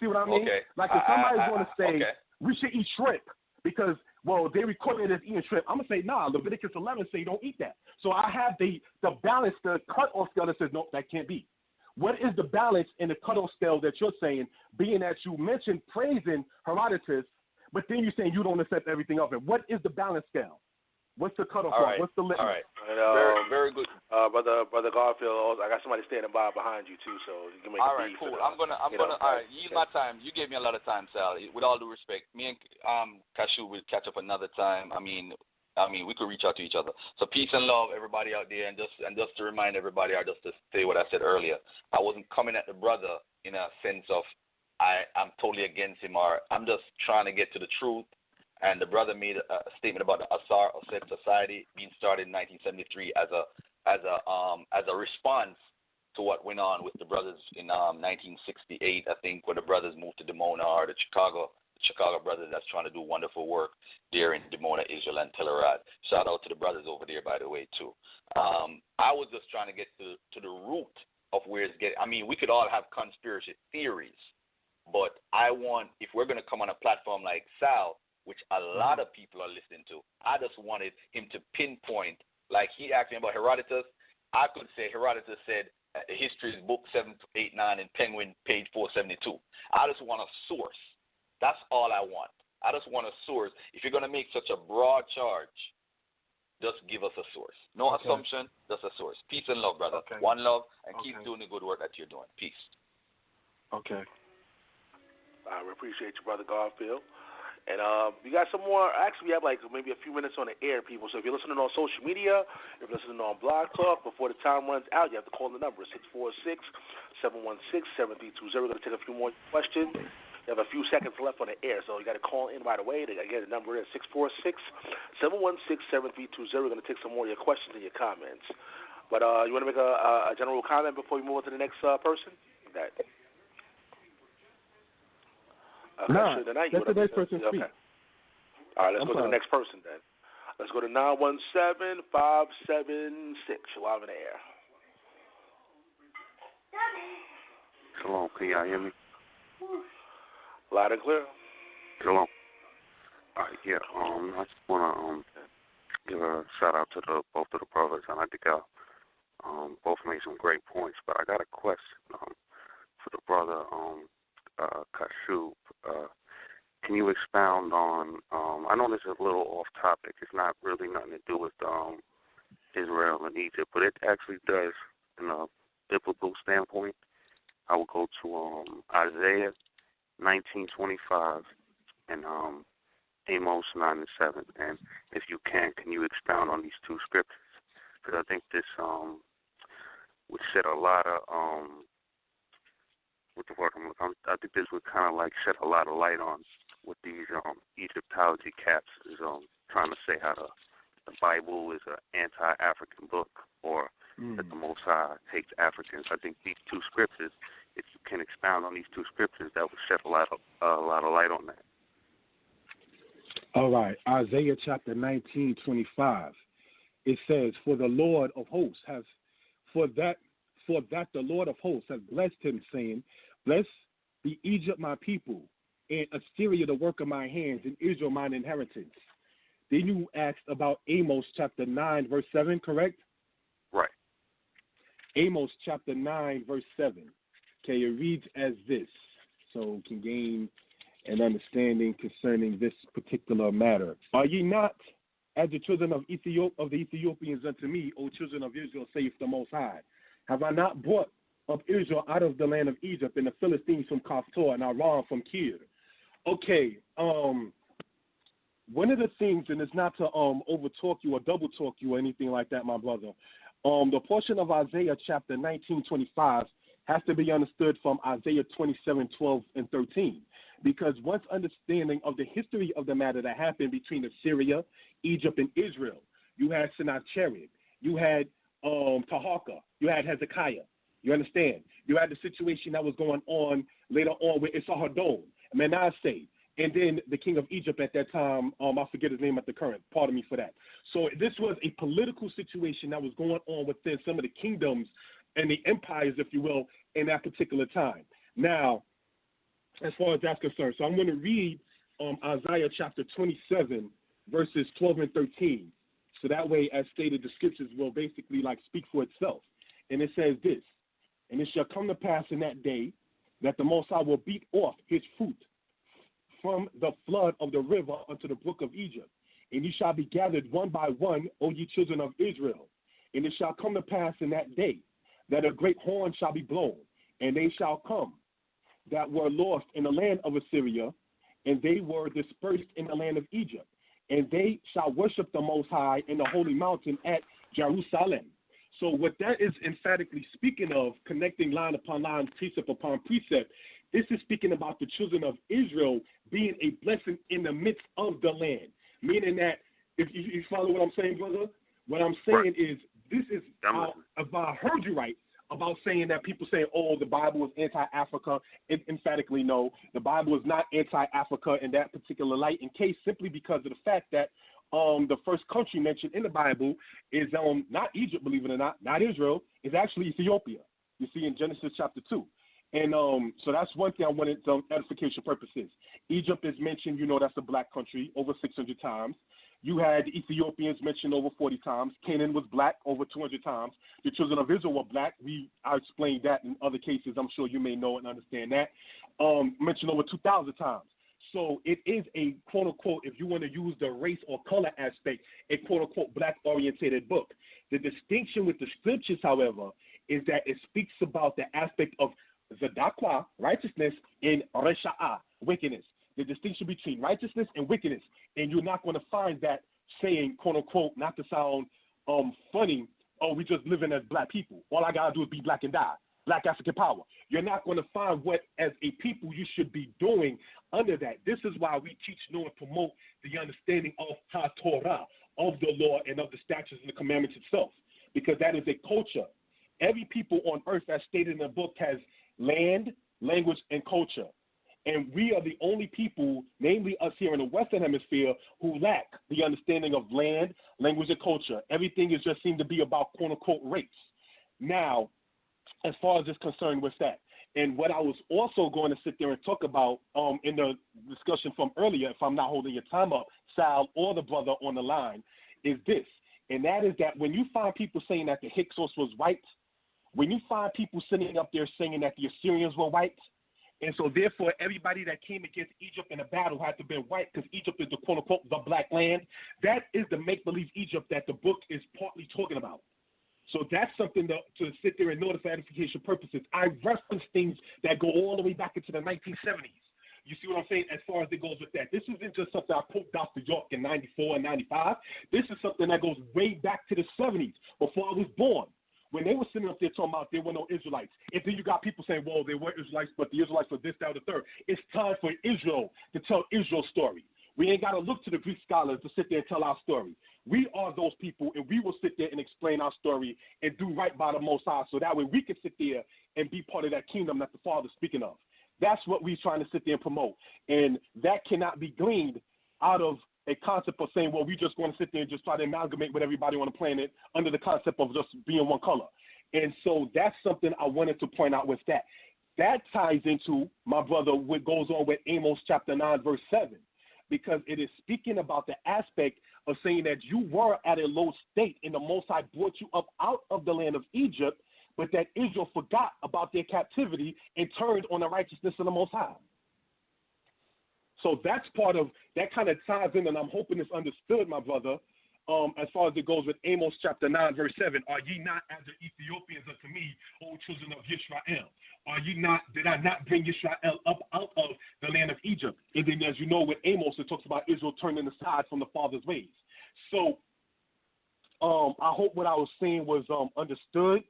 see what I mean? Okay. Like, if somebody's going to say okay. we should eat shrimp because, well, they recorded it as eating shrimp, I'm going to say, nah, Leviticus 11 say don't eat that. So I have the balance, the cut-off scale that says, no, that can't be. What is the balance in the cut-off scale that you're saying, being that you mentioned praising Herodotus, but then you're saying you don't accept everything of it? What is the balance scale? What's the cutoff point? What's the limit? All right. And, very good. Brother Garfield, I got somebody standing by behind you too, so you can make all right, cool. I'm gonna. All right, use my time. You gave me a lot of time, Sal. With all due respect, me and Kashub will catch up another time. I mean, we could reach out to each other. So peace and love, everybody out there, and just to remind everybody, or just to say what I said earlier, I wasn't coming at the brother in a sense of I'm totally against him, or I'm just trying to get to the truth. And the brother made a statement about the Asar Osset Society being started in 1973 as a response to what went on with the brothers in 1968, I think, where the brothers moved to Dimona, or the Chicago brothers that's trying to do wonderful work there in Dimona, Israel, and Telerad. Shout out to the brothers over there, by the way, too. I was just trying to get to the root of where it's getting. I mean, we could all have conspiracy theories, but I want, if we're going to come on a platform like Sal, which a lot of people are listening to, I just wanted him to pinpoint, like he asked me about Herodotus, I could say Herodotus said history is book 789 in Penguin, page 472. I just want a source. That's all I want. I just want a source. If you're going to make such a broad charge, just give us a source. No assumption, just a source. Peace and love, brother. One love, and keep doing the good work that you're doing. Peace. Okay. I appreciate you, Brother Garfield. And we got some more. Actually, we have like maybe a few minutes on the air, people. So if you're listening on social media, if you're listening on Blog Talk, before the time runs out, you have to call the number 646-716-7320. We're going to take a few more questions. You have a few seconds left on the air, so you got to call in right away. Again, the number is 646-716-7320. We're going to take some more of your questions and your comments. But you want to make a general comment before we move on to the next person? That. No, let the next person speak. Okay. All right, let's go to the next person then. Let's go to 917-576. You're live in the air. Shalom, can y'all hear me? Loud and clear. Shalom. Yeah, I just want to give a shout out to both of the brothers, and I think y'all both made some great points. But I got a question for the brother Kashub. Can you expound on? I know this is a little off topic. It's not really nothing to do with Israel and Egypt, but it actually does in a biblical standpoint. I will go to Isaiah 19:25 and Amos 9:7. And if you can you expound on these two scriptures? Because I think this would shed a lot of I think this would kind of like shed a lot of light on what these Egyptology cats is trying to say, how the Bible is an anti-African book, or that the Most High hates Africans. I think these two scriptures, if you can expound on these two scriptures, that would shed a lot of light on that. All right, Isaiah chapter 19:25. It says, "For the Lord of hosts has, for that the Lord of hosts has blessed him, saying, Blessed be Egypt my people, and Assyria the work of my hands, and Israel mine inheritance." Then you asked about Amos chapter 9, verse 7, correct? Right. Amos chapter 9, verse 7. Okay, it reads as this, so we can gain an understanding concerning this particular matter. "Are ye not as the children of the Ethiopians unto me, O children of Israel, saith the Most High? Have I not brought up Israel out of the land of Egypt, and the Philistines from Kaftor, and Aram from Kir?" Okay, one of the things, and it's not to overtalk you or double talk you or anything like that, my brother, the portion of Isaiah chapter 19:25 has to be understood from Isaiah 27:12 and 13. Because once understanding of the history of the matter that happened between Assyria, Egypt, and Israel, you had Sennacherib, you had Taharka, you had Hezekiah. You understand? You had the situation that was going on later on with Esarhaddon, Manasseh, and then the king of Egypt at that time, I forget his name at the current. Pardon me for that. So this was a political situation that was going on within some of the kingdoms and the empires, if you will, in that particular time. Now, as far as that's concerned, so I'm going to read Isaiah chapter 27, verses 12 and 13. So that way, as stated, the scriptures will basically like speak for itself. And it says this: "And it shall come to pass in that day that the Most High will beat off his fruit from the flood of the river unto the brook of Egypt. And ye shall be gathered one by one, O ye children of Israel. And it shall come to pass in that day that a great horn shall be blown, and they shall come that were lost in the land of Assyria, and they were dispersed in the land of Egypt. And they shall worship the Most High in the holy mountain at Jerusalem." So what that is emphatically speaking of, connecting line upon line, precept upon precept, this is speaking about the children of Israel being a blessing in the midst of the land. Meaning that, if you follow what I'm saying, brother, what I'm saying is, this is, if I heard you right, about saying that people say, oh, the Bible is anti-Africa. Emphatically, no. The Bible is not anti-Africa in that particular light, in case simply because of the fact that the first country mentioned in the Bible is not Egypt, believe it or not Israel, is actually Ethiopia. You see in Genesis chapter 2. And so that's one thing I wanted for edification purposes. Egypt is mentioned, that's a black country, over 600 times. You had the Ethiopians mentioned over 40 times. Canaan was black over 200 times. The children of Israel were black. I explained that in other cases. I'm sure you may know and understand that. Mentioned over 2,000 times. So it is a quote-unquote, if you want to use the race or color aspect, a quote-unquote black-orientated book. The distinction with the scriptures, however, is that it speaks about the aspect of Zadaqwa, righteousness, and Resha'ah, wickedness. The distinction between righteousness and wickedness. And you're not going to find that saying, quote-unquote, not to sound funny, oh, we just living as black people. All I got to do is be black and die. Black African power. You're not going to find what, as a people, you should be doing under that. This is why we teach, know, and promote the understanding of Torah, of the law, and of the statutes and the commandments itself. Because that is a culture. Every people on earth, as stated in the book, has land, language, and culture. And we are the only people, namely us here in the Western Hemisphere, who lack the understanding of land, language, and culture. Everything is just seemed to be about quote-unquote race. Now, as far as it's concerned with that, and what I was also going to sit there and talk about in the discussion from earlier, if I'm not holding your time up, Sal or the brother on the line, is this. And that is that when you find people saying that the Hyksos was white, when you find people sitting up there saying that the Assyrians were white, and so therefore everybody that came against Egypt in a battle had to be white because Egypt is the quote-unquote the black land, that is the make-believe Egypt that the book is partly talking about. So that's something to sit there and know for edification purposes. I reference things that go all the way back into the 1970s. You see what I'm saying as far as it goes with that? This isn't just something I quote Dr. York in 94 and 95. This is something that goes way back to the 70s, before I was born. When they were sitting up there talking about there were no Israelites. And then you got people saying, well, there were Israelites, but the Israelites were this, that, or the third. It's time for Israel to tell Israel's story. We ain't got to look to the Greek scholars to sit there and tell our story. We are those people, and we will sit there and explain our story and do right by the Most High, so that way we can sit there and be part of that kingdom that the Father's speaking of. That's what we're trying to sit there and promote. And that cannot be gleaned out of a concept of saying, well, we just going to sit there and just try to amalgamate with everybody on the planet under the concept of just being one color. And so that's something I wanted to point out with that. That ties into, my brother, what goes on with Amos chapter 9, verse 7, because it is speaking about the aspect of saying that you were at a low state and the Most High brought you up out of the land of Egypt, but that Israel forgot about their captivity and turned on the righteousness of the Most High. So that's part of, that kind of ties in, and I'm hoping it's understood, my brother, as far as it goes with Amos chapter 9, verse 7. Are ye not as the Ethiopians unto me, O children of Yisrael? Are ye not, did I not bring Yisrael up out of the land of Egypt? And then, as you know, with Amos, it talks about Israel turning aside from the Father's ways. So I hope what I was saying was understood,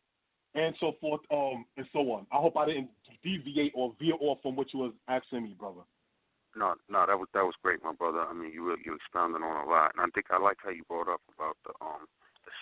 and so forth, and so on. I hope I didn't deviate or veer off from what you was asking me, brother. No, that was great, my brother. I mean, you expounded on a lot, and I think I like how you brought up about the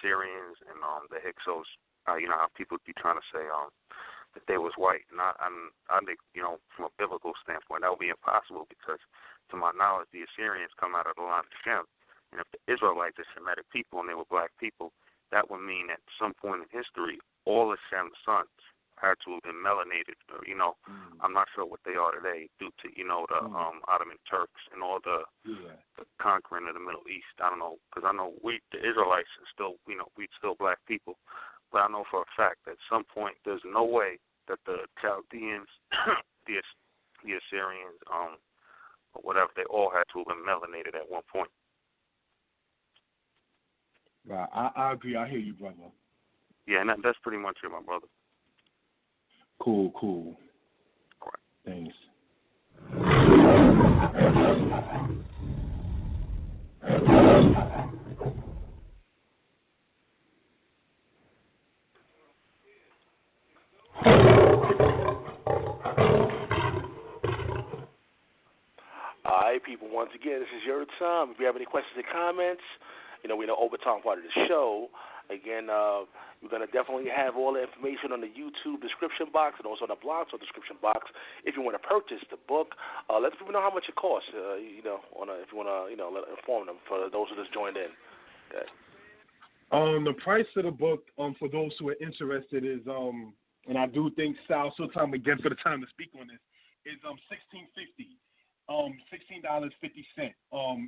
Syrians and the Hyksos. You know how people be trying to say that they was white, and I think, you know, from a biblical standpoint, that would be impossible because, to my knowledge, the Assyrians come out of the line of Shem, and if the Israelites are Semitic people and they were black people, that would mean at some point in history, all of Shem's sons had to have been melanated, or, you know, I'm not sure what they are today due to, you know, the Ottoman Turks and all the conquering of the Middle East. I don't know, because I know the Israelites are still, you know, we still black people, but I know for a fact that at some point there's no way that the Chaldeans, the Assyrians, or whatever, they all had to have been melanated at one point. Right, I agree. I hear you, brother. Yeah, and that's pretty much it, my brother. Cool. Right. Thanks. All right, people, once again, this is your time. If you have any questions or comments, you know, we're in the overtime part of the show. Again, we're going to definitely have all the information on the YouTube description box and also on the blog description box. If you want to purchase the book, let people know how much it costs, you know, if you want to, you know, inform them for those who just joined in. Okay. The price of the book, for those who are interested, is and I do think Sal sometime again for the time to speak on this, is $16.50. $16.50.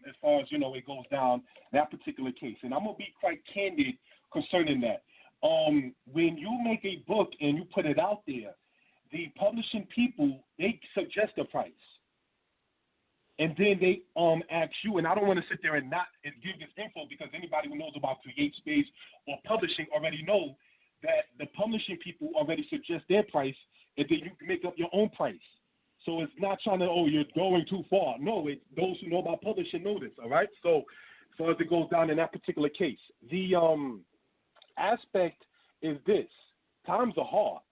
As far as, you know, it goes down that particular case, and I'm gonna be quite candid concerning that. When you make a book and you put it out there, the publishing people, they suggest a price, and then they ask you. And I don't want to sit there and not give this info because anybody who knows about CreateSpace or publishing already know that the publishing people already suggest their price, and then you can make up your own price. So it's not trying to, you're going too far. No, those who know about publishing know this, all right? So as far as it goes down in that particular case, the aspect is this. Times are hard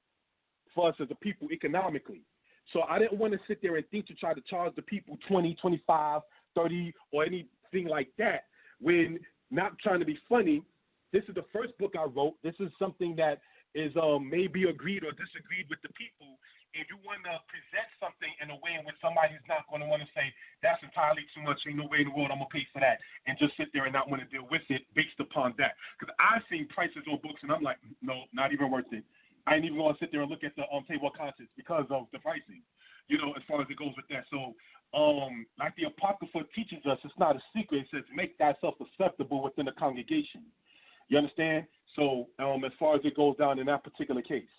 for us as a people economically. So I didn't want to sit there and think to try to charge the people 20, 25, 30, or anything like that when, not trying to be funny, This is the first book I wrote. This is something that is maybe agreed or disagreed with the people. If you want to present something in a way in which somebody's not going to want to say, that's entirely too much, ain't no way in the world I'm going to pay for that, and just sit there and not want to deal with it based upon that. Because I've seen prices on books, and I'm like, no, not even worth it. I ain't even going to sit there and look at the table of contents because of the pricing, as far as it goes with that. So, like the Apocrypha teaches us, it's not a secret. It says, make thyself acceptable within the congregation. You understand? So, as far as it goes down in that particular case.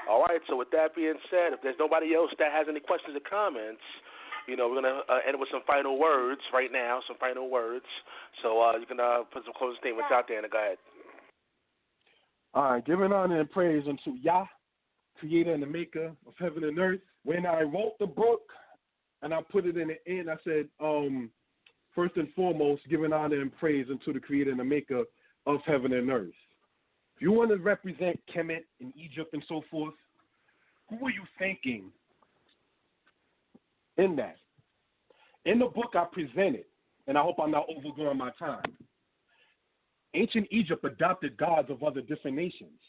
All right, so with that being said, if there's nobody else that has any questions or comments, we're going to end with some final words right now, some final words. So you can put some closing statements out there, and go ahead. All right, giving honor and praise unto Yah, creator and the maker of heaven and earth. When I wrote the book and I put it in the end, I said, first and foremost, giving honor and praise unto the creator and the maker of heaven and earth. If you want to represent Kemet in Egypt and so forth, who are you thinking in that? In the book I presented, and I hope I'm not overgrowing my time, ancient Egypt adopted gods of other different nations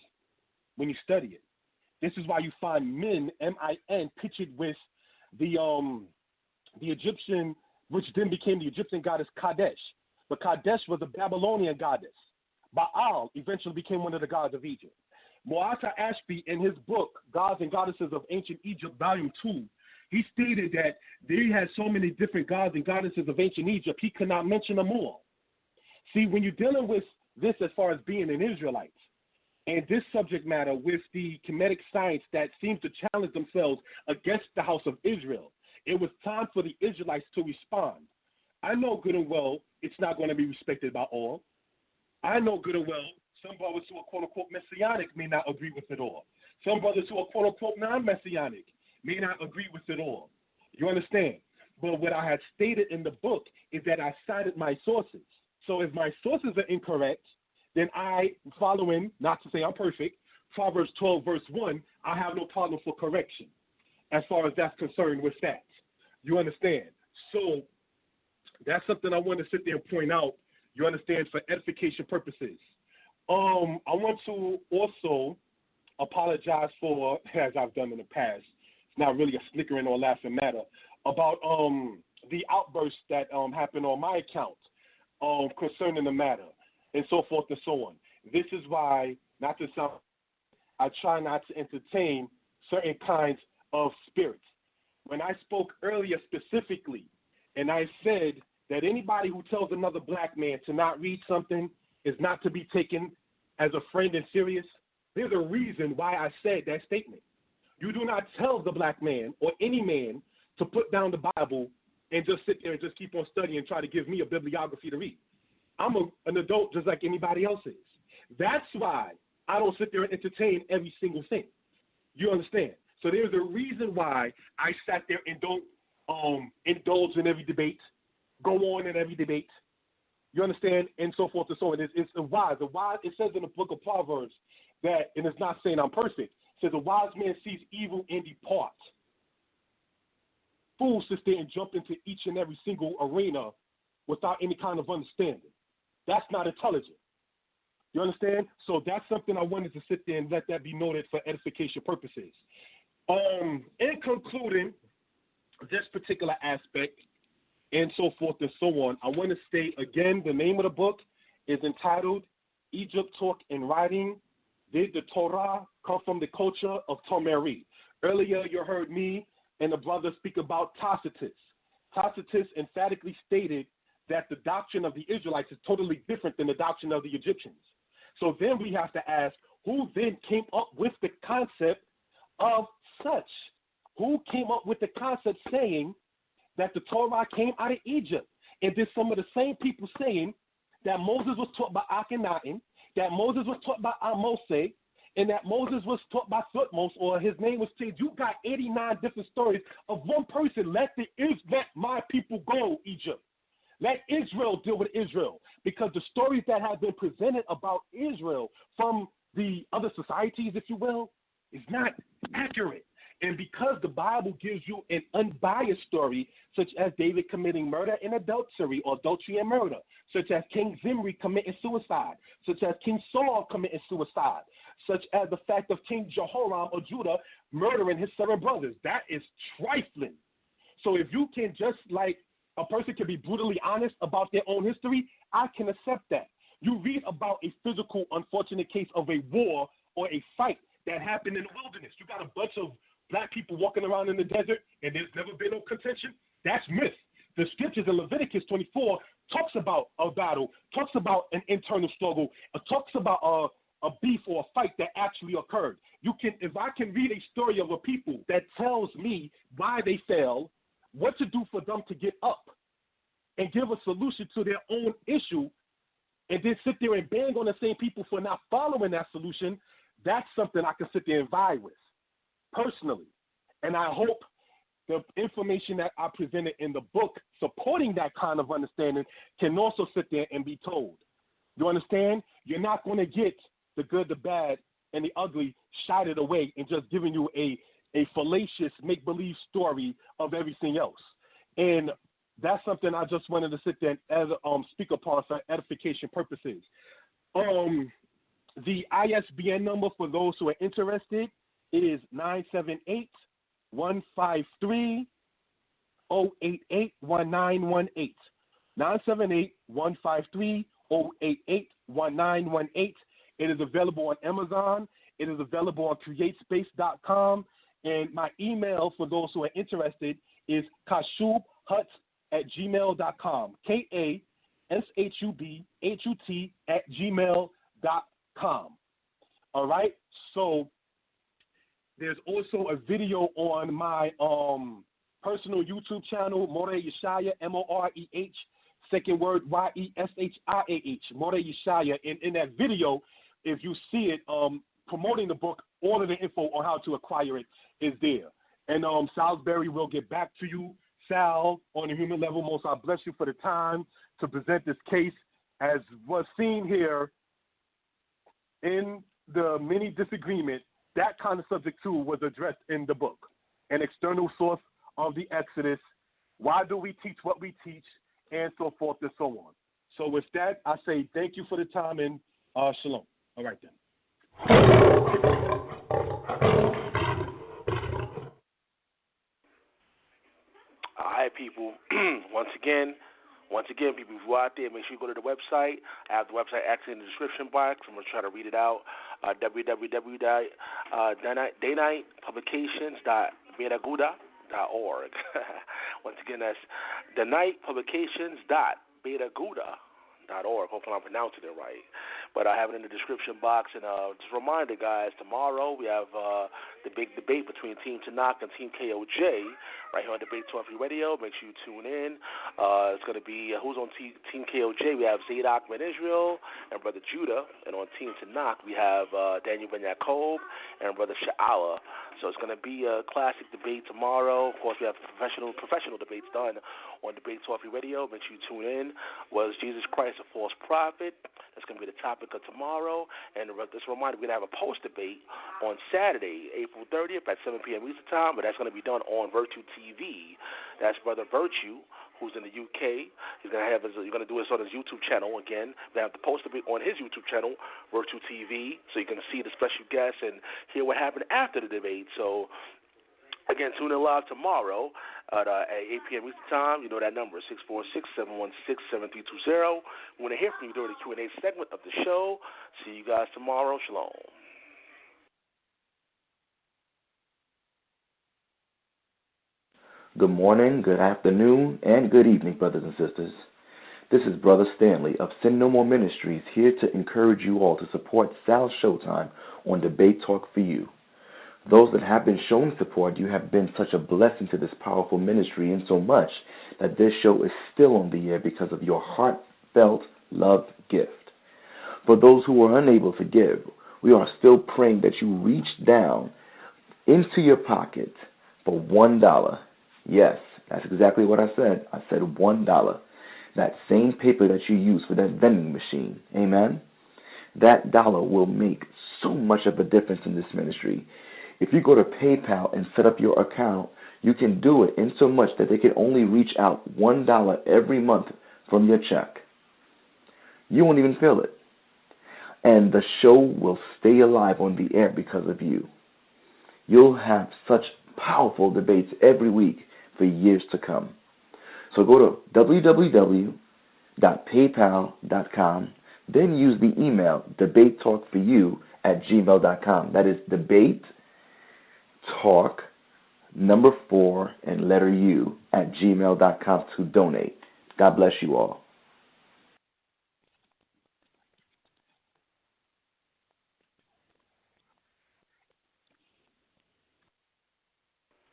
when you study it. This is why you find Min, M-I-N, pictured with the Egyptian, which then became the Egyptian goddess Kadesh. But Kadesh was a Babylonian goddess. Baal eventually became one of the gods of Egypt. Muatta Ashby, in his book, Gods and Goddesses of Ancient Egypt, Volume 2, he stated that they had so many different gods and goddesses of ancient Egypt, he could not mention them all. See, when you're dealing with this as far as being an Israelite, and this subject matter with the Kemetic science that seems to challenge themselves against the house of Israel, it was time for the Israelites to respond. I know good and well it's not going to be respected by all. I know good and well some brothers who are quote-unquote messianic may not agree with it all. Some brothers who are quote-unquote non-messianic may not agree with it all. You understand? But what I had stated in the book is that I cited my sources. So if my sources are incorrect, then I, following, not to say I'm perfect, Proverbs 12, verse 1, I have no problem for correction as far as that's concerned with that. You understand? So that's something I want to sit there and point out, you understand, for edification purposes. I want to also apologize for, as I've done in the past, it's not really a snickering or laughing matter, about the outburst that happened on my account concerning the matter and so forth and so on. This is why, not to sound, I try not to entertain certain kinds of spirits. When I spoke earlier specifically, and I said that anybody who tells another black man to not read something is not to be taken as a friend and serious, there's a reason why I said that statement. You do not tell the black man or any man to put down the Bible and just sit there and just keep on studying and try to give me a bibliography to read. I'm an adult just like anybody else is. That's why I don't sit there and entertain every single thing. You understand? So there's a reason why I sat there and don't indulge in every debate, go on in every debate. You understand? And so forth and so on. It's wise. The wise, it says in the book of Proverbs that, and it's not saying I'm perfect, it says a wise man sees evil and departs. Fools sit there and jump into each and every single arena without any kind of understanding. That's not intelligent. You understand? So that's something I wanted to sit there and let that be noted for edification purposes. In concluding this particular aspect and so forth and so on, I want to state again the name of the book is entitled Egypt Talk and Writing. Did the Torah come from the culture of Tomeri? Earlier you heard me and the brother speak about Tacitus. Tacitus emphatically stated that the doctrine of the Israelites is totally different than the doctrine of the Egyptians. So then we have to ask, who then came up with the concept of such? Who came up with the concept saying that the Torah came out of Egypt? And there's some of the same people saying that Moses was taught by Akhenaten, that Moses was taught by Ahmose, and that Moses was taught by Thutmose, or his name was changed. You got 89 different stories of one person. Let my people go, Egypt. Let Israel deal with Israel, because the stories that have been presented about Israel from the other societies, if you will, is not accurate. And because the Bible gives you an unbiased story, such as David committing murder and adultery, or adultery and murder, such as King Zimri committing suicide, such as King Saul committing suicide, such as the fact of King Jehoram of Judah murdering his 7 brothers, that is trifling. So if you can just like a person can be brutally honest about their own history, I can accept that. You read about a physical, unfortunate case of a war or a fight that happened in the wilderness. You got a bunch of black people walking around in the desert and there's never been no contention. That's myth. The scriptures in Leviticus 24 talks about a battle, talks about an internal struggle, talks about a beef or a fight that actually occurred. You can, if I can read a story of a people that tells me why they fell, what to do for them to get up, and give a solution to their own issue, and then sit there and bang on the same people for not following that solution, that's something I can sit there and vie with, personally. And I hope the information that I presented in the book supporting that kind of understanding can also sit there and be told. You understand? You're not going to get the good, the bad, and the ugly shied away and just giving you a fallacious make-believe story of everything else. And that's something I just wanted to sit there and speak upon for edification purposes. The ISBN number for those who are interested is 978-153-088-1918. 978-153-088-1918. It is available on Amazon. It is available on createspace.com. And my email for those who are interested is kashubhut@gmail.com. KASHUBHUT@gmail.com. All right? So there's also a video on my personal YouTube channel, More Yeshaya, MOREH, second word YESHIAH, More Yeshaya. And in that video, if you see it, promoting the book, all of the info on how to acquire it is there. And Salisbury will get back to you. Sal, on a human level, most I bless you for the time to present this case. As was seen here in the mini disagreement, that kind of subject too was addressed in the book. An external source of the Exodus, why do we teach what we teach, and so forth and so on. So with that, I say thank you for the time and shalom. All right then. All right, people. Once again, people who are out there, make sure you go to the website. I have the website actually in the description box. I'm going to try to read it out. www.danitepublications.betaguda.org. Once again, that's danitepublications.betaguda.org. Hopefully I'm pronouncing it right. But I have it in the description box. And just a reminder, guys, tomorrow we have the big debate between Team Tanakh and Team KOJ right here on Debate Talk Radio. Make sure you tune in. It's going to be who's on Team KOJ. We have Zadok Ben Israel and Brother Judah. And on Team Tanakh, we have Daniel Ben Yaakov and Brother Sha'ala. So it's going to be a classic debate tomorrow. Of course, we have professional debates done on Debate Talk Radio. Make sure you tune in. Was Jesus Christ a false prophet? That's going to be the topic of tomorrow. And just a reminder, we're going to have a post-debate on Saturday, April 30th at 7 p.m. Eastern Time, but that's going to be done on Virtue TV. That's Brother Virtue, who's in the UK. He's going to do this on his YouTube channel again. We have the post-debate on his YouTube channel, Virtue TV, so you can see the special guests and hear what happened after the debate. So, again, tune in live tomorrow at 8 p.m. Eastern Time. You know that number, 646-716-7320. We want to hear from you during the Q&A segment of the show. See you guys tomorrow. Shalom. Good morning, good afternoon, and good evening, brothers and sisters. This is Brother Stanley of Sin No More Ministries, here to encourage you all to support Sal Showtime on Debate Talk for You. Those that have been shown support, you have been such a blessing to this powerful ministry, in so much that this show is still on the air because of your heartfelt love gift. For those who are unable to give, we are still praying that you reach down into your pocket for $1. Yes, that's exactly what I said. I said $1. That same paper that you use for that vending machine. Amen? That dollar will make so much of a difference in this ministry. If you go to PayPal and set up your account, you can do it in so much that they can only reach out $1 every month from your check. You won't even feel it. And the show will stay alive on the air because of you. You'll have such powerful debates every week for years to come. So go to www.paypal.com, then use the email debatetalkforyou@gmail.com. That is debatetalk, 4, and letter U @gmail.com to donate. God bless you all.